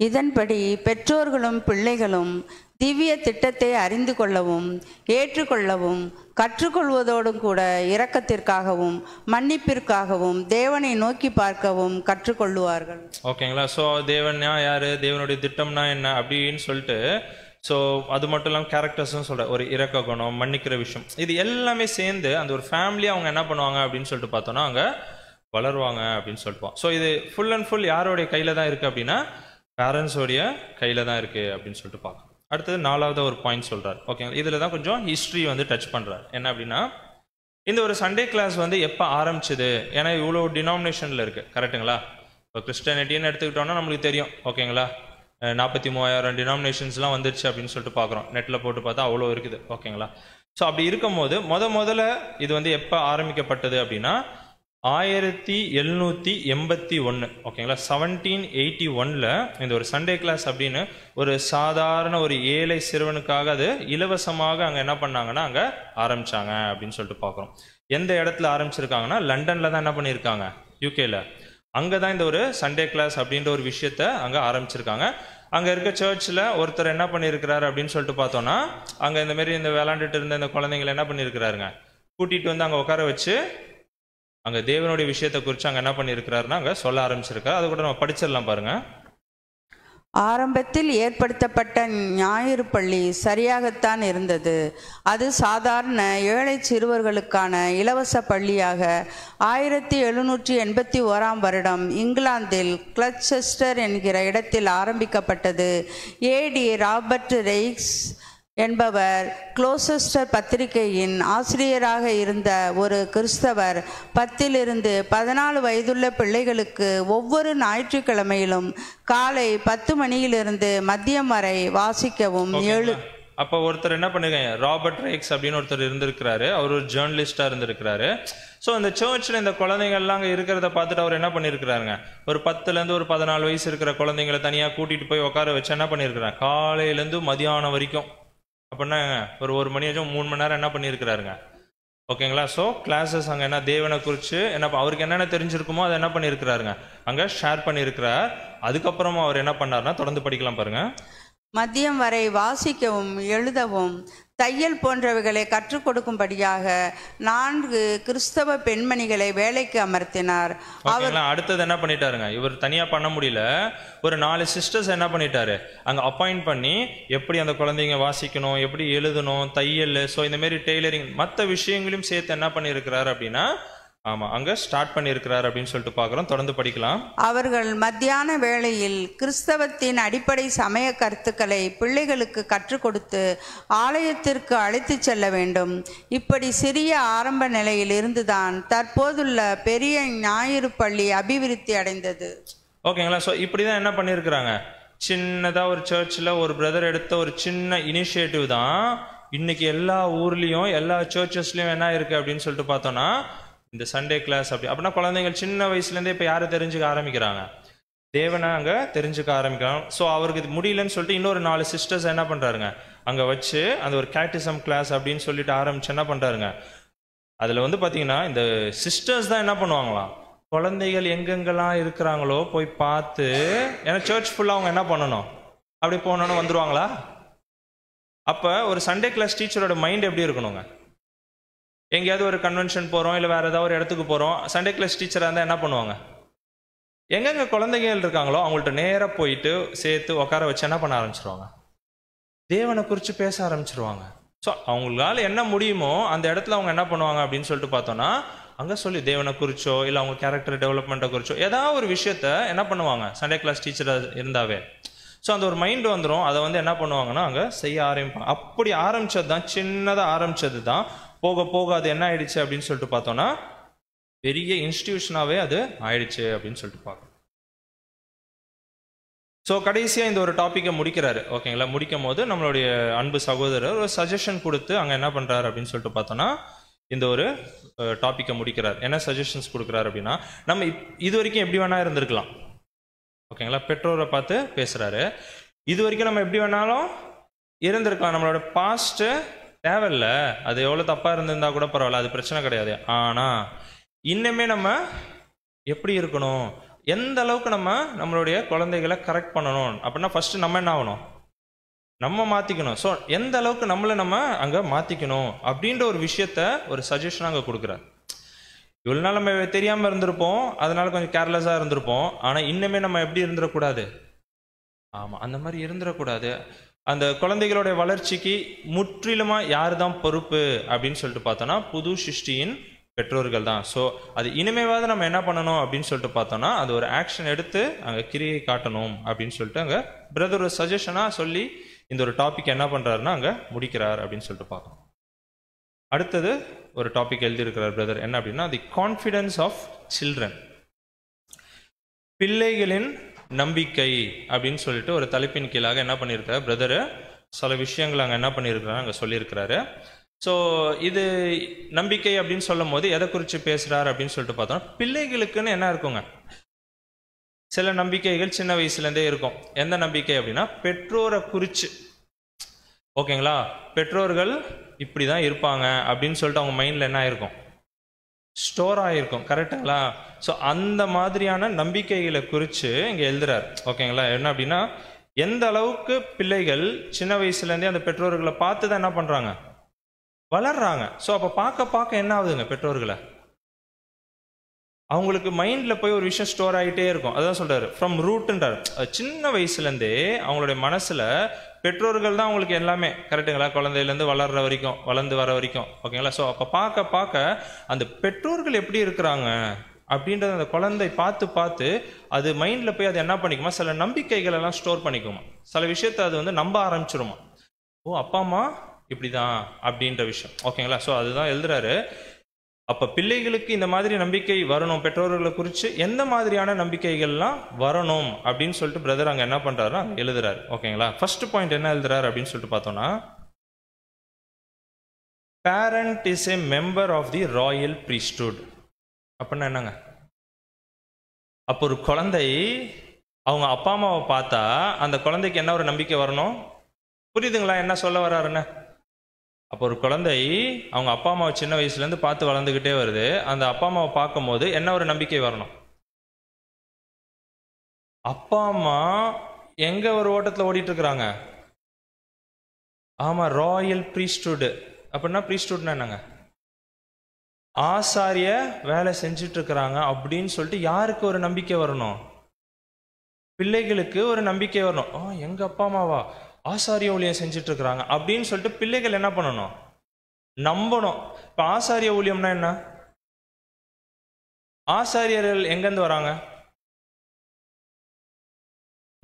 இதன்படி பெற்றோர்களும் பிள்ளைகளும் திவ்ய திட்டத்தை அறிந்து கொள்ளவும் ஏற்றுக்கொள்ளவும் கற்றுக்கொள்வதோடும் கூட இரக்கத்திற்காகவும் மன்னிப்பிற்காகவும் தேவனை நோக்கி பார்க்கவும் கற்றுக்கொள்ளுவார்கள். ஓகேங்களா? ஸோ தேவன்னா யாரு, தேவனுடைய திட்டம்னா என்ன அப்படின்னு சொல்லிட்டு, ஸோ அது மட்டும் இல்லாமல் கேரக்டர்ஸ்னு சொல்கிற ஒரு இரக்க குணம், மன்னிக்கிற விஷயம், இது எல்லாமே சேர்ந்து அந்த ஒரு ஃபேமிலி அவங்க என்ன பண்ணுவாங்க அப்படின்னு சொல்லிட்டு பார்த்தோன்னா அங்கே வளருவாங்க அப்படின்னு சொல்லிட்டு. ஸோ இது ஃபுல் அண்ட் ஃபுல் யாருடைய கையில் தான் இருக்குது அப்படின்னா பேரண்ட்ஸோடைய கையில் தான் இருக்குது அப்படின்னு சொல்லிட்டு பார்க்கலாம். அடுத்தது 4வது ஒரு பாயிண்ட் சொல்கிறார். ஓகேங்களா? இதில் தான் கொஞ்சம் ஹிஸ்ட்ரி வந்து டச் பண்ணுறாரு. என்ன அப்படின்னா, இந்த ஒரு சண்டே கிளாஸ் வந்து எப்போ ஆரம்பிச்சுது? ஏன்னா இவ்வளோ டினாமினேஷனில் இருக்குது, கரெக்டுங்களா? இப்போ கிறிஸ்டியானிட்டின்னு எடுத்துக்கிட்டோன்னா நம்மளுக்கு தெரியும், ஓகேங்களா? 43,000 டினாமினேஷன்ஸ்லாம் வந்துருச்சு அப்படின்னு சொல்லிட்டு பார்க்குறோம். நெட்டில் போட்டு பார்த்தா அவ்வளோ இருக்குது, ஓகேங்களா? ஸோ அப்படி இருக்கும்போது முதல்ல இது வந்து எப்போ ஆரம்பிக்கப்பட்டது அப்படின்னா 1781, ஓகேங்களா? 1781 இந்த ஒரு சண்டே கிளாஸ் அப்படின்னு ஒரு சாதாரண ஒரு ஏழை சிறுவனுக்காக அது இலவசமாக அங்கே என்ன பண்ணாங்கன்னா அங்கே ஆரம்பிச்சாங்க அப்படின்னு சொல்லிட்டு பார்க்குறோம். எந்த இடத்துல ஆரம்பிச்சிருக்காங்கன்னா லண்டனில் தான் என்ன பண்ணியிருக்காங்க, யூகேல. அங்கே தான் இந்த ஒரு சண்டே கிளாஸ் அப்படின்ற ஒரு விஷயத்த அங்கே ஆரம்பிச்சிருக்காங்க. அங்கே இருக்க சர்ச்சில் ஒருத்தர் என்ன பண்ணியிருக்கிறாரு அப்படின்னு சொல்லிட்டு பார்த்தோன்னா, அங்கே இந்த மாதிரி இந்த விளாண்டுட்டு இருந்த இந்த குழந்தைங்களை என்ன பண்ணியிருக்கிறாருங்க, கூட்டிகிட்டு வந்து அங்கே உட்கார வச்சு அங்கே தேவனுடைய விஷயத்தை குறித்து அங்கே என்ன பண்ணியிருக்கிறாருன்னா அங்கே சொல்ல ஆரம்பிச்சிருக்காரு. அது கூட நம்ம படிச்சிடலாம் பாருங்க. ஆரம்பத்தில் ஏற்படுத்தப்பட்ட ஞாயிறு பள்ளி சரியாகத்தான் இருந்தது. அது சாதாரண ஏழை சிறுவர்களுக்கான இலவச பள்ளியாக 1781 இங்கிலாந்தில் கிளச்செஸ்டர் என்கிற இடத்தில் ஆரம்பிக்கப்பட்டது. ஏடி ராபர்ட் ரெய்க்ஸ் என்பவர் குளோசெஸ்டர் பத்திரிகையின் ஆசிரியராக இருந்த ஒரு கிறிஸ்தவர் 10 to 14 வயதுள்ள பிள்ளைகளுக்கு ஒவ்வொரு ஞாயிற்றுக்கிழமையிலும் காலை 10 மணியிலிருந்து மதியம் வரை வாசிக்கவும் அப்போ ஒருத்தர் என்ன பண்ணிருக்காங்க, ராபர்ட் ரெய்க்ஸ் அப்படின்னு ஒருத்தர் இருந்திருக்கிறாரு. அவர் ஒரு ஜேர்னலிஸ்டா இருந்திருக்கிறாரு. ஸோ இந்த சர்ச்சில் இந்த குழந்தைங்கள்லாம் அங்கே இருக்கிறத பார்த்துட்டு அவர் என்ன பண்ணியிருக்கிறாருங்க, ஒரு 10 to 14 வயசு இருக்கிற குழந்தைங்களை தனியாக கூட்டிகிட்டு போய் உட்கார வச்சு என்ன பண்ணியிருக்கிறாங்க, காலையிலேருந்து மதியானம் வரைக்கும் அப்படின்னா ஒரு 1 மணி வரைக்கும் 3 மணி நேரம் என்ன பண்ணியிருக்கிறாருங்க, ஓகேங்களா? ஸோ கிளாஸஸ் அங்கே என்ன தேவனை குறித்து என்ன அவருக்கு என்னென்ன தெரிஞ்சிருக்குமோ அதை என்ன பண்ணியிருக்கிறாருங்க அங்கே ஷேர் பண்ணியிருக்கிறார். அதுக்கப்புறமா அவர் என்ன பண்ணார்னா, தொடர்ந்து படிக்கலாம் பாருங்க. மதியம் வரை வாசிக்கவும் எழுதவும் தையல் போன்றவைகளை கற்றுக் கொடுக்கும்படியாக 4 கிறிஸ்தவ பெண்மணிகளை வேலைக்கு அமர்த்தினார். அடுத்தது என்ன பண்ணிட்டாருங்க, இவர் தனியா பண்ண முடியல, ஒரு 4 சிஸ்டர்ஸ் என்ன பண்ணிட்டாரு அங்க அப்பாயிண்ட் பண்ணி எப்படி அந்த குழந்தைங்க வாசிக்கணும், எப்படி எழுதணும், தையல், ஸோ இந்த மாதிரி டெய்லரிங் மற்ற விஷயங்களையும் சேர்த்து என்ன பண்ணியிருக்கிறாரு அப்படின்னா அங்க ஸ்டார்ட் பண்ணியிருக்கிறார் அப்படின்னு சொல்லிட்டு பார்க்குறோம். தொடர்ந்து படிக்கலாம். அவர்கள் மத்தியான வேளையில் கிறிஸ்தவத்தின் அடிப்படை சமய கருத்துக்களை பிள்ளைகளுக்கு கற்றுக் கொடுத்து ஆலயத்திற்கு அழைத்து செல்ல வேண்டும். இப்படி சிறிய ஆரம்ப நிலையில் இருந்துதான் தற்போதுள்ள பெரிய ஞாயிறு பள்ளி அபிவிருத்தி அடைந்தது. ஓகேங்களா? ஸோ இப்படிதான் என்ன பண்ணியிருக்கிறாங்க, சின்னதா ஒரு சர்ச்சில் ஒரு பிரதர் எடுத்த ஒரு சின்ன இனிஷியேட்டிவ் தான் இன்னைக்கு எல்லா ஊர்லேயும் எல்லா சர்ச்சஸ்லையும் என்ன இருக்கு அப்படின்னு சொல்லிட்டு பார்த்தோம்னா இந்த சண்டே கிளாஸ். அப்படின்னா குழந்தைங்க சின்ன வயசுலேருந்தே இப்போ யாரை தெரிஞ்சுக்க ஆரம்பிக்கிறாங்க, தேவனை அங்கே தெரிஞ்சுக்க ஆரம்பிக்கிறாங்க. ஸோ அவருக்கு முடியலன்னு சொல்லிட்டு இன்னொரு 4 சிஸ்டர்ஸ் என்ன பண்ணுறாருங்க அங்கே வச்சு அந்த ஒரு கேட்டிசம் கிளாஸ் அப்படின்னு சொல்லிட்டு ஆரம்பிச்சு என்ன பண்ணுறாருங்க. அதில் வந்து பார்த்தீங்கன்னா இந்த சிஸ்டர்ஸ் தான் என்ன பண்ணுவாங்களாம், குழந்தைகள் எங்கெங்கெல்லாம் இருக்கிறாங்களோ போய் பார்த்து, ஏன்னா சர்ச் ஃபுல்லாக அவங்க என்ன பண்ணணும், அப்படி போனோன்னு வந்துடுவாங்களா? அப்போ ஒரு சண்டே கிளாஸ் டீச்சரோட மைண்ட் எப்படி இருக்கணுங்க? எங்கேயாவது ஒரு கன்வென்ஷன் போகிறோம், இல்லை வேறு ஏதாவது ஒரு இடத்துக்கு போகிறோம், சண்டே கிளாஸ் டீச்சராக இருந்தால் என்ன பண்ணுவாங்க? எங்கெங்கே குழந்தைகள் இருக்காங்களோ அவங்கள்ட்ட நேராக போயிட்டு சேர்த்து உட்கார வச்சு என்ன பண்ண ஆரம்பிச்சிருவாங்க? தேவனை குறித்து பேச ஆரம்பிச்சிருவாங்க. ஸோ அவங்களால என்ன முடியுமோ அந்த இடத்துல அவங்க என்ன பண்ணுவாங்க அப்படின்னு சொல்லிட்டு பார்த்தோன்னா, அங்கே சொல்லி தேவனை குறிச்சோ இல்லை அவங்க கேரக்டர் டெவலப்மெண்ட்டை குறிச்சோ ஏதாவது ஒரு விஷயத்த என்ன பண்ணுவாங்க சண்டே கிளாஸ் டீச்சராக இருந்தாவே. ஸோ அந்த ஒரு மைண்டு வந்துடும். அதை வந்து என்ன பண்ணுவாங்கன்னா அங்கே செய்ய ஆரம்பிப்பாங்க. அப்படி ஆரம்பித்தது தான், சின்னதாக ஆரம்பித்தது தான், போக போக அது என்ன ஆயிடுச்சு அப்படின்னு சொல்லிட்டு பார்த்தோன்னா பெரிய இன்ஸ்டிடியூஷனாகவே அது ஆயிடுச்சு அப்படின்னு சொல்லிட்டு பார்க்கணும். ஸோ கடைசியாக இந்த ஒரு டாப்பிக்கை முடிக்கிறாரு. ஓகேங்களா? முடிக்கும் போது நம்மளுடைய அன்பு சகோதரர் ஒரு சஜஷன் கொடுத்து அங்கே என்ன பண்ணுறாரு அப்படின்னு சொல்லிட்டு பார்த்தோன்னா இந்த ஒரு டாப்பிக்கை முடிக்கிறார். என்ன சஜஷன்ஸ் கொடுக்குறாரு அப்படின்னா, நம்ம இது வரைக்கும் எப்படி வேணா இருந்திருக்கலாம். ஓகேங்களா? பெற்றோரை பார்த்து பேசுகிறாரு. இது வரைக்கும் நம்ம எப்படி வேணாலும் இருந்திருக்கலாம். நம்மளோட பாஸ்ட்டு தேவையில்லை, அது எவ்வளோ தப்பாக இருந்திருந்தா கூட பரவாயில்ல, அது பிரச்சனை கிடையாது. ஆனால் இன்னுமே நம்ம எப்படி இருக்கணும், எந்த அளவுக்கு நம்ம நம்மளுடைய குழந்தைகளை கரெக்ட் பண்ணணும் அப்படின்னா ஃபர்ஸ்ட் நம்ம என்ன ஆகணும், நம்ம மாற்றிக்கணும். ஸோ எந்த அளவுக்கு நம்மளை நம்ம அங்கே மாற்றிக்கணும் அப்படின்ற ஒரு விஷயத்த ஒரு சஜஷன் அங்கே கொடுக்குறாரு. இவ்வளோ நாள் நம்ம தெரியாமல் இருந்திருப்போம், அதனால கொஞ்சம் கேர்லெஸ்ஸாக இருந்திருப்போம். ஆனால் இன்னுமே நம்ம எப்படி இருந்துடக்கூடாது, ஆமாம் அந்த மாதிரி இருந்துடக்கூடாது. அந்த குழந்தைகளுடைய வளர்ச்சிக்கு முற்றிலுமாக யார் தான் பொறுப்பு அப்படின்னு சொல்லிட்டு பார்த்தோன்னா புது சிருஷ்டியின் பெற்றோர்கள் தான். ஸோ அது இனிமேவாவது நம்ம என்ன பண்ணணும் அப்படின்னு சொல்லிட்டு பார்த்தோன்னா அது ஒரு ஆக்ஷன் எடுத்து அங்கே கிரியை காட்டணும் அப்படின்னு சொல்லிட்டு அங்கே பிரதர் ஒரு சஜஷனாக சொல்லி இந்த ஒரு டாபிக் என்ன பண்ணுறாருன்னா அங்கே முடிக்கிறார் அப்படின்னு சொல்லிட்டு பார்க்கணும். அடுத்தது ஒரு டாபிக் எழுதியிருக்கிறார் பிரதர், என்ன அப்படின்னா தி கான்ஃபிடன்ஸ் ஆஃப் சில்ட்ரன், பிள்ளைகளின் நம்பிக்கை அப்படின்னு சொல்லிட்டு ஒரு தலைப்பின் கீழாக என்ன பண்ணியிருக்காரு பிரதரு சில விஷயங்கள் அங்கே என்ன பண்ணியிருக்கிறாரு அங்கே சொல்லியிருக்கிறாரு. ஸோ இது நம்பிக்கை அப்படின்னு சொல்லும் போது எதை குறித்து பேசுகிறார் அப்படின்னு சொல்லிட்டு பார்த்தோம்னா, பிள்ளைகளுக்குன்னு என்ன இருக்குங்க, சில நம்பிக்கைகள் சின்ன வயசுலேருந்தே இருக்கும். எந்த நம்பிக்கை அப்படின்னா பெற்றோரை குறித்து. ஓகேங்களா? பெற்றோர்கள் இப்படி தான் இருப்பாங்க அப்படின்னு சொல்லிட்டு அவங்க மைண்டில் என்ன ஆயிருக்கும், ஸ்டோர் ஆகிருக்கும். கரெக்டுங்களா? ஸோ அந்த மாதிரியான நம்பிக்கைகளை குறித்து இங்கே எழுதுறாரு. ஓகேங்களா? என்ன அப்படின்னா எந்த அளவுக்கு பிள்ளைகள் சின்ன வயசுலேருந்தே அந்த பெற்றோர்களை பார்த்து தான் என்ன பண்ணுறாங்க, வளர்றாங்க. ஸோ அப்போ பார்க்க பார்க்க என்ன ஆகுதுங்க, பெற்றோர்களை அவங்களுக்கு மைண்டில் போய் ஒரு விஷயம் ஸ்டோர் ஆகிட்டே இருக்கும். அதான் சொல்கிறாரு ஃப்ரம் ரூட்டுன்றார். சின்ன வயசுலேருந்தே அவங்களுடைய மனசில் பெற்றோர்கள் தான் அவங்களுக்கு எல்லாமே. கரெக்டுங்களா? குழந்தையிலேருந்து வளர்ற வரைக்கும், வளர்ந்து வர வரைக்கும். ஓகேங்களா? ஸோ அப்போ பார்க்க பார்க்க அந்த பெற்றோர்கள் எப்படி இருக்கிறாங்க அப்படின்றத அந்த குழந்தை பார்த்து பார்த்து அது மைண்டில் போய் அது என்ன பண்ணிக்குமா, சில நம்பிக்கைகள் எல்லாம் ஸ்டோர் பண்ணிக்குமா, சில விஷயத்தை அது வந்து நம்ப ஆரம்பிச்சிருமா. ஓ அப்பா அம்மா இப்படி தான் அப்படின்ற விஷயம். ஓகேங்களா? ஸோ அதுதான் எழுதுறாரு. அப்போ பிள்ளைகளுக்கு இந்த மாதிரி நம்பிக்கை வரணும், பெற்றோர்களை குறித்து எந்த மாதிரியான நம்பிக்கைகள்லாம் வரணும் அப்படின்னு சொல்லிட்டு பிரதர் அங்கே என்ன பண்ணுறாருன்னா எழுதுறாரு. ஓகேங்களா? ஃபர்ஸ்ட் பாயிண்ட் என்ன எழுதுறாரு அப்படின்னு சொல்லிட்டு பார்த்தோன்னா, parent is a member of the royal priesthood. அப்படின்னா என்னங்க, அப்போ ஒரு குழந்தை அவங்க அப்பா அம்மாவை பார்த்தா அந்த குழந்தைக்கு என்ன ஒரு நம்பிக்கை வரணும், புரியுதுங்களா என்ன சொல்ல வர்றாருன்னு? அப்போ ஒரு குழந்தை அவங்க அப்பா அம்மாவை சின்ன வயசுலேருந்து பார்த்து வளர்ந்துக்கிட்டே வருது. அந்த அப்பா அம்மாவை பார்க்கும் போது என்ன ஒரு நம்பிக்கை வரணும், அப்பா அம்மா எங்க ஒரு ஓட்டத்தில் ஓடிட்டு இருக்கிறாங்க, ஆமா ராயல் ப்ரீஸ்ட்ஹுட். அப்படின்னா ப்ரீஸ்ட்ஹுட்னா என்னங்க, ஆசாரிய வேலை செஞ்சுட்டு இருக்கிறாங்க அப்படின்னு சொல்லிட்டு யாருக்கு ஒரு நம்பிக்கை வரணும், பிள்ளைகளுக்கு ஒரு நம்பிக்கை வரணும். எங்க அப்பா அம்மாவா ஆசாரிய ஊழியம் செஞ்சுட்டு இருக்கிறாங்க அப்படின்னு சொல்லிட்டு பிள்ளைகள் என்ன பண்ணணும், நம்பணும். இப்போ ஆசாரிய ஊழியம்னா என்ன, ஆசாரியர்கள் எங்கேருந்து வராங்க,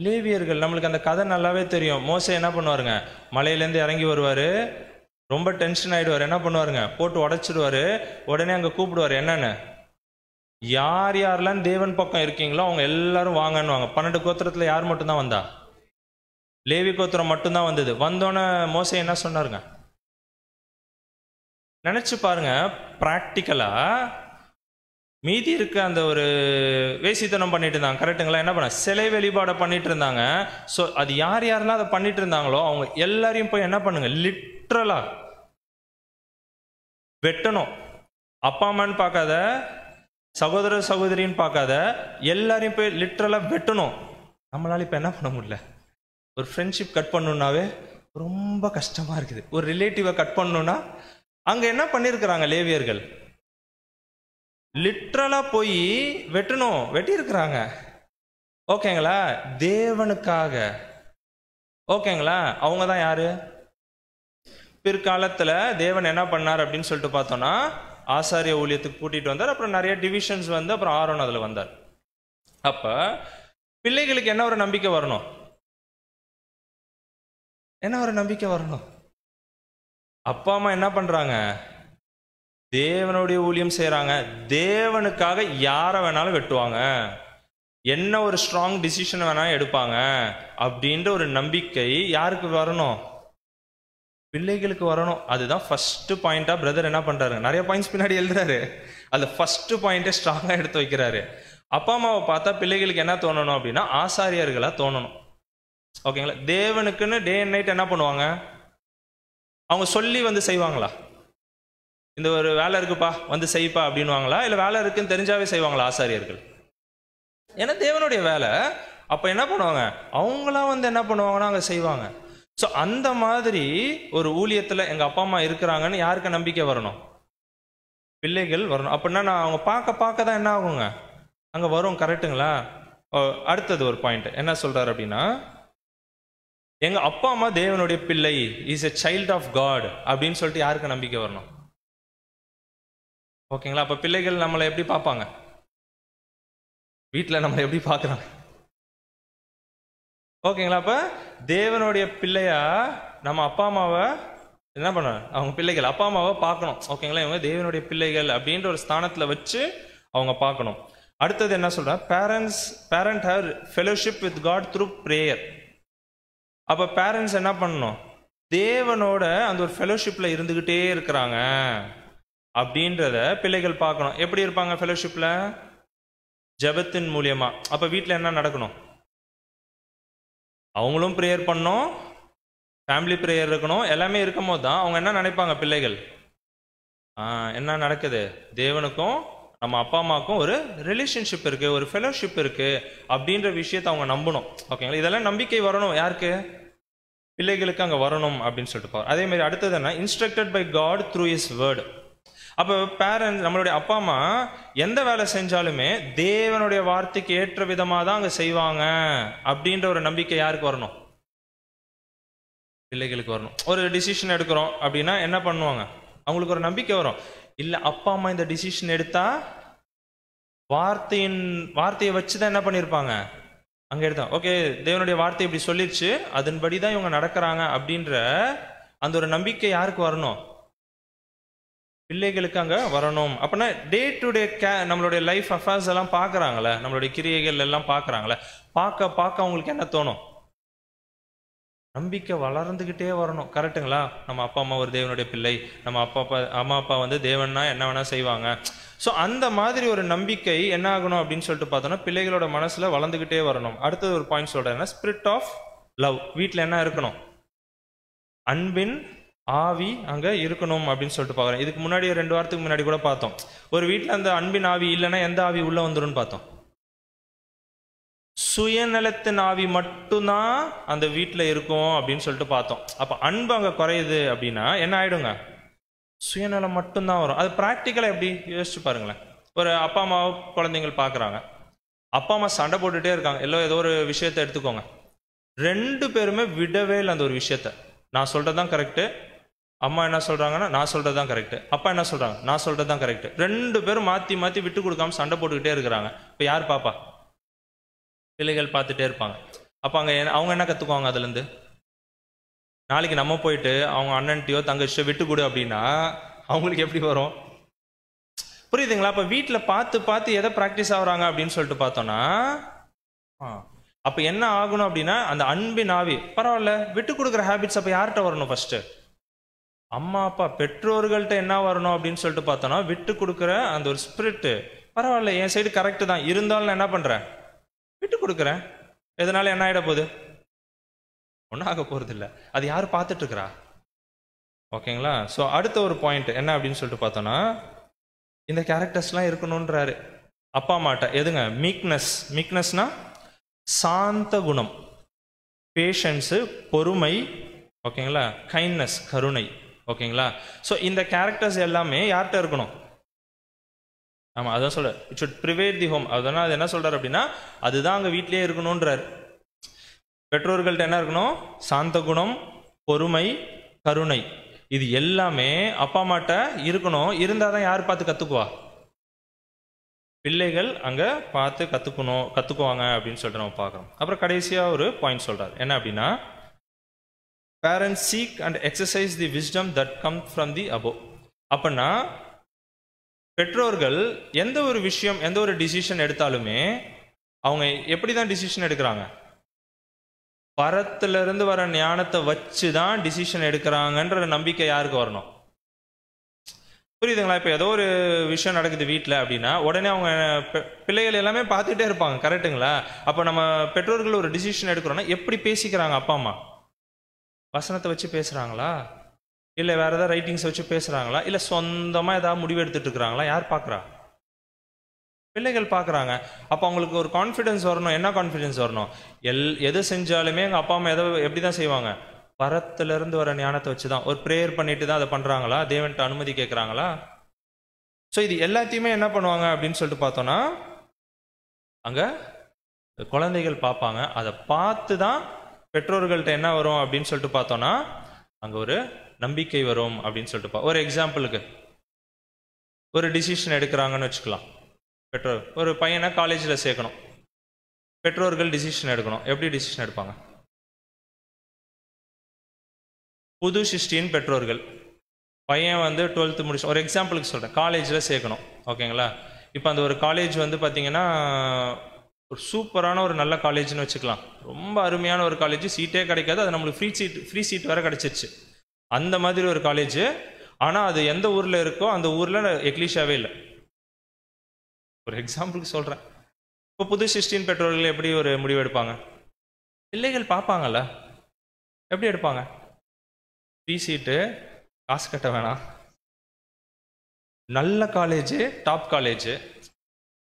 லேவியர்கள். நம்மளுக்கு அந்த கதை நல்லாவே தெரியும். மோசே என்ன பண்ணுவாருங்க, மலையிலேருந்து இறங்கி வருவார், ரொம்ப டென்ஷன் ஆகிடுவார், என்ன பண்ணுவாருங்க போட்டு உடைச்சிடுவார். உடனே அங்கே கூப்பிடுவார், என்னன்னு, யார் யாரெல்லாம் தேவன் பக்கம் இருக்கீங்களோ அவங்க எல்லாரும் வாங்கன்னுவாங்க. 12 கோத்திரத்தில் யார் மட்டும்தான் வந்தா, லேவி கோத்திரம் மட்டும்தான் வந்தது. வந்தோன்னே மோசே என்ன சொன்னாருங்க, நினைச்சு பாருங்க, பிராக்டிக்கலா மீதி இருக்க அந்த ஒரு வேசித்தனம் பண்ணிட்டு இருந்தாங்க. கரெக்டுங்களா? என்ன பண்ண, சிலை வழிபாடை பண்ணிட்டு இருந்தாங்க. ஸோ அது யார் யாரெல்லாம் அதை பண்ணிட்டு இருந்தாங்களோ அவங்க எல்லாரையும் போய் என்ன பண்ணுங்க, லிட்ரலா வெட்டணும். அப்பா அம்மான்னு பார்க்காத, சகோதர சகோதரின்னு பார்க்காத, எல்லாரையும் போய் லிட்ரலாக வெட்டணும். நம்மளால இப்போ என்ன பண்ண முடியல. ஒரு ஃப்ரெண்ட்ஷிப் கட் பண்ணணுன்னாவே ரொம்ப கஷ்டமாக இருக்குது. ஒரு ரிலேட்டிவை கட் பண்ணணுன்னா அங்கே என்ன பண்ணியிருக்கிறாங்க லேவியர்கள், லிட்ரலாக போய் வெட்டணும், வெட்டியிருக்கிறாங்க. ஓகேங்களா, தேவனுக்காக. ஓகேங்களா, அவங்க தான் யாரு? பிற்காலத்தில் தேவன் என்ன பண்ணார் அப்படின்னு சொல்லிட்டு பார்த்தோன்னா, ஆசாரிய ஊழியத்துக்கு கூட்டிகிட்டு வந்தார். அப்புறம் நிறைய டிவிஷன்ஸ் வந்து அப்புறம் ஆரோன் அதில் வந்தார். அப்போ பிள்ளைகளுக்கு என்ன ஒரு நம்பிக்கை வரணும்? என்ன ஒரு நம்பிக்கை வரணும்? அப்பா அம்மா என்ன பண்றாங்க? தேவனுடைய ஊழியம் செய்யறாங்க. தேவனுக்காக யாரை வேணாலும் வெட்டுவாங்க, என்ன ஒரு ஸ்ட்ராங் டிசிஷன் வேணாலும் எடுப்பாங்க அப்படின்ற ஒரு நம்பிக்கை யாருக்கு வரணும்? பிள்ளைகளுக்கு வரணும். அதுதான் ஃபர்ஸ்ட் பாயிண்டா பிரதர் என்ன பண்றாரு, நிறைய பாயிண்ட்ஸ் பின்னாடி எழுதுறாரு. அதுல ஃபர்ஸ்ட் பாயிண்டே ஸ்ட்ராங்கா எடுத்து வைக்கிறாரு. அப்பா அம்மாவை பார்த்தா பிள்ளைகளுக்கு என்ன தோணணும் அப்படின்னா, ஆசாரியர்களா தோணணும். ஓகேங்களா, தேவனுக்குன்னு டே அண்ட் நைட் என்ன பண்ணுவாங்க? அவங்க சொல்லி வந்து செய்வாங்களா? இந்த ஒரு வேலை இருக்குப்பா வந்து செய்ப்பா அப்படின்வாங்களா? இல்லை வேலை இருக்குன்னு தெரிஞ்சாவே செய்வாங்களா ஆசாரியர்கள்? ஏன்னா தேவனுடைய வேலை. அப்போ என்ன பண்ணுவாங்க? அவங்களாம் வந்து என்ன பண்ணுவாங்கன்னா அங்கே செய்வாங்க. ஸோ அந்த மாதிரி ஒரு ஊழியத்தில் எங்கள் அப்பா அம்மா இருக்கிறாங்கன்னு யாருக்கு நம்பிக்கை வரணும்? பிள்ளைகள் வரணும். அப்படின்னா நான் அவங்க பார்க்க தான் என்ன ஆகுங்க அங்கே வரும். கரெக்டுங்களா? அடுத்தது ஒரு பாயிண்ட் என்ன சொல்றாரு அப்படின்னா, எங்க அப்பா அம்மா தேவனுடைய பிள்ளை, is a child of God அப்படின்னு சொல்லிட்டு யாருக்கு நம்பிக்கை வரணும்? ஓகேங்களா, அப்ப பிள்ளைகள் நம்மளை எப்படி பார்ப்பாங்க? வீட்டில் நம்மளை எப்படி பார்க்குறாங்க? ஓகேங்களா, அப்ப தேவனுடைய பிள்ளையா நம்ம அப்பா அம்மாவை என்ன பண்ண, அவங்க பிள்ளைகள் அப்பா அம்மாவை பார்க்கணும். ஓகேங்களா, இவங்க தேவனுடைய பிள்ளைகள் அப்படின்ற ஒரு ஸ்தானத்துல வச்சு அவங்க பார்க்கணும். அடுத்தது என்ன சொல்ற, parent have fellowship with God through prayer. அப்ப பேரண்ட்ஸ் என்ன பண்ணணும்? தேவனோட அந்த ஒரு ஃபெலோஷிப்ல இருந்துகிட்டே இருக்கிறாங்க அப்படின்றத பிள்ளைகள் பார்க்கணும். எப்படி இருப்பாங்க ஃபெலோஷிப்ல? ஜெபத்தின் மூலியமா. அப்ப வீட்டில் என்ன நடக்கணும்? அவங்களும் ப்ரேயர் பண்ணணும், ஃபேமிலி ப்ரேயர் இருக்கணும். எல்லாமே இருக்கும் போது தான் அவங்க என்ன நினைப்பாங்க பிள்ளைகள், என்ன நடக்குது, தேவனுக்கும் நம்ம அப்பா அம்மாவுக்கும் ஒரு ரிலேஷன்ஷிப் இருக்கு, ஒரு ஃபெலோஷிப் இருக்கு அப்படின்ற விஷயத்தை அவங்க நம்பணும். ஓகேங்களா, இதெல்லாம் நம்பிக்கை வரணும் யாருக்கு? பிள்ளைகளுக்கு அங்கே வரணும் அப்படின்னு சொல்லிட்டு. அதே மாதிரி அடுத்தது என்ன, instructed by God through his word. அப்போ பேரண்ட்ஸ், நம்மளுடைய அப்பா அம்மா எந்த வேலை செஞ்சாலுமே தேவனுடைய வார்த்தைக்கு ஏற்ற விதமாக தான் அங்கே செய்வாங்க அப்படின்ற ஒரு நம்பிக்கை யாருக்கு வரணும்? பிள்ளைகளுக்கு வரணும். ஒரு டிசிஷன் எடுக்கிறோம் அப்படின்னா என்ன பண்ணுவாங்க? அவங்களுக்கு ஒரு நம்பிக்கை வரும். இல்லை, அப்பா அம்மா இந்த டிசிஷன் எடுத்தா வார்த்தையை வச்சு தான் என்ன பண்ணியிருப்பாங்க அங்கே எடுத்தோம். ஓகே, தேவனுடைய வார்த்தை இப்படி சொல்லிடுச்சு, அதன்படி தான் இவங்க நடக்கிறாங்க அப்படின்ற அந்த ஒரு நம்பிக்கை யாருக்கு வரணும்? பிள்ளைகளுக்கு அங்கே வரணும். அப்படின்னா டே டு டே நம்மளுடைய லைஃப் அஃபேர்ஸ் எல்லாம் பார்க்குறாங்களே, நம்மளுடைய கிரியைகள் எல்லாம் பார்க்குறாங்களே, பார்க்க அவங்களுக்கு என்ன தோணும்? நம்பிக்கை வளர்ந்துக்கிட்டே வரணும். கரெக்டுங்களா? நம்ம அப்பா அம்மா ஒரு தேவனுடைய பிள்ளை, நம்ம அம்மா அப்பா வந்து தேவன்னா என்ன வேணா செய்வாங்க. ஸோ அந்த மாதிரி ஒரு நம்பிக்கை என்ன ஆகணும் அப்படின்னு சொல்லிட்டு பார்த்தோம்னா பிள்ளைகளோட மனசுல வளர்ந்துக்கிட்டே வரணும். அடுத்தது ஒரு பாயிண்ட் சொல்றேன், ஸ்பிரிட் ஆஃப் லவ். வீட்டில் என்ன இருக்கணும்? அன்பின் ஆவி அங்க இருக்கணும் அப்படின்னு சொல்லிட்டு பார்க்குறேன். இதுக்கு முன்னாடி 2 வாரத்துக்கு முன்னாடி கூட பார்த்தோம், ஒரு வீட்டில் அந்த அன்பின் ஆவி இல்லைன்னா எந்த ஆவி உள்ள வந்துடும் பார்த்தோம்? சுயநலத்தின் ஆவி மட்டும்தான் அந்த வீட்டில் இருக்கும் அப்படின்னு சொல்லிட்டு பார்த்தோம். அப்போ அன்பு அங்கே குறையுது அப்படின்னா என்ன ஆயிடுங்க? சுயநலம் மட்டும்தான் வரும். அது ப்ராக்டிக்கலாக எப்படி யோசிச்சு பாருங்களேன். ஒரு அப்பா அம்மா குழந்தைங்கள் பார்க்குறாங்க, அப்பா அம்மா சண்டை போட்டுகிட்டே இருக்காங்க, ஏதோ ஒரு விஷயத்தை எடுத்துக்கோங்க, 2 பேருமே விடவே இல்லை அந்த ஒரு விஷயத்த. நான் சொல்கிறது தான் கரெக்டு, அம்மா என்ன சொல்கிறாங்கன்னா நான் சொல்கிறது தான் கரெக்டு, அப்பா என்ன சொல்கிறாங்க நான் சொல்கிறது தான் கரெக்டு. 2 பேரும் மாற்றி மாற்றி விட்டு கொடுக்காம சண்டை போட்டுக்கிட்டே இருக்கிறாங்க. இப்போ யார் பாப்பா? பிள்ளைகள் பார்த்துட்டே இருப்பாங்க. அப்போ அங்கே அவங்க என்ன கற்றுக்குவாங்க அதுலேருந்து? நாளைக்கு நம்ம போயிட்டு அவங்க அண்ணன்ட்டையோ தங்கச்சியோ விட்டு கொடு அப்படின்னா அவங்களுக்கு எப்படி வரும்? புரியுதுங்களா? அப்போ வீட்டில் பார்த்து எதை ப்ராக்டிஸ் ஆகுறாங்க அப்படின்னு சொல்லிட்டு பார்த்தோன்னா அப்போ என்ன ஆகணும் அப்படின்னா அந்த அன்பின் ஆவி பரவாயில்ல விட்டு கொடுக்குற ஹேபிட்ஸ் அப்போ யார்கிட்ட வரணும்? ஃபர்ஸ்ட் அம்மா அப்பா பெற்றோர்கள்ட்ட என்ன வரணும் அப்படின்னு சொல்லிட்டு பார்த்தோன்னா விட்டு கொடுக்குற அந்த ஒரு ஸ்பிரிட்டு. பரவாயில்ல, என் சைடு கரெக்டு தான், இருந்தாலும் நான் என்ன பண்ணுறேன்? விட்டு கொடுக்குறேன். எதனால என்ன ஆகிட போகுது? ஒன்றும் ஆக போகிறது இல்லை. அது யார் பார்த்துட்டு இருக்கிறா? ஓகேங்களா? ஸோ அடுத்த ஒரு பாயிண்ட் என்ன அப்படின்னு சொல்லிட்டு பார்த்தோன்னா இந்த கேரக்டர்ஸ்லாம் இருக்கணுன்றாரு. அப்பா அம்மாட்ட எதுங்க? மீக்னஸ்னா சாந்த குணம், பேஷன்ஸு, பொறுமை, ஓகேங்களா, கைண்ட்னஸ், கருணை, ஓகேங்களா. ஸோ இந்த கேரக்டர்ஸ் எல்லாமே யார்கிட்ட இருக்கணும்? ஆமாம், அதான் சொல்ற, it should private the home. அதனால் அது என்ன சொல்றாரு அப்படின்னா, அதுதான் அங்கே வீட்டிலேயே இருக்கணுன்றார். பெற்றோர்கள்ட்ட என்ன இருக்கணும்? சாந்த குணம், பொறுமை, கருணை, இது எல்லாமே அப்பா அம்மாட்ட இருக்கணும். இருந்தால் தான் யார் பார்த்து கற்றுக்குவா? பிள்ளைகள் அங்கே பார்த்து கற்றுக்குவாங்க அப்படின்னு சொல்லிட்டு நம்ம பார்க்குறோம். அப்புறம் கடைசியாக ஒரு பாயிண்ட் சொல்கிறார், என்ன அப்படின்னா, parents seek and exercise the wisdom that come from the above. அப்படின்னா பெற்றோர்கள் எந்த ஒரு விஷயம், எந்த ஒரு டிசிஷன் எடுத்தாலுமே அவங்க எப்படி தான் டிசிஷன் எடுக்கிறாங்க? பரத்திலிருந்து வர ஞானத்தை வச்சு தான் டிசிஷன் எடுக்கிறாங்கன்ற நம்பிக்கை யாருக்கு வரணும்? புரியுதுங்களா? இப்போ ஏதோ ஒரு விஷயம் நடக்குது வீட்டில் அப்படின்னா உடனே அவங்க பிள்ளைகள் எல்லாமே பார்த்துட்டே இருப்பாங்க, கரெக்டுங்களா? அப்போ நம்ம பெற்றோர்கள் ஒரு டிசிஷன் எடுக்கிறோன்னா எப்படி பேசிக்கிறாங்க? அப்பா அம்மா வசனத்தை வச்சு பேசுகிறாங்களா, இல்லை வேறு ஏதாவது ரைட்டிங்ஸை வச்சு பேசுகிறாங்களா, இல்லை சொந்தமாக ஏதாவது முடிவு எடுத்துகிட்டு இருக்கிறாங்களா? யார் பார்க்குறா? பிள்ளைகள் பார்க்குறாங்க. அப்போ அவங்களுக்கு ஒரு கான்ஃபிடென்ஸ் வரணும். என்ன கான்ஃபிடென்ஸ் வரணும்? எது செஞ்சாலுமே எங்கள் அப்பா அம்மா எப்படி தான் செய்வாங்க? பரத்திலிருந்து வர ஞானத்தை வச்சு தான். ஒரு ப்ரேயர் பண்ணிட்டு தான் அதை பண்ணுறாங்களா? தேவன்கிட்ட அனுமதி கேட்குறாங்களா? ஸோ இது எல்லாத்தையுமே என்ன பண்ணுவாங்க அப்படின்னு சொல்லிட்டு பார்த்தோன்னா, அங்கே குழந்தைகள் பார்ப்பாங்க. அதை பார்த்து தான் பெற்றோர்கள்ட்ட என்ன வரும் அப்படின்னு சொல்லிட்டு பார்த்தோன்னா, அங்கே ஒரு நம்பிக்கை வரும் அப்படின்னு சொல்லிட்டு ஒரு எக்ஸாம்பிளுக்கு ஒரு டிசிஷன் எடுக்கிறாங்கன்னு வச்சுக்கலாம். பெற்றோர் ஒரு பையனை காலேஜில் சேர்க்கணும், பெற்றோர்கள் டிசிஷன் எடுக்கணும். எப்படி டிசிஷன் எடுப்பாங்க? புது சிருஷ்டியின் பெற்றோர்கள், பையன் வந்து 12th முடிச்சு, ஒரு எக்ஸாம்பிளுக்கு சொல்கிறேன், காலேஜில் சேர்க்கணும், ஓகேங்களா. இப்போ அந்த ஒரு காலேஜ் வந்து பார்த்தீங்கன்னா ஒரு சூப்பரான ஒரு நல்ல காலேஜ்னு வச்சுக்கலாம். ரொம்ப அருமையான ஒரு காலேஜ், சீட்டே கிடைக்காது, அது நம்மளுக்கு ஃப்ரீ சீட் வேறு கிடச்சிருச்சு. அந்த மாதிரி ஒரு காலேஜ். ஆனால் அது எந்த ஊரில் இருக்கோ அந்த ஊரில் எக்லீஷாவே இல்லை. ஒரு எக்ஸாம்பிளுக்கு சொல்கிறேன். இப்போ புது சிருஷ்டியின் பெற்றோர்கள் எப்படி ஒரு முடிவு எடுப்பாங்க? பிள்ளைகள் பார்ப்பாங்கல்ல, எப்படி எடுப்பாங்க? ஃப்ரீ சீட்டு, காசு கட்ட வேணாம், நல்ல காலேஜ், டாப் காலேஜ்,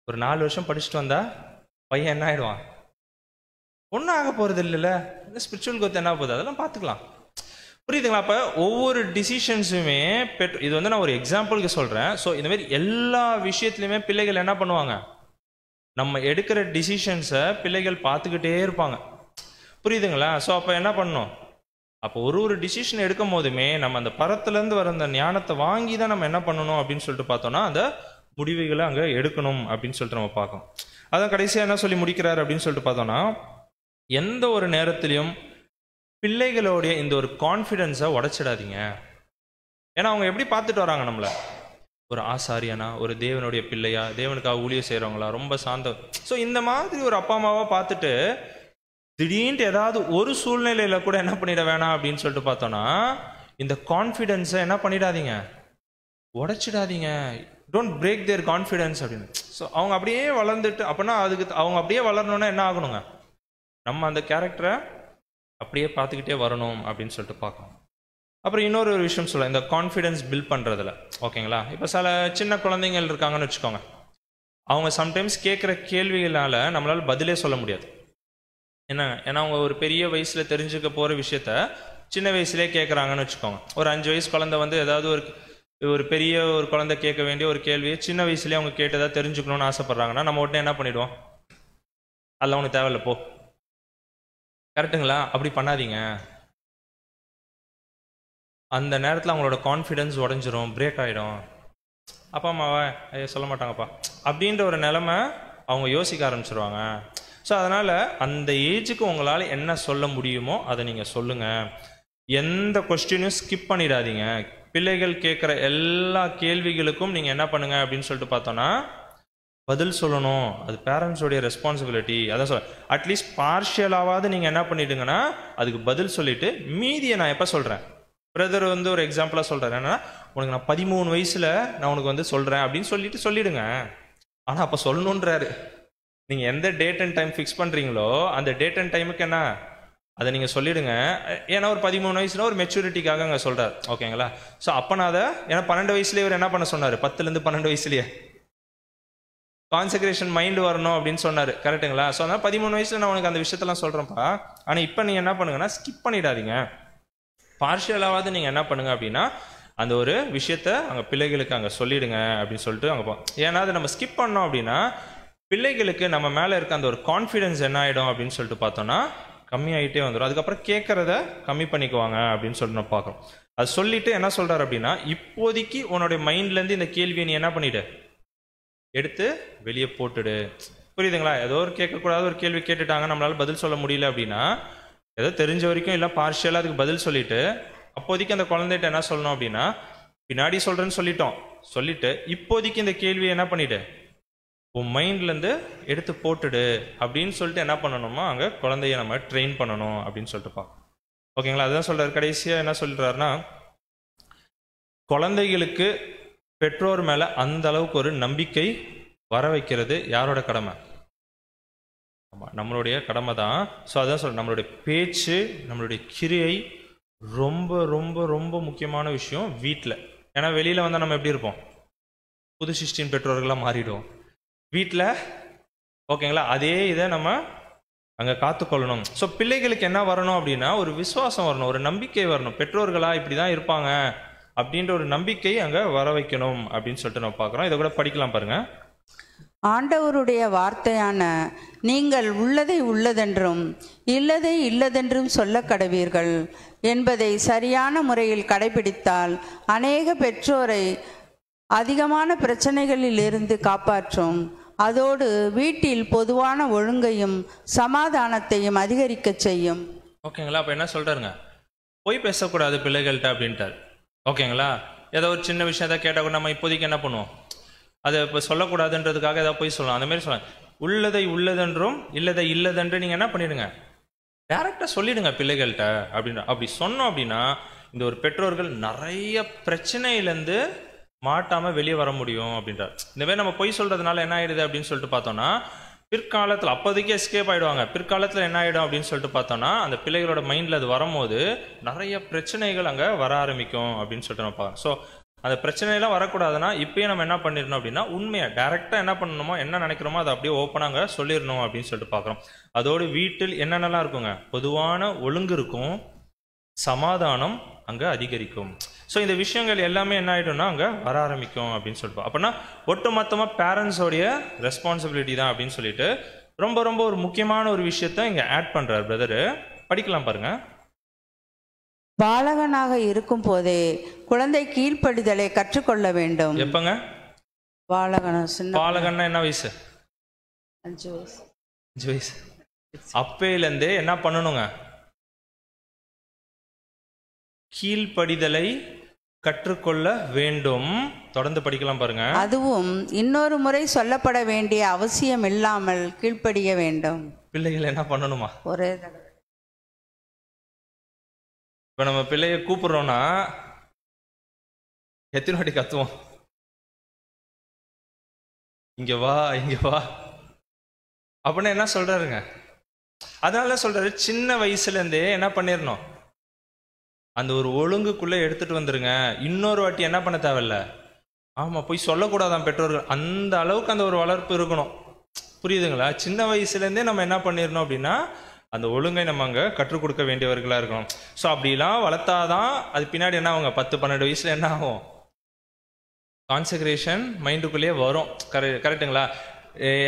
ஒரு 4 வருஷம் படிச்சுட்டு வந்தா பையன் என்ன ஆகிடுவான்? ஒன்றும் ஆக போகிறது இல்லைல்ல, ஸ்பிரிச்சுவல் கோத்து என்ன போகுது, அதெல்லாம் பார்த்துக்கலாம். புரியுதுங்களா? அப்போ ஒவ்வொரு டிசிஷன்ஸுமே இது வந்து நான் ஒரு எக்ஸாம்பிளுக்கு சொல்கிறேன். ஸோ இந்த மாதிரி எல்லா விஷயத்துலையுமே பிள்ளைகள் என்ன பண்ணுவாங்க? நம்ம எடுக்கிற டிசிஷன்ஸை பிள்ளைகள் பார்த்துக்கிட்டே இருப்பாங்க. புரியுதுங்களா? ஸோ அப்போ என்ன பண்ணணும்? அப்போ ஒரு டிசிஷன் எடுக்கும் போதுமே நம்ம அந்த பரத்துலேருந்து வர அந்த ஞானத்தை வாங்கி தான் நம்ம என்ன பண்ணணும் அப்படின்னு சொல்லிட்டு பார்த்தோன்னா, அந்த முடிவுகளை அங்கே எடுக்கணும் அப்படின்னு சொல்லிட்டு நம்ம பார்க்கணும். அதான் கடைசியாக என்ன சொல்லி முடிக்கிறார் அப்படின்னு சொல்லிட்டு பார்த்தோன்னா, எந்த ஒரு நேரத்திலையும் பிள்ளைகளுடைய இந்த ஒரு கான்ஃபிடென்ஸை உடைச்சிடாதீங்க. ஏன்னா அவங்க எப்படி பார்த்துட்டு வராங்க நம்மளை? ஒரு ஆசாரியனா, ஒரு தேவனுடைய பிள்ளையா, தேவனுக்காக ஊழியம் செய்கிறவங்களா, ரொம்ப சாந்த. ஸோ இந்த மாதிரி ஒரு அப்பா அம்மாவை பார்த்துட்டு திடீர்னு ஏதாவது ஒரு சூழ்நிலையில் கூட என்ன பண்ணிட வேணாம் அப்படின்னு சொல்லிட்டு பார்த்தோன்னா, இந்த கான்ஃபிடென்ஸை என்ன பண்ணிடாதீங்க, உடைச்சிடாதீங்க. டோன்ட் பிரேக் தேர் கான்ஃபிடென்ஸ் அப்படின்னு. ஸோ அவங்க அப்படியே வளர்ந்துட்டு, அப்படின்னா அதுக்கு அவங்க அப்படியே வளரணுன்னா என்ன ஆகணுங்க? நம்ம அந்த கேரக்டரை அப்படியே பார்த்துக்கிட்டே வரணும் அப்படின்னு சொல்லிட்டு பார்க்கணும். அப்புறம் இன்னொரு ஒரு விஷயம் சொல்ல, இந்த கான்ஃபிடென்ஸ் பில்ட் பண்ணுறதுல, ஓகேங்களா. இப்போ சில சின்ன குழந்தைங்கள் இருக்காங்கன்னு வச்சுக்கோங்க, அவங்க சம்டைம்ஸ் கேட்குற கேள்விகளால் நம்மளால் பதிலே சொல்ல முடியாது. என்னங்க, ஏன்னா அவங்க ஒரு பெரிய வயசில் தெரிஞ்சுக்க போகிற விஷயத்த சின்ன வயசுலேயே கேட்குறாங்கன்னு வச்சுக்கோங்க. ஒரு 5 வயசு குழந்தை வந்து ஏதாவது ஒரு பெரிய ஒரு குழந்தை கேட்க வேண்டிய ஒரு கேள்வியை சின்ன வயசுலேயே அவங்க கேட்டு ஏதாவது தெரிஞ்சுக்கணும்னு ஆசைப்பட்றாங்கன்னா நம்ம உடனே என்ன பண்ணிவிடுவோம்? அதெல்லாம் உனக்கு தேவையில்ல போ. கரெக்டுங்களா? அப்படி பண்ணாதீங்க. அந்த நேரத்தில் அவங்களோட கான்ஃபிடென்ஸ் உடஞ்சிரும், பிரேக் ஆகிடும். அப்பா அம்மாவை சொல்ல மாட்டாங்கப்பா அப்படின்ற ஒரு நிலைமை அவங்க யோசிக்க ஆரம்பிச்சிருவாங்க. ஸோ அதனால் அந்த ஏஜுக்கு உங்களால் என்ன சொல்ல முடியுமோ அதை நீங்கள் சொல்லுங்கள். எந்த கொஸ்டினையும் ஸ்கிப் பண்ணிடாதீங்க. பிள்ளைகள் கேட்குற எல்லா கேள்விகளுக்கும் நீங்கள் என்ன பண்ணுங்கள் அப்படின்னு சொல்லிட்டு பார்த்தோன்னா, பதில் சொல்லணும். அது பேரண்ட்ஸோடைய ரெஸ்பான்சிபிலிட்டி. அதான் சொல்ல, அட்லீஸ்ட் பார்ஷியலாவது நீங்கள் என்ன பண்ணிடுங்கன்னா அதுக்கு பதில் சொல்லிவிட்டு மீதியை நான் எப்போ சொல்கிறேன், பிரதர் வந்து ஒரு எக்ஸாம்பிளாக சொல்கிறேன், என்னன்னா உனக்கு நான் 13 வயசில் நான் உனக்கு வந்து சொல்கிறேன் அப்படின்னு சொல்லிடுங்க. ஆனால் அப்போ சொல்லணுன்றாரு. நீங்கள் எந்த டேட் அண்ட் டைம் ஃபிக்ஸ் பண்ணுறீங்களோ அந்த டேட் அண்ட் டைமுக்கு என்ன அதை நீங்கள் சொல்லிவிடுங்க. ஏன்னா ஒரு 13 வயசுல ஒரு மெச்சூரிட்டிக்காக அங்கே சொல்கிறார், ஓகேங்களா. ஸோ அப்போ நான் அதை, ஏன்னா 12 வயசுலேயே இவர் என்ன பண்ண சொன்னார், 10லேருந்து 12 வயசுலேயே. கான்செக்ரேஷன் மைண்டு வரணும் அப்படின்னு சொன்னார். கரெக்டுங்களா? ஸோ அதனால் 13 வயசில் நான் உனக்கு அந்த விஷயத்தெல்லாம் சொல்கிறேன்ப்பா. ஆனால் இப்போ நீங்கள் என்ன பண்ணுங்கன்னா ஸ்கிப் பண்ணிடாதீங்க. பார்ஷியலாவது நீங்கள் என்ன பண்ணுங்க அப்படின்னா அந்த ஒரு விஷயத்த அங்கே பிள்ளைகளுக்கு அங்கே சொல்லிடுங்க அப்படின்னு சொல்லிட்டு அங்கே ஏன்னா அதை நம்ம ஸ்கிப் பண்ணோம் அப்படின்னா பிள்ளைகளுக்கு நம்ம மேலே இருக்க அந்த ஒரு கான்ஃபிடென்ஸ் என்ன ஆகிடும் அப்படின்னு சொல்லிட்டு பார்த்தோன்னா கம்மியாகிட்டே வந்துடும். அதுக்கப்புறம் கேட்குறத கம்மி பண்ணிக்குவாங்க அப்படின்னு சொல்லிட்டு நம்ம பார்க்குறோம். அது சொல்லிட்டு என்ன சொல்கிறார் அப்படின்னா, இப்போதைக்கு உன்னுடைய மைண்ட்லேருந்து இந்த கேள்வியை நீ என்ன பண்ணிவிடு, எடுத்து வெளியே போட்டுடு. புரியுதுங்களா? ஏதோ ஒரு கேட்கக்கூடாத ஒரு கேள்வி கேட்டுட்டாங்க, நம்மளால பதில் சொல்ல முடியல அப்படின்னா ஏதோ தெரிஞ்ச வரைக்கும் இல்லை பார்ஷியலாக அதுக்கு பதில் சொல்லிட்டு அப்போதைக்கு அந்த குழந்தைகிட்ட என்ன சொல்லணும் அப்படின்னா, பின்னாடி சொல்கிறேன்னு சொல்லிட்டு இப்போதைக்கு இந்த கேள்வியை என்ன பண்ணிவிடு, உன் மைண்ட்லேருந்து எடுத்து போட்டுடு அப்படின்னு சொல்லிட்டு என்ன பண்ணணுமா அங்கே குழந்தைய நம்ம ட்ரெயின் பண்ணணும் அப்படின்னு சொல்லிட்டு பார்க்கணும். ஓகேங்களா? அதுதான் சொல்கிறார். கடைசியாக என்ன சொல்கிறாருன்னா, குழந்தைகளுக்கு பெற்றோர் மேலே அந்த அளவுக்கு ஒரு நம்பிக்கை வர வைக்கிறது யாரோட கடமை? ஆமாம், நம்மளுடைய கடமை தான். ஸோ அதான் சொல்கிறேன், நம்மளுடைய பேச்சு, நம்மளுடைய கிரியை ரொம்ப ரொம்ப ரொம்ப முக்கியமான விஷயம் வீட்டில். ஏன்னா வெளியில் வந்தால் நம்ம எப்படி இருப்போம், புது சிஸ்டின் பெற்றோர்களாக மாறிடுவோம். வீட்டில் ஓகேங்களா அதே இதை நம்ம அங்கே காத்துக்கொள்ளணும். ஸோ பிள்ளைகளுக்கு என்ன வரணும் அப்படின்னா ஒரு விசுவாசம் வரணும், ஒரு நம்பிக்கை வரணும். பெற்றோர்களாக இப்படி தான் இருப்பாங்க அப்படின்ற ஒரு நம்பிக்கை அங்கே வர வைக்கணும் அப்படின்னு சொல்லிட்டு நம்ம பார்க்குறோம். இதை கூட படிக்கலாம் பாருங்க. ஆண்டவருடைய வார்த்தையான நீங்கள் உள்ளதை உள்ளதென்றும் இல்லதை இல்லதென்றும் சொல்ல கடவீர்கள் என்பதை சரியான முறையில் கடைபிடித்தால் அநேக பெற்றோரை அதிகமான பிரச்சனைகளில் இருந்து காப்பாற்றும். அதோடு வீட்டில் பொதுவான ஒழுங்கையும் சமாதானத்தையும் அதிகரிக்க செய்யும். ஓகேங்களா? அப்போ என்ன சொல்றாருங்க, போய் பேசக்கூடாது பிள்ளைகள்கிட்ட அப்படின்ட்டார். ஓகேங்களா? ஏதோ ஒரு சின்ன விஷயத்த கேட்டால் கூட நம்ம இப்போதைக்கு என்ன பண்ணுவோம், அதை இப்போ சொல்லக்கூடாதுன்றதுக்காக ஏதாவது போய் சொல்லலாம். அந்த மாதிரி சொல்லலாம். உள்ளதை உள்ளதென்றும் இல்லதை இல்லதென்று நீங்கள் என்ன பண்ணிடுங்க, டேரெக்டாக சொல்லிடுங்க பிள்ளைகள்கிட்ட அப்படின்ற. அப்படி சொன்னோம் அப்படின்னா இந்த ஒரு பெற்றோர்கள் நிறைய பிரச்சனையிலேருந்து மாட்டாமல் வெளியே வர முடியும் அப்படின்றார். இந்த மாதிரி நம்ம பொய் சொல்கிறதுனால என்ன ஆயிடுது அப்படின்னு சொல்லிட்டு பார்த்தோன்னா பிற்காலத்தில் அப்போதைக்கு எஸ்கேப் ஆகிடுவாங்க. பிற்காலத்தில் என்ன ஆகிடும் அப்படின்னு சொல்லிட்டு பார்த்தோன்னா அந்த பிள்ளைகளோட மைண்டில் அது வரும்போது நிறைய பிரச்சனைகள் அங்கே வர ஆரம்பிக்கும் அப்படின்னு சொல்லிட்டு நம்ம பார்க்கணும். ஸோ அந்த பிரச்சனையெல்லாம் வரக்கூடாதுன்னா இப்போயே நம்ம என்ன பண்ணிடணும் அப்படின்னா உண்மையாக டேரெக்டாக என்ன பண்ணணுமோ என்ன நினைக்கிறோமோ அதை அப்படியே ஓப்பனாக சொல்லிடணும் அப்படின்னு சொல்லிட்டு பார்க்குறோம். அதோடு வீட்டில் என்னென்னலாம் இருக்குங்க, பொதுவான ஒழுங்கு இருக்கும், சமாதானம் அங்கே அதிகரிக்கும். ஸோ இந்த விஷயங்கள் எல்லாமே என்ன ஆகிடும்னா அங்கே வர ஆரம்பிக்கும் அப்படின்னு சொல்லிட்டு அப்படின்னா ஒட்டுமொத்தமாக பேரண்ட்ஸோடைய ரெஸ்பான்சிபிலிட்டி தான் அப்படின்னு சொல்லிட்டு ரொம்ப ரொம்ப ஒரு முக்கியமான ஒரு விஷயத்த இங்கே ஆட் பண்ணுறார் பிரதரு. படிக்கலாம் பாருங்க. பாலகனாக இருக்கும் போதே குழந்தை கீழ்ப்படிதலை கற்றுக்கொள்ள வேண்டும். எப்பங்க பாலகன்னா என்ன வயசு? 5 வயசு. 5 வயசு. அப்பையிலேருந்தே என்ன பண்ணணுங்க, கீழ்ப்படிதலை கற்றுக்கொள்ள வேண்டும். தொடர்ந்து படிக்கலாம் பாருங்க. அதுவும் இன்னொரு முறை சொல்லப்பட வேண்டிய அவசியம் இல்லாமல் கீழ்ப்படிய வேண்டும். பிள்ளைகள் என்ன பண்ணணுமா, ஒரே தடவை. இப்ப நம்ம பிள்ளைய கூப்பிடுறோம்னா எத்தனை வாட்டி கத்துவோம், இங்க வா இங்க வா அப்படின்னு என்ன சொல்றாருங்க. அதனால சொல்றாரு சின்ன வயசுல இருந்தே என்ன பண்ணிடணும், அந்த ஒரு ஒழுங்குக்குள்ளே எடுத்துட்டு வந்துருங்க. இன்னொரு வாட்டி என்ன பண்ண தேவையில்ல, ஆமாம் போய் சொல்லக்கூடாதான் பெற்றோர்கள். அந்த அளவுக்கு அந்த ஒரு வளர்ப்பு இருக்கணும். புரியுதுங்களா? சின்ன வயசுலேருந்தே நம்ம என்ன பண்ணிடணும் அப்படின்னா அந்த ஒழுங்கை நம்ம அங்கே கற்றுக் கொடுக்க வேண்டியவர்களாக இருக்கணும். ஸோ அப்படிலாம் வளர்த்தாதான் அது பின்னாடி என்ன ஆகுங்க, 10-12 வயசுல என்ன ஆகும், கான்செக்ரேஷன் மைண்டுக்குள்ளேயே வரும். கரெக்டுங்களா?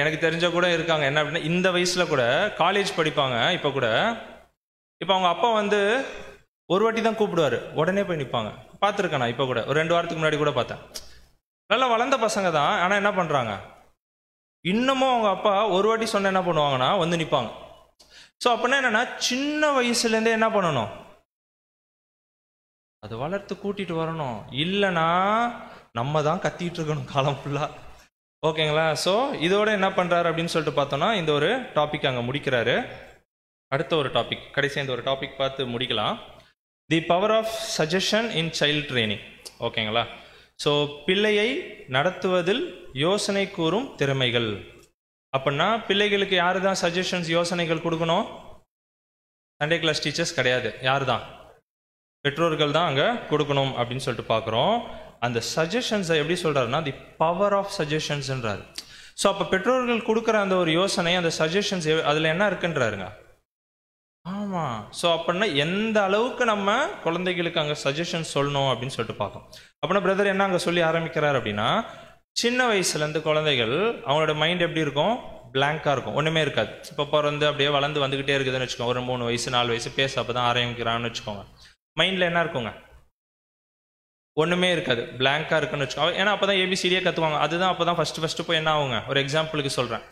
எனக்கு தெரிஞ்ச கூட இருக்காங்க என்ன அப்படின்னா இந்த வயசில் கூட காலேஜ் படிப்பாங்க. இப்போ அவங்க அப்பா வந்து ஒரு வாட்டி தான் கூப்பிடுவாரு, உடனே போய் நிற்பாங்க. பார்த்துருக்கேன் நான். இப்போ கூட ஒரு 2 வாரத்துக்கு முன்னாடி கூட பார்த்தேன். நல்லா வளர்ந்த பசங்க தான், ஆனால் என்ன பண்ணுறாங்க, இன்னமும் அவங்க அப்பா ஒரு வாட்டி சொன்ன என்ன பண்ணுவாங்கன்னா வந்து நிற்பாங்க. ஸோ அப்படின்னா என்னன்னா சின்ன வயசுலேருந்தே என்ன பண்ணணும், அது வளர்த்து கூட்டிட்டு வரணும். இல்லைன்னா நம்ம தான் கத்திட்டு இருக்கணும் காலம் ஃபுல்லாக. ஓகேங்களா? ஸோ இதோட என்ன பண்ணுறாரு அப்படின்னு சொல்லிட்டு பார்த்தோன்னா இந்த ஒரு டாபிக் அங்கே முடிக்கிறாரு. அடுத்த ஒரு டாபிக், கடைசி இந்த ஒரு டாபிக் பார்த்து முடிக்கலாம். The power of suggestion in child training. ஓகேங்களா? ஸோ பிள்ளையை நடத்துவதில் யோசனை கூறும் திறமைகள். அப்படின்னா பிள்ளைகளுக்கு யாரு தான் சஜஷன்ஸ் யோசனைகள் கொடுக்கணும்? சண்டே கிளாஸ் டீச்சர்ஸ் கிடையாது. யார் தான்? பெற்றோர்கள் தான் அங்கே கொடுக்கணும் அப்படின்னு சொல்லிட்டு பார்க்குறோம். அந்த சஜஷன்ஸை எப்படி சொல்கிறாருன்னா தி பவர் ஆஃப் சஜஷன்ஸ்ன்றாரு. ஸோ அப்போ பெற்றோர்கள் கொடுக்குற அந்த ஒரு யோசனை, அந்த சஜஷன்ஸ் அதில் என்ன இருக்குன்றாருங்க. ஆமாம். ஸோ அப்படின்னா எந்த அளவுக்கு நம்ம குழந்தைகளுக்கு அங்கே சஜஷன் சொல்லணும் அப்படின்னு சொல்லிட்டு பார்க்கணும். அப்படின்னா பிரதர் என்ன அங்கே சொல்லி ஆரம்பிக்கிறார் அப்படின்னா, சின்ன வயசுலேருந்து குழந்தைகள் அவங்களோட மைண்ட் எப்படி இருக்கும், பிளாங்காக இருக்கும், ஒன்றுமே இருக்காது. இப்போ பிறந்து அப்படியே வளர்ந்து வந்துக்கிட்டே இருக்குதுன்னு வச்சுக்கோங்க. ஒரு 3 வயசு 4 வயசு பேச அப்போ தான் ஆரம்பிக்கிறான்னு வச்சுக்கோங்க. மைண்டில் என்ன இருக்குங்க, ஒன்றுமே இருக்காது, பிளாங்காக இருக்குன்னு வச்சுக்கோங்க. ஏன்னா அப்போ தான் ஏபிசிடியே கற்றுவாங்க. அதுதான் அப்போ தான் ஃபஸ்ட்டு போய் என்ன ஆகுங்க, ஒரு எக்ஸாம்பிளுக்கு சொல்கிறேன்,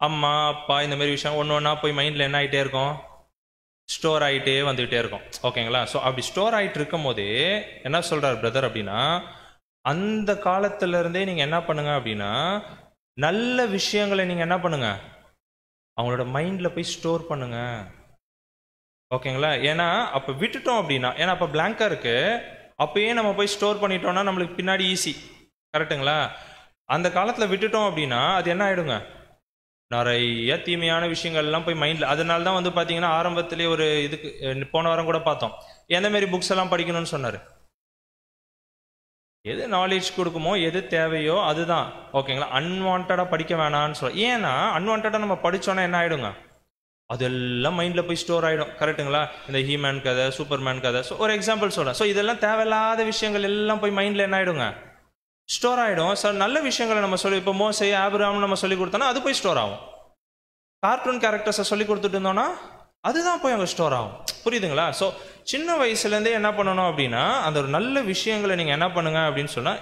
அம்மா அப்பா இந்த மாதிரி விஷயம் ஒன்று ஒன்றா போய் மைண்டில் என்ன ஆகிட்டே இருக்கும், ஸ்டோர் ஆகிட்டே வந்துகிட்டே இருக்கும். ஓகேங்களா. ஸோ அப்படி ஸ்டோர் ஆகிட்டு இருக்கும் போதே என்ன சொல்கிறார் பிரதர் அப்படின்னா, அந்த காலத்திலேருந்தே நீங்கள் என்ன பண்ணுங்க அப்படின்னா, நல்ல விஷயங்களை நீங்கள் என்ன பண்ணுங்க, அவங்களோட மைண்டில் போய் ஸ்டோர் பண்ணுங்க. ஓகேங்களா. ஏன்னா அப்போ விட்டுட்டோம் அப்படின்னா, ஏன்னா அப்போ பிளாங்காக இருக்கு, அப்பயே நம்ம போய் ஸ்டோர் பண்ணிட்டோம்னா நம்மளுக்கு பின்னாடி ஈஸி. கரெக்டுங்களா. அந்த காலத்தில் விட்டுட்டோம் அப்படின்னா அது என்ன ஆகிடுங்க, நிறைய தீமையான விஷயங்கள்லாம் போய் மைண்டில். அதனால தான் வந்து பார்த்தீங்கன்னா ஆரம்பத்திலே ஒரு இதுக்கு போன வாரம் கூட பார்த்தோம், எந்த மாரி புக்ஸ் எல்லாம் படிக்கணும்னு சொன்னார். எது நாலேஜ் கொடுக்குமோ, எது தேவையோ அதுதான். ஓகேங்களா. அன்வான்டாக படிக்க வேணான்னு சொல்ல. ஏன்னா அன்வான்டாக நம்ம படித்தோன்னா என்ன ஆகிடுங்க, அதெல்லாம் மைண்டில் போய் ஸ்டோர் ஆகிடும். கரெக்டுங்களா. இந்த ஹீமேன் கதை, சூப்பர்மேன் கதை, ஸோ ஒரு எக்ஸாம்பிள் சொல்கிறேன். ஸோ இதெல்லாம் தேவையில்லாத விஷயங்கள் எல்லாம் போய் மைண்டில் என்ன ஆகிடுங்க, ஸ்டோர் ஆகிடும். சார் நல்ல விஷயங்களை நம்ம சொல்லி, இப்போ மோசே ஆபிரகாம் நம்ம சொல்லி கொடுத்தோன்னா அது போய் ஸ்டோர் ஆகும். கார்ட்டூன் கேரக்டர்ஸை சொல்லி கொடுத்துட்டு இருந்தோம்னா அதுதான் போய் அங்கே ஸ்டோர் ஆகும். புரியுதுங்களா. ஸோ சின்ன வயசுலேருந்தே என்ன பண்ணணும் அப்படின்னா, அந்த ஒரு நல்ல விஷயங்களை நீங்கள் என்ன பண்ணுங்க அப்படின்னு சொன்னால்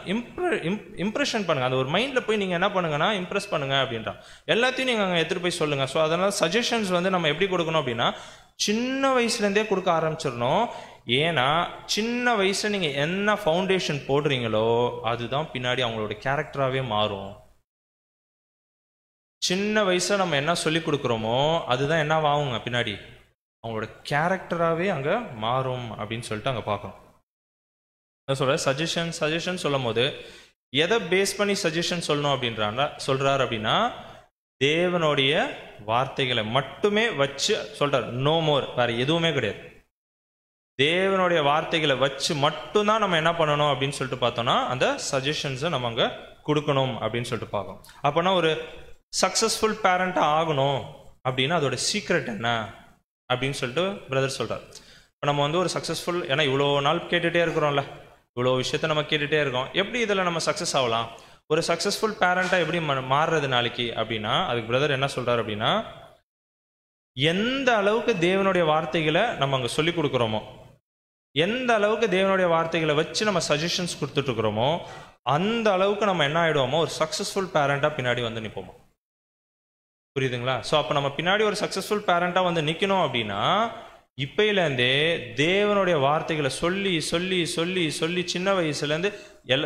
இம்ப்ரெஷன் பண்ணுங்கள். அந்த ஒரு மைண்டில் போய் நீங்கள் என்ன பண்ணுங்கன்னா இம்ப்ரெஸ் பண்ணுங்க அப்படின்றா. எல்லாத்தையும் நீங்கள் அங்கே எடுத்துகிட்டு போய் சொல்லுங்கள். ஸோ அதனால் சஜஷன்ஸ் வந்து நம்ம எப்படி கொடுக்கணும் அப்படின்னா, சின்ன வயசுலேருந்தே கொடுக்க ஆரம்பிச்சிடணும். ஏன்னா சின்ன வயசுல நீங்கள் என்ன ஃபவுண்டேஷன் போடுறீங்களோ அதுதான் பின்னாடி அவங்களோட கேரக்டராகவே மாறும். சின்ன வயசுல நம்ம என்ன சொல்லி கொடுக்குறோமோ அதுதான் என்ன ஆகுங்க, பின்னாடி அவங்களோட கேரக்டராகவே அங்கே மாறும் அப்படின்னு சொல்லிட்டு அங்கே பார்க்கணும். நான் சொல்கிறேன் சஜஷன் சொல்லும் போது எதை பேஸ் பண்ணி சஜஷன் சொல்லணும் சொல்கிறார் அப்படின்னா, தேவனுடைய வார்த்தைகளை மட்டுமே வச்சு சொல்கிறார். நோ மோர், வேறு எதுவுமே கிடையாது. தேவனுடைய வார்த்தைகளை வச்சு மட்டும்தான் நம்ம என்ன பண்ணணும் அப்படின்னு சொல்லிட்டு பார்த்தோம்னா அந்த சஜஷன்ஸை நம்ம அங்கே கொடுக்கணும் அப்படின்னு சொல்லிட்டு பார்க்கணும். அப்போனா ஒரு சக்ஸஸ்ஃபுல் பேரண்ட்டாக ஆகணும் அப்படின்னா அதோட சீக்ரெட் என்ன அப்படின்னு சொல்லிட்டு பிரதர் சொல்கிறார். இப்போ நம்ம வந்து ஒரு சக்ஸஸ்ஃபுல், ஏன்னா இவ்வளோ நாள் கேட்டுகிட்டே இருக்கிறோம்ல, இவ்வளோ விஷயத்த நம்ம கேட்டுகிட்டே இருக்கோம், எப்படி இதில் நம்ம சக்ஸஸ் ஆகலாம், ஒரு சக்ஸஸ்ஃபுல் பேரண்ட்டாக எப்படி மாறுறது நாளைக்கு அப்படின்னா, அதுக்கு பிரதர் என்ன சொல்கிறார் அப்படின்னா, எந்த அளவுக்கு தேவனுடைய வார்த்தைகளை நம்ம அங்கே சொல்லி கொடுக்குறோமோ, எந்த அளவுக்கு தேவனுடைய வார்த்தைகளை வச்சு நம்ம சஜஷன்ஸ் கொடுத்துட்ருக்குறோமோ அந்த அளவுக்கு நம்ம என்ன ஆகிடுவோமோ ஒரு சக்ஸஸ்ஃபுல் பேரண்ட்டாக பின்னாடி வந்து நிற்போமோ. புரியுதுங்களா. ஸோ அப்போ நம்ம பின்னாடி ஒரு சக்ஸஸ்ஃபுல் பேரண்ட்டாக வந்து நிற்கணும் அப்படின்னா இப்போலேருந்தே தேவனுடைய வார்த்தைகளை சொல்லி சொல்லி சொல்லி சொல்லி சின்ன வயசுலேருந்து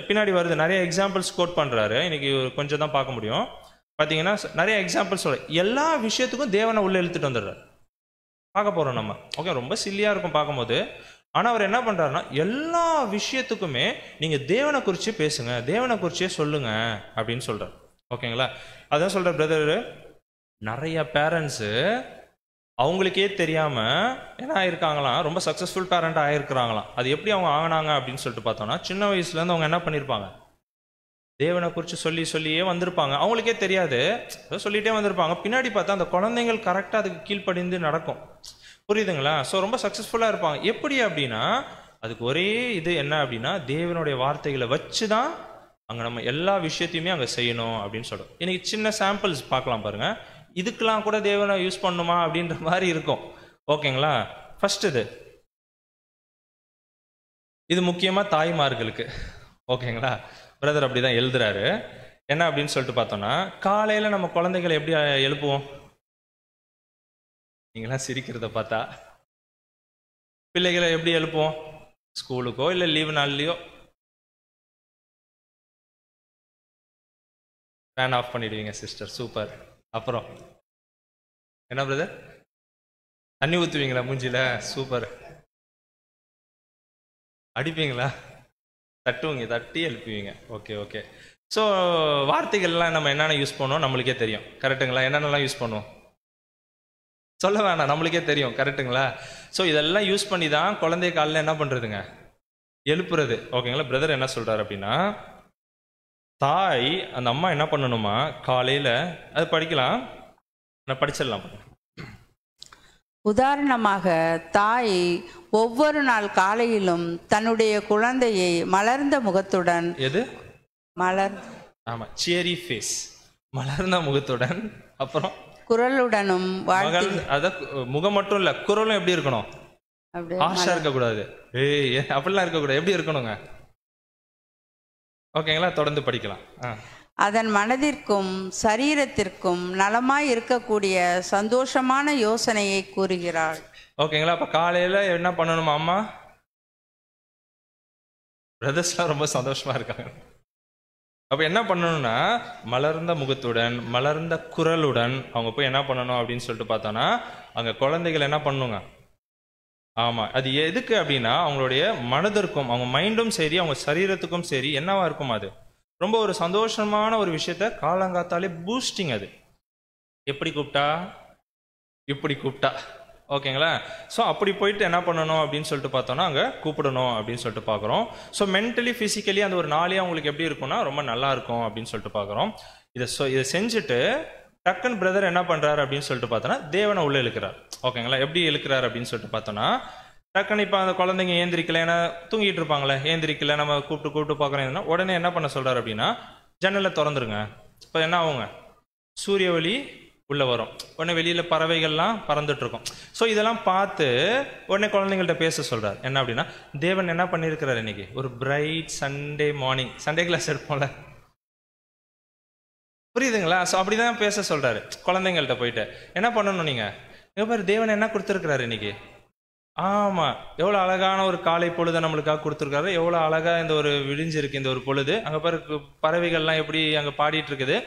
பின்னாடி வருது. நிறைய எக்ஸாம்பிள்ஸ் கோட் பண்ணுறாரு. இன்னைக்கு கொஞ்சம் தான் பார்க்க முடியும். பார்த்தீங்கன்னா நிறைய எக்ஸாம்பிள்ஸ் சொல்ல, எல்லா விஷயத்துக்கும் தேவனை உள்ளே இழுத்துட்டு வந்துடுறாரு. பார்க்க போகிறோம் நம்ம. ஓகே, ரொம்ப சில்லியாக இருக்கும் பார்க்கும்போது. ஆனால் அவர் என்ன பண்ணுறாருன்னா, எல்லா விஷயத்துக்குமே நீங்கள் தேவனை குறித்து பேசுங்க, தேவனை குறிச்சே சொல்லுங்க அப்படின்னு சொல்கிறார். ஓகேங்களா. அதான் சொல்கிற பிரதர், நிறைய பேரண்ட்ஸு அவங்களுக்கே தெரியாமல் என்ன ஆயிருக்காங்களாம், ரொம்ப சக்ஸஸ்ஃபுல் பேரண்ட் ஆகிருக்கிறாங்களாம். அது எப்படி அவங்க ஆகினாங்க அப்படின்னு சொல்லிட்டு பார்த்தோம்னா, சின்ன வயசுலேருந்து அவங்க என்ன பண்ணியிருப்பாங்க, தேவனை குறித்து சொல்லி சொல்லியே வந்திருப்பாங்க. அவங்களுக்கே தெரியாது, சொல்லிகிட்டே வந்திருப்பாங்க. பின்னாடி பார்த்தா அந்த குழந்தைங்கள் கரெக்டாக அதுக்கு கீழ்ப்படிந்து நடக்கும். புரியுதுங்களா. ஸோ ரொம்ப சக்ஸஸ்ஃபுல்லாக இருப்பாங்க. எப்படி அப்படின்னா அதுக்கு ஒரே இது என்ன அப்படின்னா, தேவனுடைய வார்த்தைகளை வச்சு தான் அங்கே நம்ம எல்லா விஷயத்தையுமே அங்கே செய்யணும் அப்படின்னு சொல்கிறோம். இன்னைக்கு சின்ன சாம்பிள்ஸ் பார்க்கலாம் பாருங்கள். இதுக்கெல்லாம் கூட தேவனை யூஸ் பண்ணுமா அப்படின்ற மாதிரி இருக்கும். ஓகேங்களா. ஃபர்ஸ்ட் இது முக்கியமாக தாய்மார்களுக்கு. ஓகேங்களா. பிரதர் அப்படி தான் எழுதுறாரு. என்ன அப்படின்னு சொல்லிட்டு பார்த்தோம்னா, காலையில் நம்ம குழந்தைகளை எப்படி எழுப்புவோம், நீங்களாம் சிரிக்கிறத பார்த்தா, பிள்ளைகளை எப்படி எழுப்புவோம், ஸ்கூலுக்கோ இல்லை லீவு நாள்லையோ ஃபேன் ஆஃப் பண்ணிடுவீங்க சிஸ்டர். சூப்பர். அப்புறம் என்ன பிரதர், தண்ணி ஊற்றுவீங்களா மூஞ்சில? சூப்பர். அடிப்பீங்களா? தட்டுவீங்க, தட்டி எழுப்புவீங்க. Okay okay. ஸோ வார்த்தைகள்லாம் நம்ம என்னென்ன யூஸ் பண்ணுவோம் நம்மளுக்கே தெரியும். கரெக்டுங்களா. என்னென்னலாம் யூஸ் பண்ணுவோம் சொல்ல வேணாம், நம்மளுக்கே தெரியும். கரெக்டுங்களா. ஸோ இதெல்லாம் யூஸ் பண்ணி தான் குழந்தைய காலில் என்ன பண்ணுறதுங்க, எழுப்புறது. ஓகேங்களா. பிரதர் என்ன சொல்கிறார் அப்படின்னா, தாய் அந்த அம்மா என்ன பண்ணணுமா, காலையில் அது படிக்கலாம், நான் படிச்சிடலாம். உதாரணமாக, தாய் ஒவ்வொரு நாள் காலையிலும் தன்னுடைய குழந்தையை மலர்ந்த முகத்துடன் எது ஆமாம், சியரி ஃபேஸ், மலர்ந்த முகத்துடன், அப்புறம் குரலுடனும் அதான் முகம் மட்டும் இல்லை, குரலும் எப்படி இருக்கணும், ஹார்ஷா இருக்கக்கூடாது, அப்படிலாம் இருக்கக்கூடாது, எப்படி இருக்கணுங்க? ஓகேங்களா, தொடர்ந்து படிக்கலாம். அதன் மனதிற்கும் சரீரத்திற்கும் நலமாய் இருக்கக்கூடிய சந்தோஷமான யோசனையை கூறுகிறாள். ஓகேங்களா, அப்ப காலையில என்ன பண்ணணுமா அம்மா? பிரதர்ஸ்லாம் ரொம்ப சந்தோஷமா இருக்காங்க. அப்ப என்ன பண்ணணும்னா, மலர்ந்த முகத்துடன் மலர்ந்த குரலுடன் அவங்க போய் என்ன பண்ணணும் அப்படின்னு சொல்லிட்டு பார்த்தோன்னா, அங்க குழந்தைகள் என்ன பண்ணுங்க, ஆமா, அது எதுக்கு அப்படின்னா அவங்களுடைய மனதிற்கும் அவங்க மைண்டும் சரி அவங்க சரீரத்துக்கும் சரி என்னவா இருக்கும், அது ரொம்ப ஒரு சந்தோஷமான ஒரு விஷயத்த காலங்காத்தாலே பூஸ்டிங். அது எப்படி கூப்பிட்டா, இப்படி கூப்பிட்டா, ஓகேங்களா. ஸோ அப்படி போயிட்டு என்ன பண்ணணும் அப்படின்னு சொல்லிட்டு பார்த்தோன்னா அங்கே கூப்பிடணும் அப்படின்னு சொல்லிட்டு பார்க்குறோம். ஸோ மென்டலி ஃபிசிக்கலி அந்த ஒரு நாளே அவங்களுக்கு எப்படி இருக்கும்னா ரொம்ப நல்லா இருக்கும் அப்படின்னு சொல்லிட்டு பார்க்குறோம். இதை செஞ்சுட்டு டக்குன்னு பிரதர் என்ன பண்ணுறாரு அப்படின்னு சொல்லிட்டு பார்த்தோன்னா தேவனை உள்ளே இழுக்கிறார். ஓகேங்களா, எப்படி இழுக்கிறார் அப்படின்னு சொல்லிட்டு பார்த்தோன்னா, டக்குன்னு இப்போ அந்த குழந்தைங்க ஏந்திரிக்கல, ஏன்னா தூங்கிட்டு இருப்பாங்களே, ஏந்திரிக்கல, நம்ம கூப்பிட்டு பார்க்குறோம், உடனே என்ன பண்ண சொல்கிறார் அப்படின்னா, ஜன்னலை திறந்துருங்க. இப்போ என்ன ஆகுங்க, சூரிய ஒளி உள்ளே வரும், உடனே வெளியில் பறவைகள்லாம் பறந்துட்டு இருக்கும். ஸோ இதெல்லாம் பார்த்து உடனே குழந்தைங்கள்ட்ட பேச சொல்கிறார். என்ன அப்படின்னா, தேவன் என்ன பண்ணியிருக்கிறார் இன்னைக்கு, ஒரு bright Sunday morning, Sunday class எடுப்போம்ல, புரியுதுங்களா? ஸோ அப்படிதான் பேச சொல்கிறாரு குழந்தைங்கள்ட்ட போயிட்டு. என்ன பண்ணணும் நீங்கள், இங்கே பாரு தேவன் என்ன கொடுத்துருக்கிறாரு இன்னைக்கு, ஆமாம், எவ்வளோ அழகான ஒரு காலை பொழுதை நம்மளுக்காக கொடுத்துருக்காரு, எவ்வளோ அழகாக இந்த ஒரு விழிஞ்சிருக்கு இந்த ஒரு பொழுது, அங்கே பாரு பறவைகள்லாம் எப்படி அங்கே பாடிட்டு இருக்குது.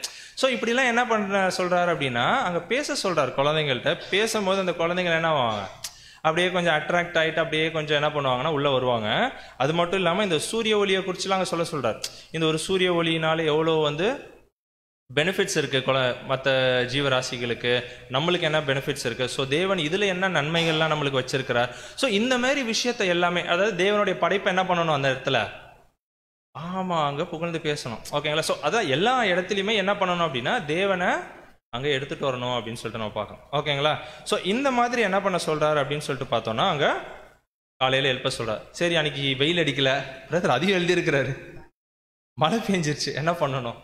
ஸோ இப்படிலாம் என்ன பண்ண சொல்கிறாரு அப்படின்னா, அங்கே பேச சொல்கிறார் குழந்தைங்கள்ட்ட. பேசும்போது அந்த குழந்தைங்க என்ன ஆவாங்க, அப்படியே கொஞ்சம் அட்ராக்ட் ஆகிட்டு அப்படியே கொஞ்சம் என்ன பண்ணுவாங்கன்னா உள்ளே வருவாங்க. அது மட்டும் இல்லாமல் இந்த சூரிய ஒளியை குறிச்சுலாம் அங்கே சொல்கிறார். இந்த ஒரு சூரிய ஒளியினால எவ்வளோ பெனிஃபிட்ஸ் இருக்குது மற்ற ஜீவராசிகளுக்கு, நம்மளுக்கு என்ன பெனிஃபிட்ஸ் இருக்குது, ஸோ தேவன் இதில் என்ன நன்மைகள்லாம் நம்மளுக்கு வச்சிருக்கிறார். ஸோ இந்த மாதிரி விஷயத்தை எல்லாமே, அதாவது தேவனுடைய படைப்பை என்ன பண்ணணும் அந்த இடத்துல, ஆமாம், அங்கே புகழ்ந்து பேசணும். ஓகேங்களா. ஸோ அதான் எல்லா இடத்துலையுமே என்ன பண்ணணும் அப்படின்னா தேவனை அங்கே எடுத்துகிட்டு வரணும் அப்படின்னு சொல்லிட்டு நம்ம பார்க்கணும். ஓகேங்களா. ஸோ இந்த மாதிரி என்ன பண்ண சொல்கிறார் அப்படின்னு சொல்லிட்டு பார்த்தோன்னா, அங்கே காலையில் எழுப்ப சொல்கிறார். சரி, அன்னைக்கு வெயில் அடிக்கல பிரதர், அதிகம் எழுதியிருக்கிறாரு, மழை பெஞ்சிருச்சு, என்ன பண்ணணும்,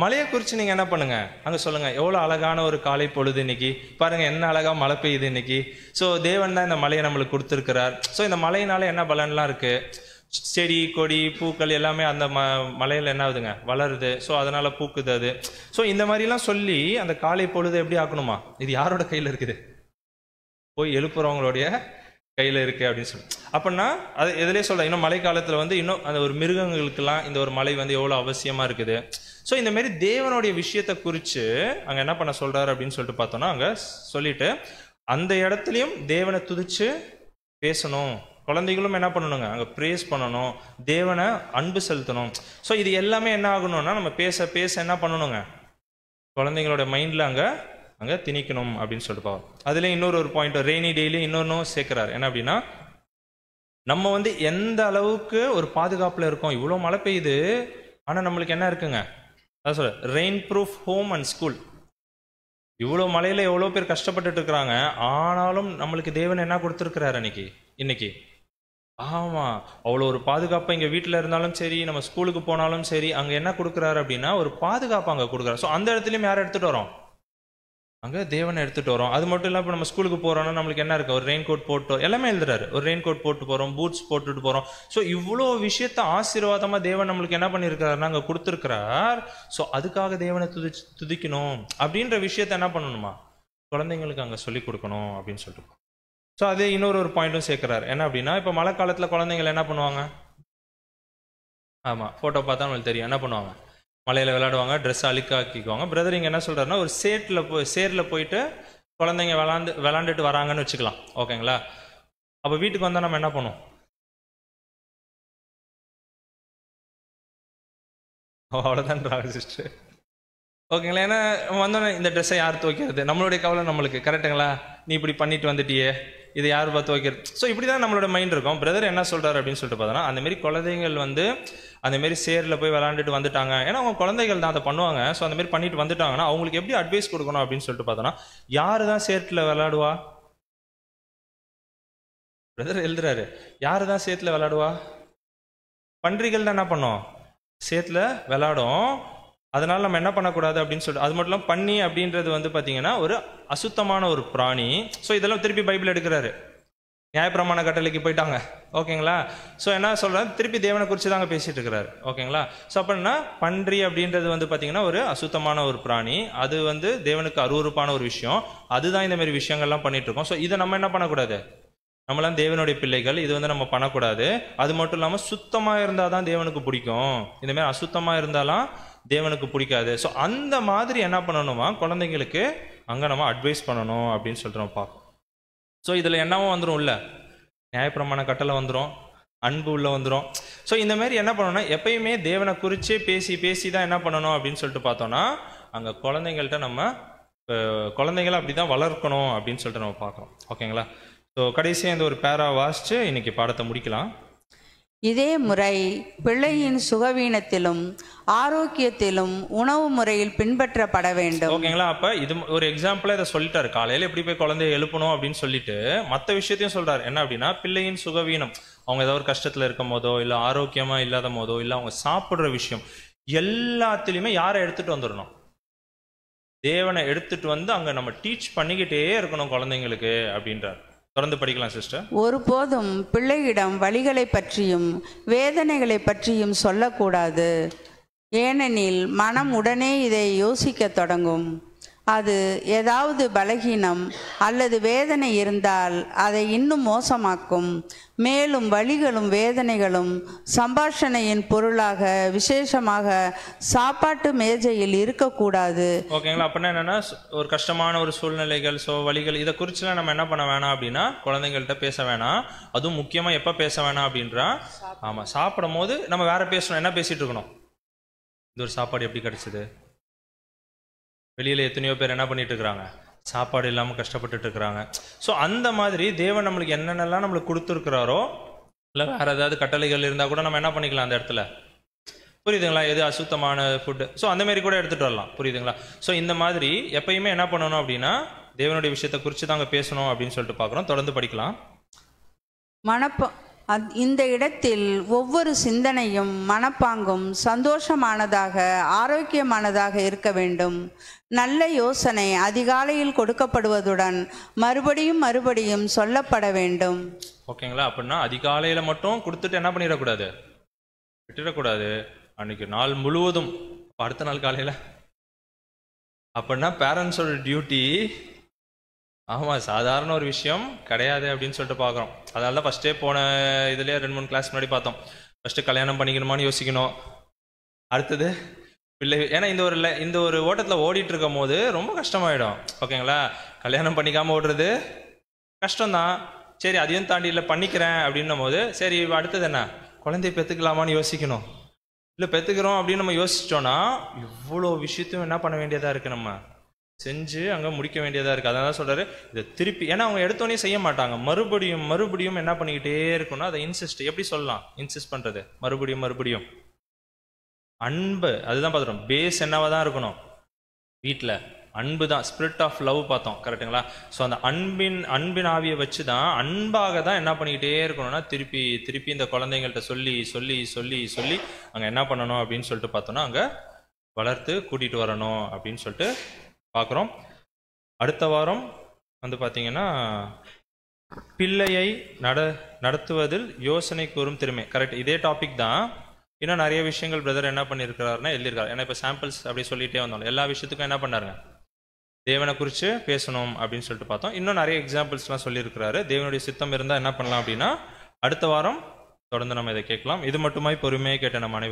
மழையை குறித்து நீங்கள் என்ன பண்ணுங்க அங்கே சொல்லுங்க, எவ்வளோ அழகான ஒரு காலை பொழுது இன்னைக்கு பாருங்க, என்ன அழகா மழை பெய்யுது இன்னைக்கு. ஸோ தேவன் தான் இந்த மழையை நம்மளுக்கு கொடுத்துருக்கிறார். ஸோ இந்த மழையினால என்ன பலன்லாம் இருக்கு, செடி கொடி பூக்கள் எல்லாமே அந்த மலையில் என்ன ஆகுதுங்க, வளருது. ஸோ அதனால பூக்குது அது. ஸோ இந்த மாதிரிலாம் சொல்லி அந்த காலை பொழுது எப்படி ஆக்கணுமா, இது யாரோட கையில் இருக்குது, போய் எழுப்புறவங்களுடைய கையில் இருக்கு அப்படின்னு சொல்லி. அப்படின்னா அது எதுலேயே சொல்ல, இன்னும் மழை காலத்தில் இன்னும் அந்த ஒரு மிருகங்களுக்கெல்லாம் இந்த ஒரு மழை எவ்வளோ அவசியமாக இருக்குது. ஸோ இந்த மாதிரி தேவனுடைய விஷயத்தை குறித்து அங்கே என்ன பண்ண சொல்கிறாரு அப்படின்னு சொல்லிட்டு பார்த்தோன்னா, அங்கே சொல்லிட்டு அந்த இடத்துலையும் தேவனை துதிச்சு பேசணும். குழந்தைகளும் என்ன பண்ணணுங்க, அங்கே ப்ரேஸ் பண்ணணும், தேவனை அன்பு செலுத்தணும். ஸோ இது எல்லாமே என்ன ஆகணும்னா, நம்ம பேச பேச என்ன பண்ணணுங்க, குழந்தைங்களோட மைண்டில் அங்கே திணிக்கணும் அப்படின்னு சொல்லிட்டு பார்ப்போம். அதுல இன்னொரு பாயிண்ட், ரெய்னி டேலி இன்னொன்னும் சேர்க்கிறார். என்ன அப்படின்னா, நம்ம எந்த அளவுக்கு ஒரு பாதுகாப்புல இருக்கோம், இவ்வளோ மழை பெய்யுது ஆனா நம்மளுக்கு என்ன இருக்குங்க, அதான் சொல்ற rain proof home and school. இவ்வளோ மழையில எவ்வளோ பேர் கஷ்டப்பட்டுட்டு இருக்கிறாங்க, ஆனாலும் நம்மளுக்கு தேவன் என்ன கொடுத்துருக்கிறாரு இன்னைக்கு. ஆமா, அவ்வளோ ஒரு பாதுகாப்பு இங்க வீட்டில் இருந்தாலும் சரி, நம்ம ஸ்கூலுக்கு போனாலும் சரி, அங்க என்ன கொடுக்குறாரு அப்படின்னா ஒரு பாதுகாப்பு அங்க கொடுக்குறாரு. ஸோ அந்த இடத்துலயும் யாரை எடுத்துட்டு வரோம், அங்கே தேவனை எடுத்துகிட்டு வரோம். அது மட்டும் இல்லாமல் இப்போ நம்ம ஸ்கூலுக்கு போகிறோம்னா நம்மளுக்கு என்ன இருக்குது, ஒரு ரெயின் கோட் போட்டு எல்லாமே எழுதுறாரு, ஒரு ரெயின் கோட் போட்டு போகிறோம், பூட்ஸ் போட்டுட்டு போகிறோம். ஸோ இவ்வளோ விஷயத்த ஆசீர்வாதமாக தேவன் நம்மளுக்கு என்ன பண்ணியிருக்கிறாருன்னா அங்கே கொடுத்துருக்கிறார். ஸோ அதுக்காக தேவனை துதிக்கணும் அப்படின்ற விஷயத்த என்ன பண்ணணுமா, குழந்தைங்களுக்கு அங்கே சொல்லிக் கொடுக்கணும் அப்படின்னு சொல்லிட்டு. ஸோ அது இன்னொரு பாயிண்ட்டும் சேர்க்குறாரு. என்ன அப்படின்னா, இப்போ மழை காலத்தில் குழந்தைங்கள் என்ன பண்ணுவாங்க, ஆமாம், ஃபோட்டோ பார்த்தா நம்மளுக்கு தெரியும், என்ன பண்ணுவாங்க, மலையில் விளையாடுவாங்க, ட்ரெஸ் அழுக்காக்கிக்குவாங்க. பிரதர் இங்கே என்ன சொல்கிறாருன்னா, ஒரு சேரில் போயிட்டு குழந்தைங்க விளாண்டுட்டு வராங்கன்னு வச்சுக்கலாம். ஓகேங்களா. அப்போ வீட்டுக்கு வந்தால் நம்ம என்ன பண்ணுவோம், அவ்வளோதான் சிஸ்டர். ஓகேங்களா. ஏன்னா வந்தோடனே இந்த ட்ரெஸ்ஸை யார் துவைக்கிறது, நம்மளுடைய கவலை நம்மளுக்கு, கரெக்டுங்களா. நீ இப்படி பண்ணிட்டு வந்துட்டியே, இது யார் பார்த்து வைக்கிறது. ஸோ இப்படி தான் நம்மளோட மைண்ட் இருக்கும். பிரதர் என்ன சொல்கிறார் அப்படின்னு சொல்லிட்டு பார்த்தோன்னா, அந்தமாரி குழந்தைகள் வந்து அந்தமாரி சேரில் போய் விளாண்டுட்டு வந்துட்டாங்க. ஏன்னா அவங்க குழந்தைகள் தான் அதை பண்ணுவாங்க. ஸோ அந்தமாரி பண்ணிட்டு வந்துட்டாங்கன்னா அவங்களுக்கு எப்படி அட்வைஸ் கொடுக்கணும் அப்படின்னு சொல்லிட்டு பார்த்தோன்னா, யார் தான் சேற்றில் விளாடுவா? பிரதர் எழுதுறாரு, யார் தான் சேத்துல விளாடுவா? பன்றிகள் தான் என்ன பண்ணோம்? சேத்துல விளாடும். அதனால நம்ம என்ன பண்ணக்கூடாது அப்படின்னு சொல்லிட்டு, அது மட்டும் இல்லாமல் பன்னி அப்படின்றது வந்து பார்த்தீங்கன்னா ஒரு அசுத்தமான ஒரு பிராணி. ஸோ இதெல்லாம் திருப்பி பைபிள் எடுக்கிறாரு. நியாயப்பிரமாண கட்டளைக்கு போயிட்டாங்க. ஓகேங்களா? ஸோ என்ன சொல்கிறாரு, திருப்பி தேவனை குறித்து தாங்க பேசிட்டு இருக்கிறாரு. ஓகேங்களா? ஸோ அப்படின்னா பன்றி அப்படின்றது வந்து பார்த்தீங்கன்னா ஒரு அசுத்தமான ஒரு பிராணி. அது வந்து தேவனுக்கு அருவருப்பான ஒரு விஷயம். அதுதான் இந்த மாதிரி விஷயங்கள்லாம் பண்ணிட்டு இருக்கோம். ஸோ இதை நம்ம என்ன பண்ணக்கூடாது? நம்மளாம் தேவனுடைய பிள்ளைகள், இது வந்து நம்ம பண்ணக்கூடாது. அது மட்டும் இல்லாமல் சுத்தமாக இருந்தால் தான் தேவனுக்கு பிடிக்கும். இந்தமாதிரி அசுத்தமாக இருந்தாலும் தேவனுக்கு பிடிக்காது. ஸோ அந்த மாதிரி என்ன பண்ணணுமா, குழந்தைங்களுக்கு அங்கே நம்ம அட்வைஸ் பண்ணணும் அப்படின்னு சொல்லிட்டு நம்ம பார்ப்போம். ஸோ இதில் என்னவும் வந்துடும், இல்லை நியாயப்பிரமாண கட்டளை வந்துடும், அன்பு உள்ள வந்துடும். ஸோ இந்தமாரி என்ன பண்ணணும்னா எப்பயுமே தேவனை குறித்து பேசி தான் என்ன பண்ணணும் அப்படின்னு சொல்லிட்டு பார்த்தோன்னா, அங்கே குழந்தைங்கள்ட்ட நம்ம குழந்தைங்களை அப்படி தான் வளர்க்கணும் அப்படின்னு சொல்லிட்டு நம்ம பார்க்குறோம். ஓகேங்களா? ஸோ கடைசியாக இந்த ஒரு பேரா வாசித்து இன்னைக்கு பாடத்தை முடிக்கலாம். இதே முறை பிள்ளையின் சுகவீனத்திலும் ஆரோக்கியத்திலும் உணவு முறையில் பின்பற்றப்பட வேண்டும். ஓகேங்களா? அப்போ இது ஒரு எக்ஸாம்பிளாக இதை சொல்லிட்டாரு. காலையில் எப்படி போய் குழந்தைய எழுப்பணும் அப்படின்னு சொல்லிட்டு மற்ற விஷயத்தையும் சொல்கிறார். என்ன அப்படின்னா, பிள்ளையின் சுகவீனம், அவங்க ஏதாவது ஒரு கஷ்டத்தில் இருக்கும் போதோ, இல்லை ஆரோக்கியமாக இல்லாத போதோ, இல்லை அவங்க சாப்பிட்ற விஷயம் எல்லாத்துலேயுமே யாரை எடுத்துகிட்டு வந்துடணும்? தேவனை எடுத்துகிட்டு வந்து அங்கே நம்ம டீச் பண்ணிக்கிட்டே இருக்கணும் குழந்தைங்களுக்கு அப்படின்றார். தொடர்ந்து படிக்கலாம் சிஸ்டர். ஒருபோதும் பிள்ளையிடம் வலிகளை பற்றியும் வேதனைகளை பற்றியும் சொல்லக்கூடாது. ஏனெனில் மனம் உடனே இதை யோசிக்க தொடங்கும். அது ஏதாவது பலகீனம் அல்லது வேதனை இருந்தால் அதை இன்னும் மோசமாக்கும். மேலும் வலிகளும் வேதனைகளும் சம்பாஷணையின் பொருளாக விசேஷமாக சாப்பாட்டு மேஜையில் இருக்கக்கூடாது. ஓகேங்களா? அப்படின்னா என்னன்னா, ஒரு கஷ்டமான ஒரு சூழ்நிலைகள், வலிகள், இதை குறிச்சுலாம் நம்ம என்ன பண்ண வேணாம் அப்படின்னா, குழந்தைங்கள்ட்ட பேச வேணாம். அதுவும் முக்கியமாக எப்போ பேச வேணாம் அப்படின்றா, ஆமாம், சாப்பிடும் போது நம்ம வேற பேசணும். என்ன பேசிட்டு இருக்கணும்? இந்த ஒரு சாப்பாடு எப்படி கிடைச்சிது? வெளியில் எத்தனையோ பேர் என்ன பண்ணிட்டு இருக்கிறாங்க? சாப்பாடு இல்லாமல் கஷ்டப்பட்டுட்டு இருக்கிறாங்க. ஸோ அந்த மாதிரி தேவன் நம்மளுக்கு என்னென்னலாம் நம்மளுக்கு கொடுத்துருக்குறாரோ, இல்லை வேறு ஏதாவது கட்டளைகள் இருந்தால் கூட நம்ம என்ன பண்ணிக்கலாம் அந்த இடத்துல, புரியுதுங்களா? எது அசுத்தமான ஃபுட்டு, ஸோ அந்தமாரி கூட எடுத்துகிட்டு வரலாம். புரியுதுங்களா? ஸோ இந்த மாதிரி எப்பயுமே என்ன பண்ணணும் அப்படின்னா, தேவனுடைய விஷயத்தை குறித்து தாங்க பேசணும் அப்படின்னு சொல்லிட்டு பார்க்குறோம். தொடர்ந்து படிக்கலாம். இந்த இடத்தில் ஒவ்வொரு சிந்தனையும் மனப்பாங்கும் சந்தோஷமானதாக ஆரோக்கியமானதாக இருக்க வேண்டும். நல்ல யோசனை அதிகாலையில் கொடுக்கப்படுவதுடன் மறுபடியும் சொல்லப்பட வேண்டும். ஓகேங்களா? அப்படின்னா அதிகாலையில் மட்டும் கொடுத்துட்டு என்ன பண்ணிடக்கூடாது, விட்டுடக்கூடாது. அன்னைக்கு நாள் முழுவதும், அடுத்த நாள் காலையில். அப்படின்னா பேரண்ட்ஸோட டியூட்டி, ஆமாம், சாதாரண ஒரு விஷயம் கிடையாது அப்படின்னு சொல்லிட்டு பார்க்குறோம். அதனால தான் ஃபஸ்ட்டே போன இதுலேயே 2-3 கிளாஸ் முன்னாடி பார்த்தோம். ஃபஸ்ட்டு கல்யாணம் பண்ணிக்கணுமான்னு யோசிக்கணும். அடுத்தது பிள்ளை, ஏன்னா இந்த ஒரு ஓட்டத்தில் ஓடிட்டு இருக்கும் போது ரொம்ப கஷ்டமாயிடும். ஓகேங்களா? கல்யாணம் பண்ணிக்காமல் ஓடுறது கஷ்டம்தான். சரி, அதையும் தாண்டி இல்லை பண்ணிக்கிறேன் அப்படின்னும் போது, சரி அடுத்தது என்ன, குழந்தைய பெற்றுக்கலாமான்னு யோசிக்கணும். இல்லை பெற்றுக்கிறோம் அப்படின்னு நம்ம யோசிச்சோன்னா இவ்வளோ விஷயத்தையும் என்ன பண்ண வேண்டியதாக இருக்குது, நம்ம செஞ்சு அங்கே முடிக்க வேண்டியதாக இருக்குது. அதனால தான் சொல்கிறாரு, இதை திருப்பி, ஏன்னா அவங்க எடுத்தோடனே செய்ய மாட்டாங்க. மறுபடியும் என்ன பண்ணிக்கிட்டே இருக்கணும், அதை இன்சிஸ்ட், எப்படி சொல்லலாம் இன்சிஸ்ட் பண்ணுறது, மறுபடியும் அன்பு, அதுதான் பார்த்துட்டோம். பேஸ் என்னவாக தான் இருக்கணும், வீட்டில் அன்பு தான், ஸ்பிரிட் ஆஃப் லவ் பார்த்தோம். கரெக்டுங்களா? ஸோ அந்த அன்பின் ஆவியை வச்சு தான், அன்பாக தான் என்ன பண்ணிக்கிட்டே இருக்கணும்னா, திருப்பி இந்த குழந்தைங்கள்ட்ட சொல்லி அங்கே என்ன பண்ணணும் அப்படின்னு சொல்லிட்டு பார்த்தோன்னா, அங்கே வளர்த்து கூட்டிகிட்டு வரணும் அப்படின்னு சொல்லிட்டு பார்க்குறோம். அடுத்த வாரம் வந்து பார்த்தீங்கன்னா, பிள்ளையை நடத்துவதில் யோசனை கூறும் திறமை. கரெக்ட், இதே டாபிக் தான். இன்னும் நிறைய விஷயங்கள் பிரதர் என்ன பண்ணியிருக்கிறாருன்னா எழுதியிருக்காரு. ஏன்னா இப்போ சாம்பிள்ஸ் அப்படி சொல்லிகிட்டே வந்தோம். எல்லா விஷயத்துக்கும் என்ன பண்ணாருங்க, தேவனை குறித்து பேசணும் அப்படின்னு சொல்லிட்டு பார்த்தோம். இன்னும் நிறைய எக்ஸாம்பிள்ஸ்லாம் சொல்லியிருக்கிறாரு. தேவனுடைய சித்தம் இருந்தால் என்ன பண்ணலாம் அப்படின்னா, அடுத்த வாரம் தொடர்ந்து நம்ம இதை கேட்கலாம். இது மட்டுமாய் பொறுமையை கேட்ட நம்ம அனைவரும்